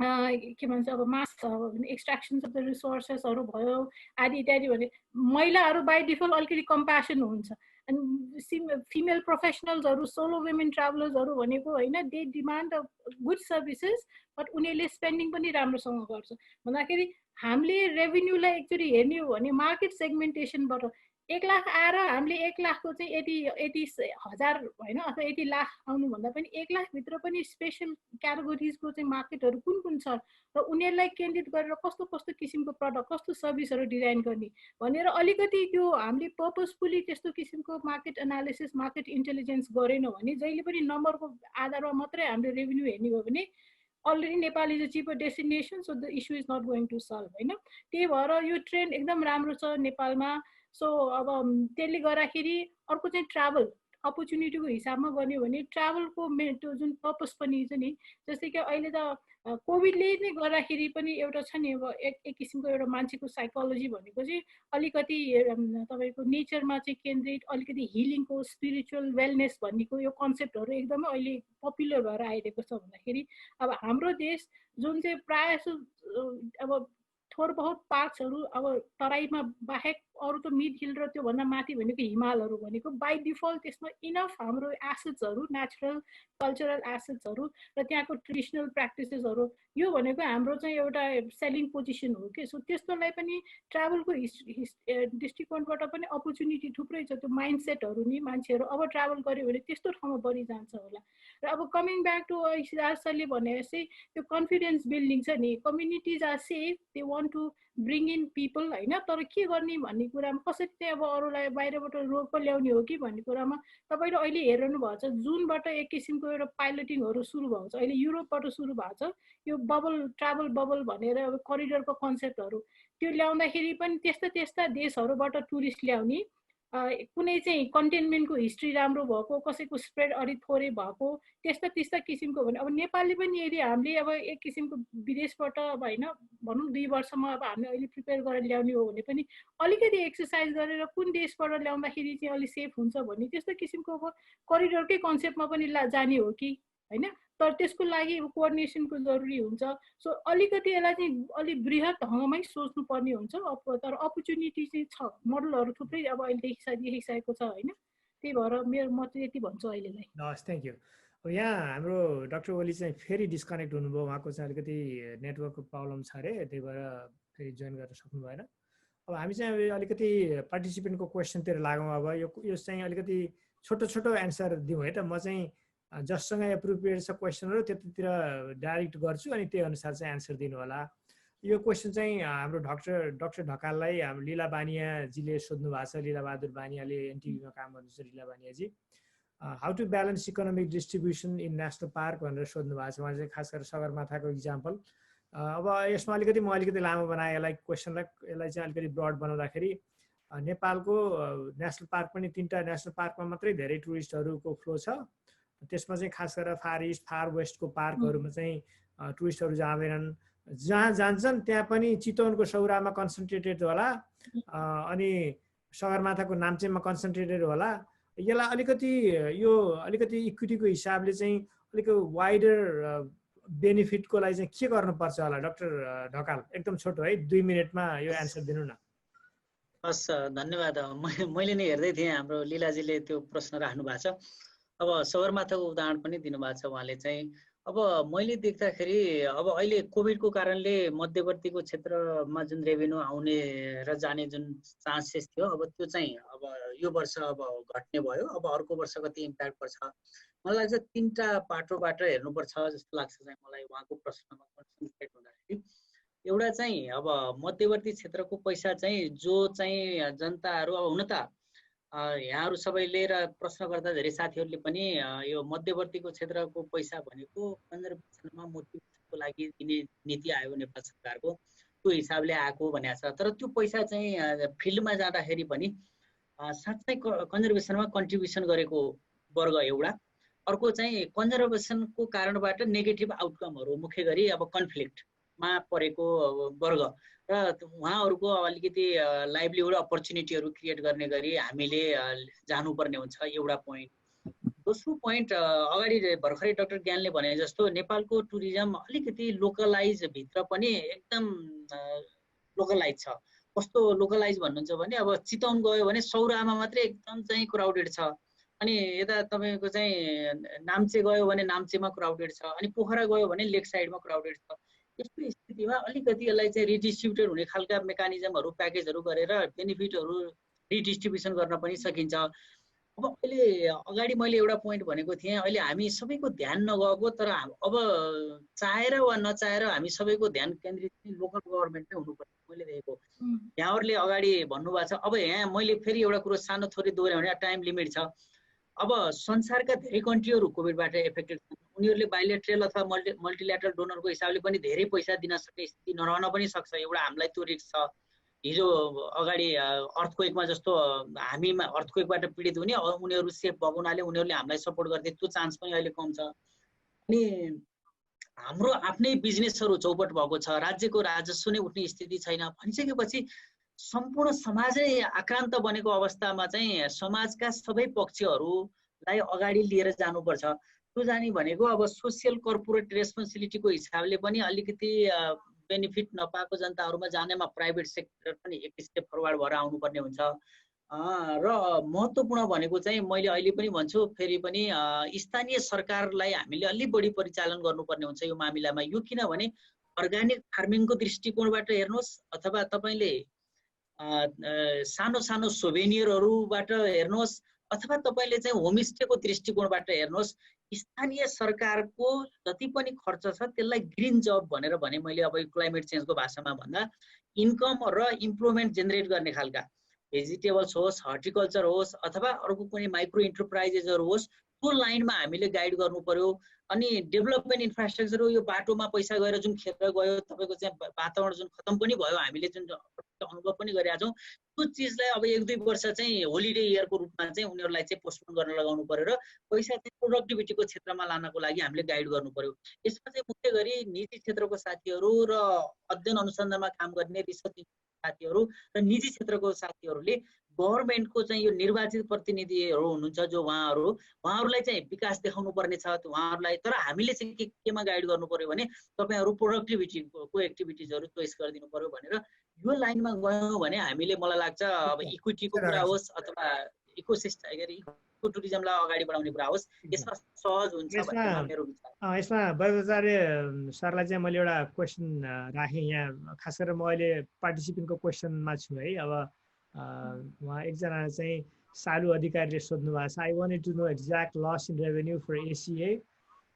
के भन्छ अब मास एक्सट्र्याक्सन्स अफ द रिसोर्सेसहरू भयो आदि इत्यादि भने महिलाहरू बाई डिफल्ट अलिकति कम्प्यासन हुन्छ। अनि फिमेल प्रोफेसनल्सहरू सोलो वुमेन ट्राभलर्सहरू भनेको होइन they demand good services but उनीहरूले स्पेन्डिङ पनि राम्रोसँग गर्छ। भन्दाखेरि हामीले रेभेन्यूलाई एक्चुअली हेर्ने हो भने मार्केट सेगमेन्टेसनबाट 1 लाख आएर हामीले 1 लाखको चाहिँ यति हजार होइन अथवा 80 लाख आउनुभन्दा पनि 1 लाखभित्र पनि स्पेसल क्याटेगोरिजको चाहिँ मार्केटहरू कुन छ र उनीहरूलाई केन्द्रित गरेर कस्तो कस्तो किसिमको प्रडक्ट कस्तो सर्भिसहरू डिजाइन गर्ने भनेर अलिकति त्यो हामीले पर्पसफुली त्यस्तो किसिमको मार्केट एनालिसिस मार्केट इन्टेलिजेन्स गरेनौँ भने जहिले पनि नम्बरको आधारमा मात्रै हामीले रेभेन्यू हेर्ने हो भने already Nepal is a cheaper destination, so the issue is not going to solve होइन। त्यही भएर यो ट्रेन्ड एकदम राम्रो छ नेपालमा। सो अब त्यसले गर्दाखेरि अर्को चाहिँ ट्राभल अपर्च्युनिटीको हिसाबमा गर्ने हो भने ट्राभलको त्यो जुन पर्पस पनि छ नि, जस्तै कि अहिले त कोभिडले नै गर्दाखेरि पनि एउटा छ नि, अब एक किसिमको एउटा मान्छेको साइकोलोजी भनेको चाहिँ अलिकति तपाईँको नेचरमा चाहिँ केन्द्रित, अलिकति हिलिङको स्पिरिचुअल वेलनेस भन्नेको यो कन्सेप्टहरू एकदमै अहिले पपुलर भएर आइरहेको छ। भन्दाखेरि अब हाम्रो देश जुन चाहिँ प्रायः अब थोर बहुत पार्ट्सहरू अब तराईमा बाहेक अरू त मिड हिल र त्योभन्दा माथि भनेको हिमालहरू भनेको बाई डिफल्ट त्यसमा इनफ हाम्रो एसेट्सहरू, नेचुरल कल्चरल एसेट्सहरू र त्यहाँको ट्रेडिसनल प्र्याक्टिसेसहरू, यो भनेको हाम्रो चाहिँ एउटा सेलिङ पोजिसन हो कि। सो त्यस्तोलाई पनि ट्राभलको दृष्टिकोणबाट पनि अपर्च्युनिटी थुप्रै छ। त्यो माइन्डसेटहरू नि मान्छेहरू अब ट्राभल गर्यो भने त्यस्तो ठाउँमा बढी जान्छ होला। र अब कमिङ ब्याक टु सिद्धार्थ सरले भने जस्तै त्यो कन्फिडेन्स बिल्डिङ छ नि, communities are safe, they want to bring in people होइन। तर के गर्ने भन्ने कुरामा कसरी चाहिँ अब अरूलाई बाहिरबाट रोग ल्याउने हो कि भन्ने कुरामा तपाईँले अहिले हेरिरहनु भएको छ, जुनबाट एक किसिमको एउटा पाइलटिङहरू सुरु भएको छ। अहिले युरोपबाट सुरु भएको छ यो बबल, ट्राभल बबल भनेर अब करिडोरको कन्सेप्टहरू, त्यो ल्याउँदाखेरि पनि त्यस्ता देशहरूबाट टुरिस्ट ल्याउने, कुनै चाहिँ कन्टेनमेन्टको हिस्ट्री राम्रो भएको, कसैको स्प्रेड अलि थोरै भएको, त्यस्ता किसिमको भने अब नेपालले पनि यदि हामीले अब एक किसिमको विदेशबाट अब होइन भनौँ 2 वर्षमा अब हामीले अहिले प्रिपेयर गरेर ल्याउने हो भने पनि अलिकति एक्सर्साइज गरेर कुन देशबाट ल्याउँदाखेरि चाहिँ अलिक सेफ हुन्छ भन्ने त्यस्तो किसिमको अब करिडोरकै कन्सेप्टमा पनि जाने हो कि होइन। तर त्यसको लागि कोअर्डिनेसनको जरुरी हुन्छ। सो अलिकति यसलाई चाहिँ अलिक बृहत ढङ्गमै सोच्नु पर्ने हुन्छ। तर अपर्च्युनिटी चाहिँ छ, मोडलहरू थुप्रै अब अहिले देखिसकेको छ होइन। त्यही भएर म चाहिँ यति भन्छु अहिलेलाई। हस्, थ्याङ्क यू। अब यहाँ हाम्रो डाक्टर ओली चाहिँ फेरि डिस्कनेक्ट हुनुभयो, उहाँको चाहिँ अलिकति नेटवर्कको प्रब्लम छ अरे, त्यही भएर फेरि जोइन गर्न सक्नु भएन। अब हामी चाहिँ अलिकति पार्टिसिपेन्टको क्वेसनतिर लागौँ। अब यो चाहिँ अलिकति छोटो छोटो एन्सर दिउँ है त। म चाहिँ जससँग एप्रोप्रिएट छ क्वेसनहरू त्यतातिर डाइरेक्ट गर्छु, अनि त्यही अनुसार चाहिँ एन्सर दिनु होला। यो क्वेसन चाहिँ हाम्रो डाक्टर ढकाललाई हाम्रो लीला बानियाजीले सोध्नु भएको छ। लीला बहादुर बानियाले एनटिभीमा काम गर्नुहुन्छ, लीला बानियाजी। How to balance economic distribution in national park भनेर सोध्नु भएको छ। उहाँले चाहिँ खास गरेर सगरमाथाको इक्जाम्पल। अब यसमा अलिकति म अलिकति लामो बनाएँ यसलाई, क्वेसनलाई यसलाई चाहिँ अलिकति ब्रड बनाउँदाखेरि नेपालको नेसनल पार्क पनि 3टा नेसनल पार्कमा मात्रै धेरै टुरिस्टहरूको फ्लो छ। त्यसमा चाहिँ खास गरेर फार इस्ट फार वेस्टको पार्कहरूमा चाहिँ टुरिस्टहरू जाँदैनन्। जहाँ जान्छन् त्यहाँ पनि चितवनको सौरामा कन्सन्ट्रेटेड होला, अनि सगरमाथाको नाम्चेमा कन्सन्ट्रेटेड होला। यसलाई अलिकति इक्विटीको हिसाबले चाहिँ अलिक वाइडर बेनिफिटको लागि चाहिँ के गर्नुपर्छ होला डाक्टर ढकाल? एकदम छोटो है, 2 मिनटमा यो एन्सर दिनु न। हस्, धन्यवाद। मैले नै हेर्दै थिएँ हाम्रो लीलाजीले त्यो प्रश्न राख्नु भएको छ। अब सगरमाथाको उदाहरण पनि दिनुभएको छ उहाँले चाहिँ। अब मैले देख्दाखेरि अब अहिले कोभिडको कारणले मध्यवर्तीको क्षेत्रमा जुन रेभेन्यू आउने र जाने जुन चान्सेस थियो, अब त्यो चाहिँ अब यो वर्ष अब घट्ने भयो। अब अर्को वर्ष कति इम्प्याक्ट पर्छ मलाई लाग्छ 3टा पाटोबाट हेर्नुपर्छ जस्तो लाग्छ चाहिँ मलाई उहाँको प्रश्नमा कन्सन्ट्रेट हुँदाखेरि। एउटा चाहिँ अब मध्यवर्ती क्षेत्रको पैसा चाहिँ जो चाहिँ जनताहरू, अब हुन त यहाँहरू सबैले र प्रश्न गर्दा धेरै साथीहरूले पनि यो मध्यवर्तीको क्षेत्रको पैसा भनेको कन्जर्भेसनमा मोटिभेसनको लागि दिने नीति आयो नेपाल सरकारको, त्यो हिसाबले आएको भनेको छ। तर त्यो पैसा चाहिँ फिल्डमा जाँदाखेरि पनि साँच्चै कन्जर्भेसनमा कन्ट्रिब्युसन गरेको वर्ग एउटा, अर्को चाहिँ कन्जर्भेसनको कारणबाट नेगेटिभ आउटकमहरू मुख्य गरी अब कन्फ्लिक्टमा परेको वर्ग र उहाँहरूको अलिकति लाइभलीहुड अपर्च्युनिटीहरू क्रिएट गर्ने गरी हामीले जानुपर्ने हुन्छ, एउटा पोइन्ट। दोस्रो पोइन्ट, अगाडि भर्खरै डाक्टर ज्ञानले भने जस्तो नेपालको टुरिज्म अलिकति लोकलाइज भित्र पनि एकदम लोकलाइज छ। कस्तो लोकलाइज भन्नुहुन्छ भने अब चितवन गयो भने सौरामा मात्रै एकदम चाहिँ क्राउडेड छ, अनि यता तपाईँको चाहिँ नाम्चे गयो भने नाम्चेमा क्राउडेड छ, अनि पोखरा गयो भने लेक साइडमा क्राउडेड छ। यस्तो स्थितिमा अलिकति यसलाई चाहिँ रिडिस्ट्रिब्युटेड हुने खालका मेकानिजमहरू, प्याकेजहरू गरेर बेनिफिटहरू रिडिस्ट्रिब्युसन गर्न पनि सकिन्छ। अब अहिले अगाडि मैले एउटा पोइन्ट भनेको थिएँ, अहिले हामी सबैको ध्यान नगएको, तर अब चाहेर वा नचाहेर हामी सबैको ध्यान केन्द्रित लोकल गभर्मेन्टमै हुनुपर्छ मैले देखेको। यहाँहरूले अगाडि भन्नुभएको छ। अब यहाँ मैले फेरि एउटा कुरो सानो थोरै दोहोऱ्याउने भने टाइम लिमिट छ। अब संसारका धेरै कन्ट्रीहरू कोभिडबाट एफेक्टेड छन्। उनीहरूले बाइलेटरल अथवा मल्टिल्याटरल डोनरको हिसाबले पनि धेरै पैसा दिन सक्ने स्थिति नरहन पनि सक्छ। एउटा हामीलाई त्यो रिस्क छ। हिजो अगाडि अर्थक्वेकमा जस्तो हामीमा अर्थक्वेकबाट पीडित हुने उनीहरू सेफ भएको हुनाले उनीहरूले हामीलाई सपोर्ट गर्थे, त्यो चान्स पनि अहिले कम छ। अनि हाम्रो आफ्नै बिजनेसहरू चौपट भएको छ, राज्यको राजस्व नै उठ्ने स्थिति छैन भनिसकेपछि सम्पूर्ण समाजै आक्रान्त बनेको अवस्थामा चाहिँ समाजका सबै पक्षहरूलाई अगाडि लिएर जानुपर्छ। त्यो जाने भनेको अब सोसियल कर्पोरेट रेस्पोन्सिबिलिटीको हिसाबले पनि अलिकति बेनिफिट नपाएको जनताहरूमा जानेमा प्राइभेट सेक्टर पनि एक स्टेप फरवर्ड भएर आउनुपर्ने हुन्छ। र महत्त्वपूर्ण भनेको चाहिँ मैले अहिले पनि भन्छु, फेरि पनि स्थानीय सरकारलाई हामीले अलि बढी परिचालन गर्नुपर्ने हुन्छ यो मामिलामा। यो किनभने अर्गानिक फार्मिङको दृष्टिकोणबाट हेर्नुहोस् अथवा तपाईँले सानो सानो सोभेनियरहरूबाट हेर्नुहोस् अथवा तपाईँले चाहिँ होमस्टेको दृष्टिकोणबाट हेर्नुहोस्, स्थानीय सरकारको जति पनि खर्च छ त्यसलाई ग्रिन जब भनेर भने मैले अब क्लाइमेट चेन्जको भाषामा भन्दा इन्कम र इम्प्लोइमेन्ट जेनेरेट गर्ने खालका भेजिटेबल्स होस्, हर्टिकल्चर होस् अथवा अर्को कुनै माइक्रो इन्टरप्राइजेसहरू होस्, त्यो लाइनमा हामीले गाइड गर्नु पर्यो। अनि डेभलपमेन्ट इन्फ्रास्ट्रक्चर यो बाटोमा पैसा गएर जुन खेर गयो, तपाईँको चाहिँ वातावरण जुन खतम पनि भयो, हामीले जुन अनुभव पनि गरिरहेका छौँ, त्यो चिजलाई अब 1-2 वर्ष चाहिँ होलिडे इयरको रूपमा चाहिँ उनीहरूलाई चाहिँ पोस्टपोन गर्न लगाउनु पर्यो र पैसा चाहिँ प्रोडक्टिभिटीको क्षेत्रमा लानको लागि हामीले गाइड गर्नु पर्यो। यसमा चाहिँ मुख्य गरी निजी क्षेत्रको साथीहरू र अध्ययन अनुसन्धानमा काम गर्ने रिसर्च साथीहरू र निजी क्षेत्रको साथीहरूले गभर्मेन्टको चाहिँ यो निर्वाचित प्रतिनिधिहरू हुनुहुन्छ जो उहाँहरूलाई चाहिँ विकास देखाउनु पर्ने छ उहाँहरूलाई। तर हामीले चाहिँ केमा गाइड गर्नु पर्यो भने तपाईँहरू प्रोडक्टिभिटीको एक्टिभिटिजहरू चोइस गरिदिनु पर्यो भनेर यो लाइनमा गयौँ भने हामीले, मलाई लाग्छ अब इक्विटीको कुरा होस् अथवा इकोसिस्टम इको टुरिज्मलाई अगाडि बढाउने कुरा होस्, यसमा सहज हुन्छ भन्ने मेरो विचार। यसमा वैद्याचार्य सरलाई चाहिँ मैले एउटा क्वेसन राखेँ यहाँ, खास गरेर म अहिले पार्टिसिपेन्टको क्वेसनमा छु है। अब उहाँ एकजना चाहिँ सालु अधिकारीले सोध्नु भएको छ, I wanted to know exact loss in revenue for ACA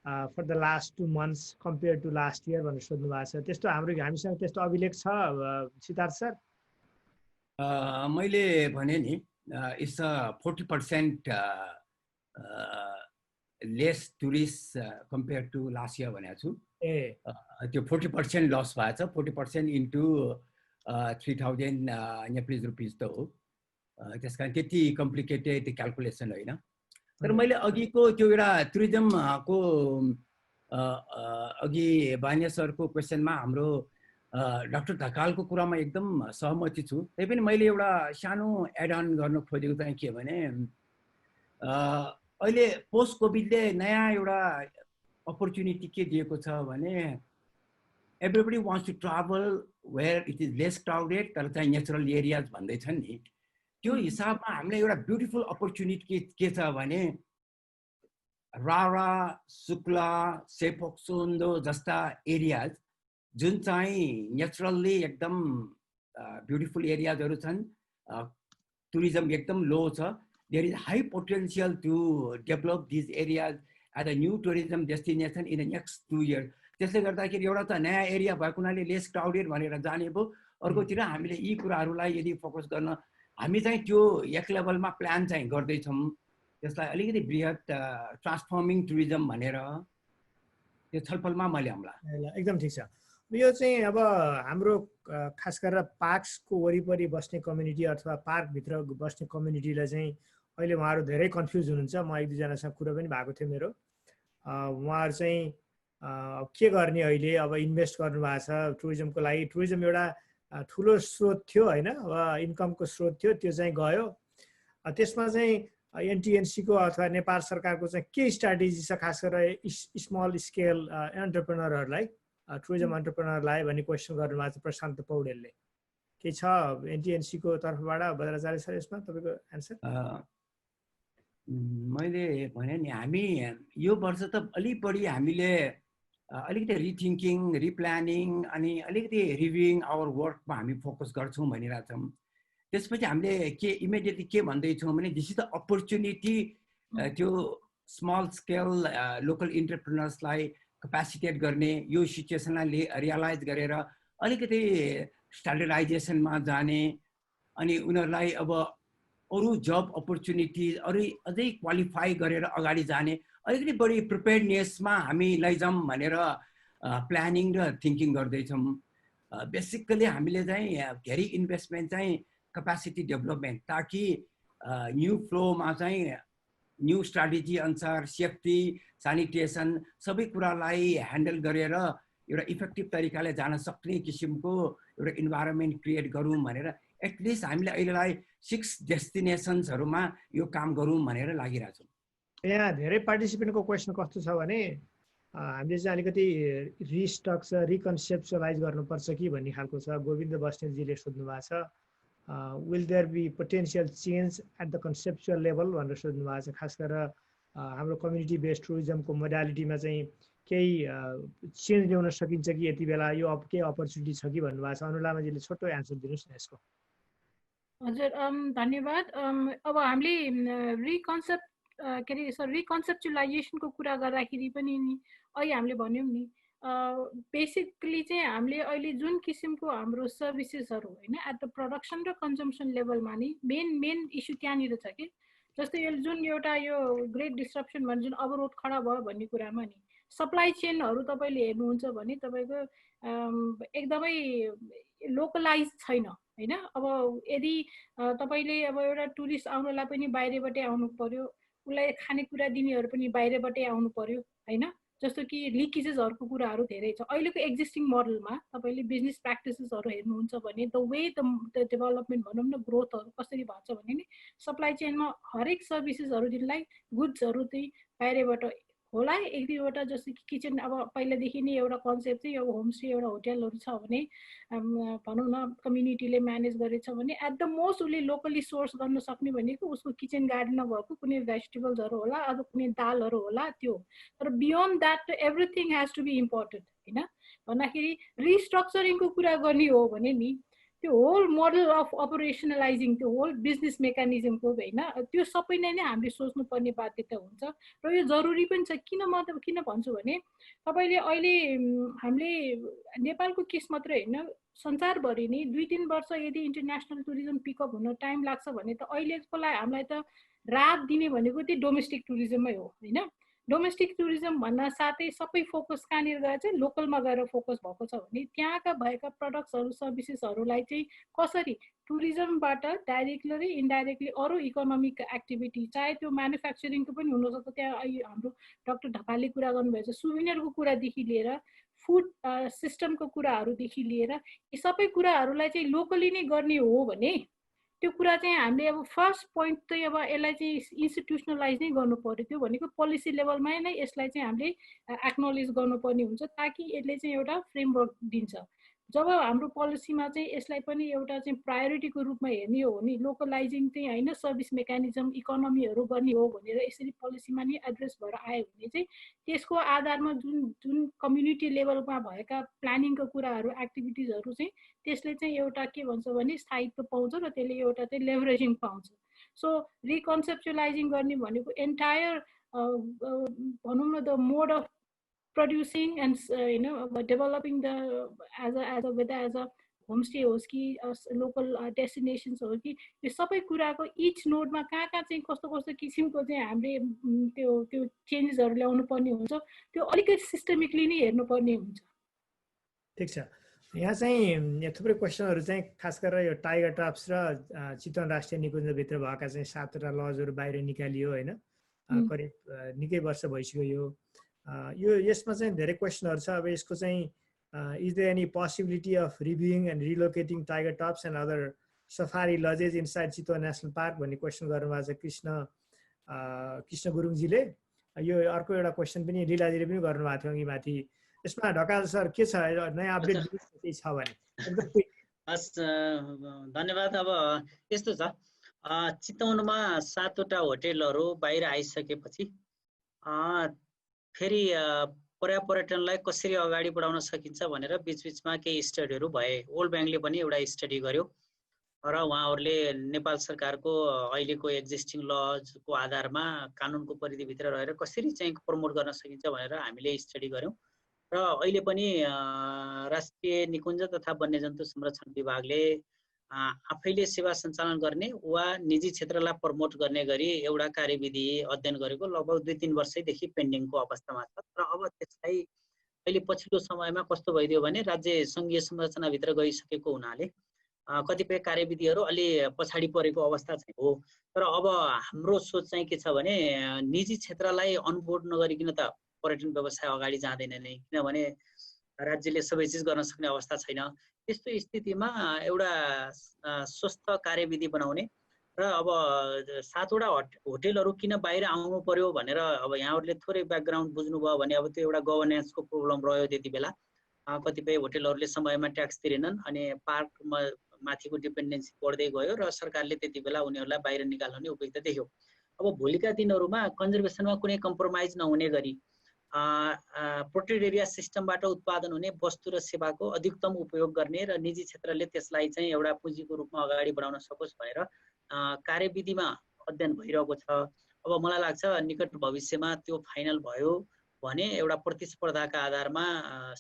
for the last 2 months compare to last year भनेर सोध्नु भएको छ। त्यस्तो हामीसँग त्यस्तो अभिलेख छ सिद्धार्थ सर? मैले भने नि it's 40% less tourist compare to last year भनेको छु। त्यो 40% लस भएको छ, 40% इन्टु 3000 नेपालीज रुपिज त हो। त्यस कारण त्यति कम्प्लिकेटेड क्यालकुलेसन होइन। तर मैले अघिको त्यो एउटा टुरिज्मको अघि बानिया सरको क्वेसनमा हाम्रो डाक्टर ढकालको कुरामा एकदम सहमति छु। त्यही पनि मैले एउटा सानो एड अन गर्न खोजेको चाहिँ के भने अहिले पोस्ट कोभिडले नयाँ एउटा अपर्च्युनिटी के दिएको छ भने everybody wants to travel where it is less crowded, तर चाहिँ नेचुरल एरियाज भन्दैछन् नि। त्यो हिसाबमा हामीले एउटा ब्युटिफुल अपर्च्युनिटी के छ भने रारा, सुक्ला, सेपोक्सोन्दो जस्ता एरियाज जुन चाहिँ नेचुरल्ली एकदम ब्युटिफुल एरियाजहरू छन्, टुरिज्म एकदम लो छ। There is high potential to develop these areas as a new tourism destination in the next 2 years। त्यसले गर्दाखेरि एउटा त नयाँ एरिया भएको हुनाले लेस क्राउडेड भनेर जाने भयो। अर्कोतिर हामीले यी कुराहरूलाई यदि फोकस गर्न हामी चाहिँ त्यो एक लेभलमा प्लान चाहिँ गर्दैछौँ, त्यसलाई अलिकति बृहत ट्रान्सफर्मिङ टुरिज्म भनेर त्यो छलफलमा मैले आउँला। एकदम ठिक छ। यो चाहिँ अब हाम्रो खास गरेर पार्क्सको वरिपरि बस्ने कम्युनिटी अथवा पार्कभित्र बस्ने कम्युनिटीलाई चाहिँ अहिले उहाँहरू धेरै कन्फ्युज हुनुहुन्छ। म 1-2जनासँग कुरा पनि भएको थियो मेरो। उहाँहरू चाहिँ के गर्ने अहिले, अब इन्भेस्ट गर्नुभएको छ टुरिज्मको लागि। टुरिज्म एउटा ठुलो स्रोत थियो होइन, अब इन्कमको स्रोत थियो, त्यो चाहिँ गयो। त्यसमा चाहिँ एनटिएनसीको अथवा नेपाल सरकारको चाहिँ के स्ट्राटेजी छ खास गरेर स्मल स्केल एन्टरप्रेनरहरूलाई, टुरिज्म एन्टरप्रेनरलाई भन्ने क्वेसन गर्नुभएको छ प्रशान्त पौडेलले। के छ एनटिएनसीको तर्फबाट बद्राचार्य सर यसमा तपाईँको एन्सर? मैले भने नि हामी यो वर्ष त अलिक बढी हामीले अलिकति रिथिङ्किङ, रिप्लानिङ अनि अलिकति रिभ्युइङ आवर वर्कमा हामी फोकस गर्छौँ भनिरहेछौँ। त्यसपछि हामीले के इमिडिएटली के भन्दैछौँ भने दिस इज द अपर्च्युनिटी त्यो स्मल स्केल लोकल इन्टरप्रेनर्सलाई क्यापासिटेट गर्ने, यो सिचुएसनलाई रियलाइज गरेर अलिकति स्ट्यान्डर्डाइजेसनमा जाने अनि उनीहरूलाई अब अरू जब अपर्च्युनिटिज अझै क्वालिफाई गरेर अगाडि जाने अलिकति बढी प्रिपेयर्डनेसमा हामी लैजाउँ भनेर प्लानिङ र थिङ्किङ गर्दैछौँ। बेसिकली हामीले चाहिँ धेरै इन्भेस्टमेन्ट चाहिँ क्यापासिटी डेभलपमेन्ट, ताकि न्यू फ्लोमा चाहिँ न्यू स्ट्राटेजी अनुसार सेफ्टी सैनिटेशन सबै कुरालाई ह्यान्डल गरेर एउटा इफेक्टिभ तरिकाले जान सक्ने किसिमको एउटा इन्भाइरोमेन्ट क्रिएट गरौँ भनेर एटलिस्ट हामीले अहिलेलाई 6 डेस्टिनेसन्सहरुमा यो काम गरौँ भनेर लागिरहेको छौँ। यहाँ धेरै पार्टिसिपेन्टको क्वेसन कस्तो छ भने हामीले चाहिँ अलिकति रिस्ट्रक्चर रिकन्सेप्चुअलाइज गर्नुपर्छ कि भन्ने खालको छ। गोविन्द बस्नेतजीले सोध्नु भएको छ, will there be potential change at the conceptual level भनेर सोध्नु भएको छ। खास गरेर हाम्रो कम्युनिटी बेस्ड टुरिज्मको मोडालिटीमा चाहिँ केही चेन्ज ल्याउन सकिन्छ कि यति बेला यो केही अपर्च्युनिटी छ कि भन्नुभएको छ। अनुलामाजीले छोटो एन्सर दिनुहोस् न यसको। हजुर, धन्यवाद। अब हामीले रिकन्सेप्चुलाइजेसनको कुरा गर्दाखेरि पनि नि अहिले हामीले भन्यौँ नि, बेसिकली चाहिँ हामीले अहिले जुन किसिमको हाम्रो सर्भिसेसहरू होइन एट द प्रोडक्सन र कन्जम्सन लेभलमा नि मेन इस्यु त्यहाँनिर छ कि। जस्तै यो जुन एउटा यो ग्रेट डिस्ट्रप्सन भन्ने जुन अवरोध खडा भयो भन्ने कुरामा नि सप्लाई चेनहरू तपाईँले हेर्नुहुन्छ भने तपाईँको एकदमै लोकलाइज छैन होइन। अब यदि तपाईँले अब एउटा टुरिस्ट आउनलाई पनि बाहिरबाटै आउनु पर्यो, उसलाई खानेकुरा दिनेहरू पनि बाहिरबाटै आउनु पर्यो होइन। जस्तो कि लिकेजेसहरूको कुराहरू धेरै छ अहिलेको एक्जिस्टिङ मोडलमा। तपाईँले बिजनेस प्र्याक्टिसेसहरू हेर्नुहुन्छ भने द वे द डेभलपमेन्ट भनौँ न ग्रोथहरू कसरी भएको छ भने नि सप्लाई चेनमा हरेक सर्भिसेसहरू दिनलाई गुड्सहरू चाहिँ बाहिरबाट होला। एक दुईवटा जस्तो कि किचन, अब पहिलादेखि नै एउटा कन्सेप्ट चाहिँ अब होमस्टे एउटा होटेलहरू छ भने भनौँ न कम्युनिटीले म्यानेज गरेछ भने एट द मोस्ट उसले लोकली सोर्स गर्न सक्ने भनेको उसको किचन गार्डनमा भएको कुनै भेजिटेबल्सहरू होला अथवा कुनै दालहरू होला त्यो। तर beyond that everything has to be important होइन। भन्दाखेरि रिस्ट्रक्चरिङको कुरा गर्ने हो भने नि त्यो होल मोडल अफ अपरेसनलाइजिङ त्यो होल बिजनेस मेकानिजमको होइन त्यो सबै नै हामीले सोच्नुपर्ने बाध्यता हुन्छ र यो जरुरी पनि छ। किन भन्छु भने तपाईँले अहिले हामीले नेपालको केस मात्रै होइन संसारभरि नै 2-3 वर्ष यदि इन्टरनेसनल टुरिज्म पिकअप हुन टाइम लाग्छ भने त अहिलेको लागि हामीलाई त राहत दिने भनेको त्यही डोमेस्टिक टुरिज्ममै हो होइन। डोमेस्टिक टुरिज्म भन्न साथै सबै फोकस कहाँनिर गएर चाहिँ लोकलमा गएर फोकस भएको छ भने त्यहाँका भएका प्रडक्ट्सहरू सर्भिसेसहरूलाई चाहिँ कसरी टुरिज्मबाट डाइरेक्टली इन्डाइरेक्टली अरू इकोनोमिक एक्टिभिटी चाहे त्यो म्यानुफ्याक्चरिङको पनि हुनसक्छ। त्यहाँ हाम्रो डाक्टर ढकालले कुरा गर्नुभएको छ सुभिनियरको कुरादेखि लिएर फुड सिस्टमको कुराहरूदेखि लिएर यी सबै कुराहरूलाई चाहिँ लोकली नै गर्ने हो भने त्यो कुरा चाहिँ हामीले अब फर्स्ट पोइन्ट चाहिँ अब यसलाई चाहिँ इन्स्टिट्युसनलाइज नै गर्नु पर्यो। त्यो भनेको पोलिसी लेभलमै नै यसलाई चाहिँ हामीले एक्नोलेज गर्नुपर्ने हुन्छ ताकि यसले चाहिँ एउटा फ्रेमवर्क दिन्छ। जब हाम्रो पोलिसीमा चाहिँ यसलाई पनि एउटा चाहिँ प्रायोरिटीको रूपमा हेर्ने हो भने लोकलाइजिङ चाहिँ होइन सर्भिस मेकानिजम इकोनोमीहरू गर्ने हो भनेर यसरी पोलिसीमा नि एड्रेस भएर आयो भने चाहिँ त्यसको आधारमा जुन कम्युनिटी लेभलमा भएका प्लानिङको कुराहरू एक्टिभिटिजहरू चाहिँ त्यसले चाहिँ एउटा के भन्छ भने स्थायित्व पाउँछ र त्यसले एउटा चाहिँ लेभरेजिङ पाउँछ। सो रिकन्सेप्चुलाइजिङ गर्ने भनेको एन्टायर भनौँ न the mode of producing and developing the whether as a homestay होस् कि लोकल डेस्टिनेसन्स हो कि यो सबै कुराको इच नोडमा कहाँ चाहिँ कस्तो किसिमको चाहिँ हामीले त्यो चेन्जेसहरू ल्याउनु पर्ने हुन्छ त्यो अलिकति सिस्टमिकली नै हेर्नुपर्ने हुन्छ। ठिक छ। यहाँ चाहिँ थुप्रै क्वेसनहरू चाहिँ खास गरेर यो टाइगर ट्राप्स र चितवन राष्ट्रिय निकुञ्जभित्र भएका चाहिँ 7वटा लजहरू बाहिर निकालियो होइन। करिब निकै वर्ष भइसक्यो यो यसमा चाहिँ धेरै क्वेसनहरू छ। अब यसको चाहिँ is there any possibility of reviewing and relocating Tiger Tops and other safari lodges inside Chitwan national park भन्ने क्वेसन गर्नुभएको छ कृष्ण गुरुङजीले। यो अर्को एउटा क्वेसन पनि लीलाजीले पनि गर्नुभएको थियो अघि माथि। यसमा ढकाल सर के छ नयाँ अपडेट केही छ भने? हस्, धन्यवाद। अब यस्तो छ चितवनमा 7वटा होटेलहरू बाहिर आइसकेपछि फेरि पर्यटनलाई कसरी अगाडि बढाउन सकिन्छ भनेर बिचबिचमा केही स्टडीहरू भए। वर्ल्ड ब्याङ्कले पनि एउटा स्टडी गर्यो र उहाँहरूले नेपाल सरकारको अहिलेको एक्जिस्टिङ लजको आधारमा कानुनको परिधिभित्र रहेर कसरी चाहिँ प्रमोट गर्न सकिन्छ भनेर हामीले स्टडी गऱ्यौँ। र अहिले पनि राष्ट्रिय निकुञ्ज तथा वन्यजन्तु संरक्षण विभागले आफैले सेवा सञ्चालन गर्ने वा निजी क्षेत्रलाई प्रमोट गर्ने गरी एउटा कार्यविधि अध्ययन गरेको लगभग 2-3 वर्षदेखि पेन्डिङको अवस्थामा छ। तर अब त्यसलाई अहिले पछिल्लो समयमा कस्तो भइदियो भने राज्य सङ्घीय संरचनाभित्र गइसकेको हुनाले कतिपय कार्यविधिहरू अलि पछाडि परेको अवस्था चाहिँ हो। तर अब हाम्रो सोच चाहिँ के छ भने निजी क्षेत्रलाई अनबोर्ड नगरिकन त पर्यटन व्यवसाय अगाडि जाँदैन नै, किनभने राज्यले सबै चिज गर्न सक्ने अवस्था छैन। त्यस्तो स्थितिमा एउटा स्वस्थ कार्यविधि बनाउने र अब 7वटा होटेलहरू किन बाहिर आउनु पर्यो भनेर अब यहाँहरूले थोरै ब्याकग्राउन्ड बुझ्नुभयो भने अब त्यो एउटा गभर्नेन्सको प्रब्लम रह्यो। त्यति बेला कतिपय होटेलहरूले समयमा ट्याक्स तिरेनन् अनि पार्कमा माथिको डिपेन्डेन्सी बढ्दै गयो र सरकारले त्यति बेला उनीहरूलाई बाहिर निकाल्नु नै उपयुक्त देख्यो। अब भोलिका दिनहरूमा कन्जर्भेसनमा कुनै कम्प्रोमाइज नहुने गरी प्रोटेक्टेड एरिया सिस्टमबाट उत्पादन हुने वस्तु र सेवाको अधिकतम उपयोग गर्ने र निजी क्षेत्रले त्यसलाई चाहिँ एउटा पुँजीको रूपमा अगाडि बढाउन सकोस् भनेर कार्यविधिमा अध्ययन भइरहेको छ। अब मलाई लाग्छ निकट भविष्यमा त्यो फाइनल भयो भने एउटा प्रतिस्पर्धाका आधारमा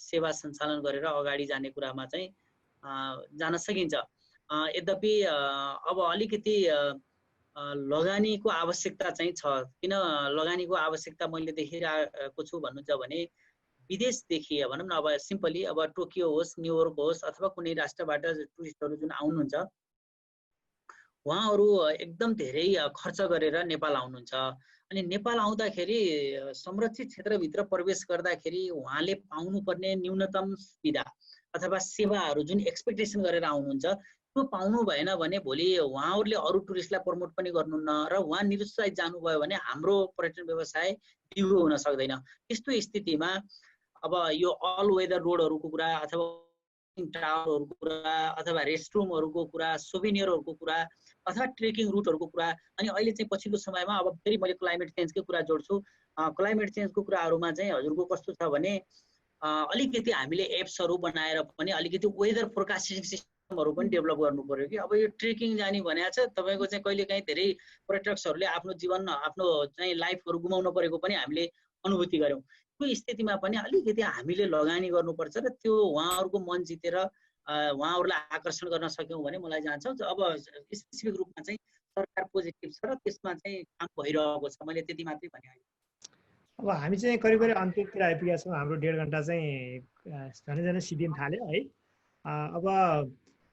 सेवा सञ्चालन गरेर अगाडि जाने कुरामा चाहिँ जान सकिन्छ। यद्यपि अब अलिकति लगानीको आवश्यकता चाहिँ छ। किन लगानीको आवश्यकता मैले देखिरहेको छु भन्नुहुन्छ भने विदेशदेखि भनौँ न अब सिम्पली अब टोकियो होस्, न्युयोर्क होस् अथवा कुनै राष्ट्रबाट टुरिस्टहरू जुन आउनुहुन्छ उहाँहरू एकदम धेरै खर्च गरेर नेपाल आउनुहुन्छ। अनि नेपाल आउँदाखेरि संरक्षित क्षेत्रभित्र प्रवेश गर्दाखेरि उहाँले पाउनुपर्ने न्यूनतम सुविधा अथवा सेवाहरू जुन एक्सपेक्टेसन गरेर आउनुहुन्छ त्यो पाउनु भएन भने भोलि उहाँहरूले अरू टुरिस्टलाई प्रमोट पनि गर्नुहुन्न र उहाँ निरुत्साहित जानुभयो भने हाम्रो पर्यटन व्यवसाय दिगो हुन सक्दैन। त्यस्तो स्थितिमा अब यो अल वेदर रोडहरूको कुरा अथवा टावरहरूको कुरा अथवा रेस्टरुमहरूको कुरा, सोभिनियरहरूको कुरा अथवा ट्रेकिङ रुटहरूको कुरा, अनि अहिले चाहिँ पछिल्लो समयमा अब फेरि मैले क्लाइमेट चेन्जकै कुरा जोड्छु। क्लाइमेट चेन्जको कुराहरूमा चाहिँ हजुरको कस्तो छ भने अलिकति हामीले एप्सहरू बनाएर पनि अलिकति वेदर फोरकास्टिङ सिस्टमहरू पनि डेभलप गर्नु पर्यो कि अब यो ट्रेकिङ जाने भनेको छ तपाईँको चाहिँ कहिलेकाहीँ धेरै पर्यटकहरूले आफ्नो जीवन आफ्नो चाहिँ लाइफहरू गुमाउनु परेको पनि हामीले अनुभूति गऱ्यौँ। त्यो स्थितिमा पनि अलिकति हामीले लगानी गर्नुपर्छ र त्यो उहाँहरूको मन जितेर उहाँहरूलाई आकर्षण गर्न सक्यौँ भने मलाई जान्छ। अब स्पेसिफिक रूपमा चाहिँ सरकार पोजिटिभ छ र त्यसमा चाहिँ काम भइरहेको छ। मैले त्यति मात्रै भने। अब हामी चाहिँ करिब करिब अन्त्यतिर आइपुगेका छौँ। हाम्रो 1.5 घन्टा चाहिँ झनै सिद्धिन थाल्यो है। अब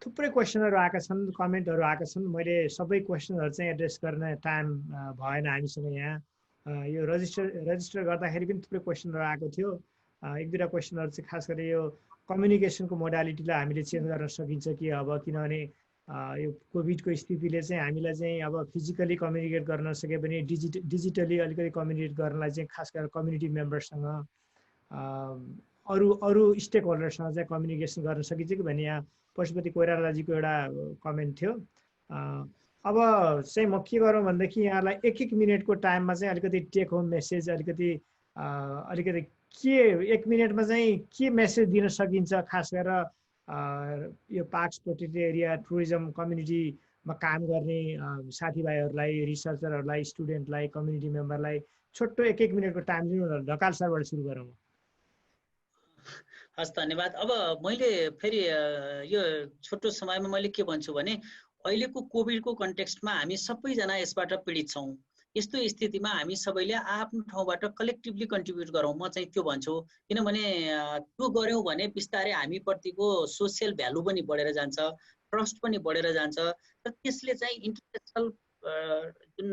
थुप्रै क्वेसनहरू आएका छन्, कमेन्टहरू आएका छन्। मैले सबै क्वेसनहरू चाहिँ एड्रेस गर्न टाइम भएन हामीसँग यहाँ। यो रजिस्टर गर्दाखेरि पनि थुप्रै क्वेसनहरू आएको थियो। 1-2 क्वेसनहरू चाहिँ खास गरी यो कम्युनिकेसनको मोडालिटीलाई हामीले चेन्ज गर्न सकिन्छ कि अब, किनभने यो कोभिडको स्थितिले चाहिँ हामीलाई चाहिँ अब फिजिकली कम्युनिकेट गर्न नसके पनि डिजिटली अलिकति कम्युनिकेट गर्नलाई चाहिँ खास गरेर कम्युनिटी मेम्बरसँग अरू स्टेक होल्डरसँग चाहिँ कम्युनिकेसन गर्न सकिन्छ कि भन्ने यहाँ पशुपति कोइरालाजीको एउटा कमेन्ट थियो। अब चाहिँ म के गरौँ भनेदेखि यहाँलाई 1-1 मिनटको टाइममा चाहिँ अलिकति टेक होम मेसेज अलिकति के 1 मिनटमा चाहिँ के मेसेज दिन सकिन्छ, खास गरेर यो पार्क्स प्रोटेक्टेड एरिया टुरिज्म कम्युनिटीमा काम गर्ने साथीभाइहरूलाई, रिसर्चरहरूलाई, स्टुडेन्टलाई, कम्युनिटी मेम्बरलाई छोटो 1-1 मिनटको टाइम दिनु। ढकाल सरबाट सुरु गरौँ। हस्, धन्यवाद। अब मैले फेरि यो छोटो समयमा मैले के भन्छु भने अहिलेको कोभिडको कन्टेक्स्टमा हामी सबैजना यसबाट पीडित छौँ। यस्तो स्थितिमा हामी सबैले आफ्नो ठाउँबाट कलेक्टिभली कन्ट्रिब्युट गरौँ, म चाहिँ त्यो भन्छु। किनभने त्यो गऱ्यौँ भने बिस्तारै हामीप्रतिको सोसियल भ्यालु पनि बढेर जान्छ, ट्रस्ट पनि बढेर जान्छ र त्यसले चाहिँ इन्टरनेसनल जुन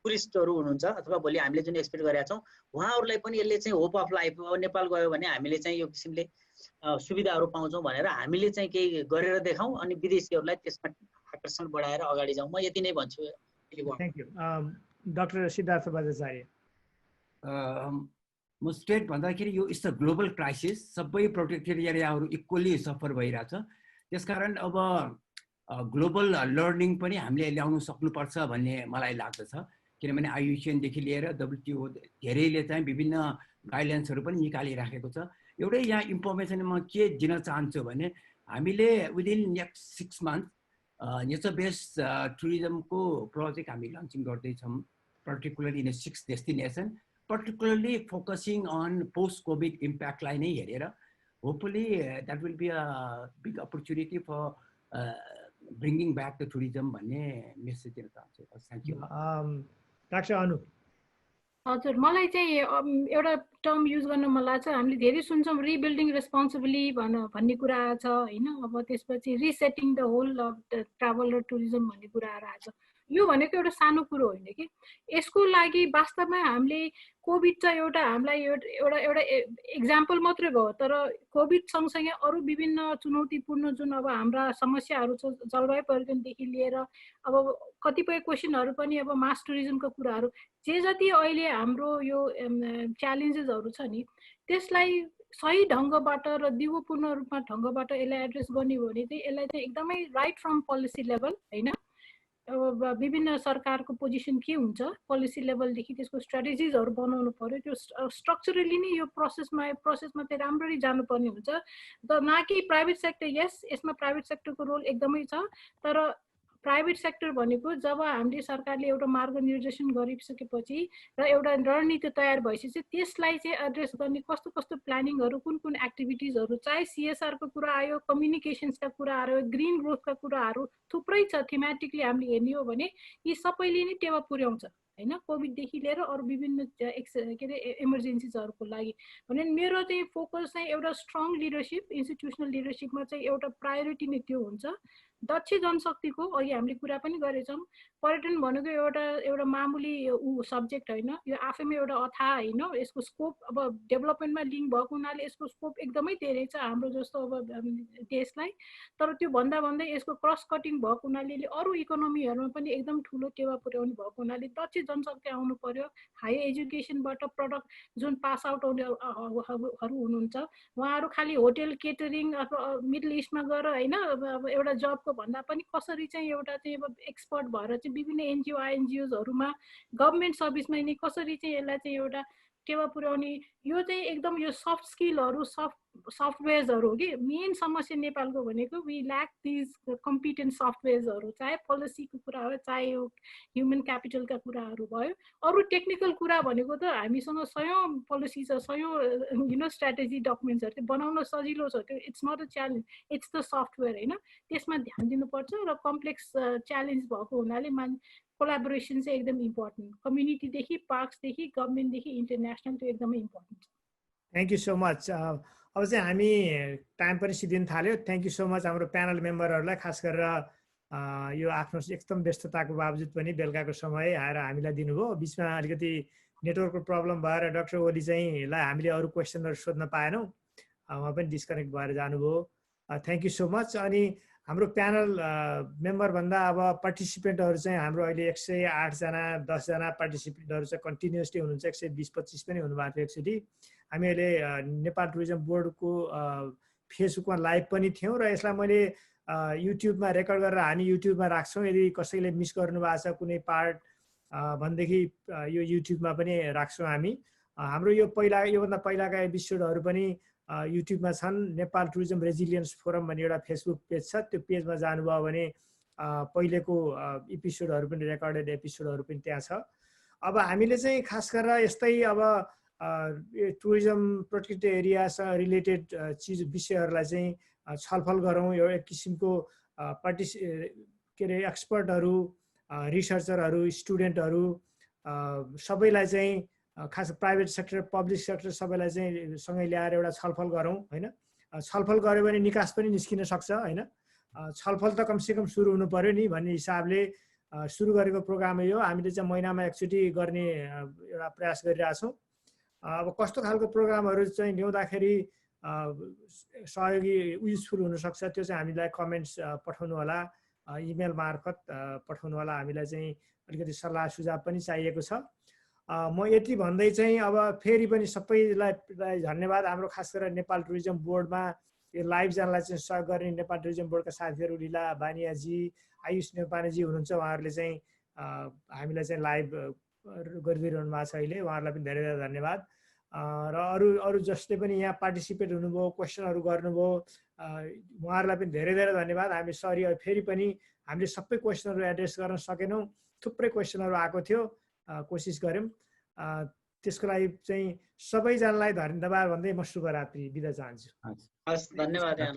टुरिस्टहरू हुनुहुन्छ अथवा भोलि हामीले जुन एक्सपेक्ट गरेका छौँ उहाँहरूलाई पनि यसले चाहिँ होप अफ लाइफ, नेपाल गयो भने हामीले चाहिँ यो किसिमले सुविधाहरू पाउँछौँ भनेर हामीले चाहिँ केही गरेर देखाउँ अनि विदेशीहरूलाई त्यसमा आकर्षण बढाएर अगाडि जाउँ। म यति नै भन्छु। Thank you. Doctor Siddhartha Bajracharya. म स्ट्रेट भन्दाखेरि यो इट्स अ ग्लोबल क्राइसिस, सबै प्रोटेक्टेड एरियाहरू इक्वली सफर भइरहेछ। त्यसकारण अब ग्लोबल लर्निङ पनि हामीले ल्याउन सक्नुपर्छ भन्ने मलाई लाग्दछ। किनभने आइयुसिएनदेखि लिएर WTO धेरैले चाहिँ विभिन्न गाइडलाइन्सहरू पनि निकालिराखेको छ। एउटै यहाँ इन्फर्मेसन म के दिन चाहन्छु भने हामीले within next 6 month nature based टुरिज्मको प्रोजेक्ट हामी लन्चिङ गर्दैछौँ, particularly in 6 destination, particularly focusing on post COVID इम्प्याक्टलाई नै हेरेर hopefully that will be a big opportunity for bringing back the tourism भन्ने मेसेज दिन चाहन्छु। Thank you. डाक्टर अनु। हजुर, मलाई चाहिँ एउटा टर्म युज गर्न मन लाग्छ। हामीले धेरै सुन्छौँ रिबिल्डिङ रेस्पोन्सिबली भन्ने कुरा छ होइन। अब त्यसपछि रिसेटिङ द होल अफ ट्राभल र टुरिज्म भन्ने कुराहरू आएको छ। यो भनेको एउटा सानो कुरो होइन कि, यसको लागि वास्तवमा हामीले कोभिड चाहिँ एउटा हामीलाई एउटा एउटा एक्जाम्पल मात्रै भयो, तर कोभिड सँगसँगै अरू विभिन्न चुनौतीपूर्ण जुन अब हाम्रा समस्याहरू छ, जलवायु परिवर्तनदेखि लिएर अब कतिपय क्वेसनहरू पनि अब मास टुरिज्मको कुराहरू, जे जति अहिले हाम्रो यो च्यालेन्जेसहरू छ नि, त्यसलाई सही ढङ्गबाट र दिगोपूर्ण रूपमा ढङ्गबाट यसलाई एड्रेस गर्ने हो भने चाहिँ यसलाई चाहिँ एकदमै राइट फ्रम पोलिसी लेभल होइन, अब विभिन्न सरकारको पोजिसन के हुन्छ, पोलिसी लेभलदेखि त्यसको स्ट्राटेजिजहरू बनाउनु पर्यो। त्यो स्ट्रक्चरली नै यो प्रोसेसमा चाहिँ राम्ररी जानुपर्ने हुन्छ। न कि प्राइभेट सेक्टर, यस यसमा प्राइभेट सेक्टरको रोल एकदमै छ, तर प्राइभेट सेक्टर भनेको जब हामीले सरकारले एउटा मार्गनिर्देशन गरिसकेपछि र एउटा रणनीति तयार भएपछि त्यसलाई चाहिँ एड्रेस गर्ने कस्तो कस्तो प्लानिङहरू, कुन कुन एक्टिभिटिजहरू, चाहे सिएसआरको कुरा आयो, कम्युनिकेसन्सका कुरा आयो, ग्रिन ग्रोथका कुराहरू थुप्रै छ। थीमेटिकली हामीले हेर्ने हो भने यी सबैले नै टेवा पुर्याउँछ होइन, कोभिडदेखि लिएर अरू विभिन्न के अरे इमर्जेन्सिजहरूको लागि। भने मेरो चाहिँ फोकस चाहिँ एउटा स्ट्रङ लिडरसिप, इन्स्टिट्युसनल लिडरसिपमा चाहिँ एउटा प्रायोरिटी नै त्यो हुन्छ। दक्ष जनशक्तिको अघि हामीले कुरा पनि गरेछौँ। पर्यटन भनेको एउटा मामुली सब्जेक्ट होइन, यो आफैमा एउटा अथाह होइन। यसको स्कोप अब डेभलपमेन्टमा लिङ्क भएको हुनाले यसको स्कोप एकदमै धेरै छ हाम्रो जस्तो अब देशलाई, तर त्यो भन्दा भन्दै यसको क्रस कटिङ भएको हुनाले अरू इकोनोमीहरूमा पनि एकदम ठुलो टेवा पुर्याउने भएको हुनाले दक्ष जनशक्ति आउनु पर्यो। हायर एजुकेसनबाट प्रडक्ट जुन पास आउट हुनेहरू हुनुहुन्छ उहाँहरू खालि होटेल केटरिङ अथवा मिडल इस्टमा गएर होइन अब एउटा जबको भन्दा पनि कसरी चाहिँ एउटा चाहिँ अब एक्सपर्ट भएर चाहिँ विभिन्न एनजिओ आइएनजिओजहरूमा गभर्मेन्ट सर्भिसमा नै कसरी चाहिँ यसलाई चाहिँ एउटा टेवा पुर्याउने, यो चाहिँ एकदम यो सफ्ट स्किलहरू, सफ्टवेयर्सहरू हो कि मेन समस्या नेपालको भनेको। वी ल्याक दिज कम्पिटेन्ट सफ्टवेयर्सहरू, चाहे पोलिसीको कुरा हो, चाहे यो ह्युमन क्यापिटलका कुराहरू भयो। अरू टेक्निकल कुरा भनेको त हामीसँग सयौँ पोलिसी छ, सयौँ स्ट्राटेजी डकुमेन्ट्सहरू त्यो बनाउन सजिलो छ। त्यो it's not a challenge, it's the software होइन। त्यसमा ध्यान दिनुपर्छ र कम्प्लेक्स च्यालेन्ज भएको हुनाले कोलाबोरेसन चाहिँ एकदम इम्पोर्टेन्ट। कम्युनिटीदेखि, पार्क्सदेखि, गभर्मेन्टदेखि इन्टरनेसनल त्यो एकदमै इम्पोर्टेन्ट छ। Thank you so much. अब चाहिँ हामी टाइम पनि सिद्धिन थाल्यो। थ्याङ्क यू सो मच हाम्रो प्यानल मेम्बरहरूलाई, खास गरेर यो आफ्नो एकदम व्यस्तताको बावजुद पनि बेलुकाको समय आएर हामीलाई दिनुभयो। बिचमा अलिकति नेटवर्कको प्रब्लम भएर डाक्टर ओली चाहिँ हामीले अरू क्वेसनहरू सोध्न पाएनौँ, उहाँ पनि डिस्कनेक्ट भएर जानुभयो। Thank you so much. अनि हाम्रो प्यानल मेम्बरभन्दा अब पार्टिसिपेन्टहरू चाहिँ हाम्रो अहिले 108 जना 10 जना पार्टिसिपेन्टहरू चाहिँ कन्टिन्युसली हुनुहुन्छ। 120-25 पनि हुनुभएको थियो एकचोटि। हामी अहिले नेपाल टुरिज्म बोर्डको फेसबुकमा लाइभ पनि थियौँ र यसलाई मैले युट्युबमा रेकर्ड गरेर हामी युट्युबमा राख्छौँ। यदि कसैले मिस गर्नुभएको छ कुनै पार्ट भनेदेखि यो युट्युबमा पनि राख्छौँ हामी। हाम्रो यो योभन्दा पहिलाका एपिसोडहरू पनि युट्युबमा छन्। नेपाल टुरिज्म रेजिलियन्स फोरम भन्ने एउटा फेसबुक पेज छ, त्यो पेजमा जानुभयो भने पहिलेको एपिसोडहरू पनि, रेकर्डेड एपिसोडहरू पनि त्यहाँ छ। अब हामीले चाहिँ खास गरेर यस्तै अब टुरिज्म प्रोटेक्टेड एरियासँग रिलेटेड विषयहरूलाई चाहिँ छलफल गरौँ। एउटा एक किसिमको के अरे एक्सपर्टहरू, रिसर्चरहरू, स्टुडेन्टहरू सबैलाई चाहिँ खास प्राइभेट सेक्टर, पब्लिक सेक्टर सबैलाई चाहिँ सँगै ल्याएर एउटा छलफल गरौँ होइन। छलफल गऱ्यो भने निकास पनि निस्किन सक्छ होइन। छलफल त कमसेकम सुरु हुनु पर्यो नि भन्ने हिसाबले सुरु गरेको प्रोग्राम यो। हामीले चाहिँ महिनामा एकचोटि गर्ने एउटा प्रयास गरिरहेछौँ। अब कस्तो खालको प्रोग्रामहरू चाहिँ ल्याउँदाखेरि सहयोगी युजफुल हुनसक्छ त्यो चाहिँ हामीलाई कमेन्ट्स पठाउनु होला, इमेल मार्फत पठाउनु होला। हामीलाई चाहिँ अलिकति सल्लाह सुझाव पनि चाहिएको छ। म यति भन्दै चाहिँ अब फेरि पनि सबैलाई धन्यवाद। हाम्रो खास गरेर नेपाल टुरिज्म बोर्डमा यो लाइभ जानलाई चाहिँ सहयोग गर्ने नेपाल टुरिज्म बोर्डका साथीहरू लीला बानियाजी, आयुष नेपालीजी हुनुहुन्छ। उहाँहरूले चाहिँ हामीलाई चाहिँ लाइभ गरिदिइरहनु भएको छ अहिले, उहाँहरूलाई पनि धेरै धेरै धन्यवाद। र अरू जसले पनि यहाँ पार्टिसिपेट हुनुभयो, क्वेसनहरू गर्नुभयो, उहाँहरूलाई पनि धेरै धेरै धन्यवाद। हामी सरी फेरि पनि हामीले सबै क्वेसनहरू एड्रेस गर्न सकेनौँ। थुप्रै क्वेसनहरू आएको थियो, कोसिस गऱ्यौँ। त्यसको लागि चाहिँ सबैजनालाई धन्यवाद भन्दै म शुभरात्रि बिदा चाहन्छु। हस्, धन्यवाद।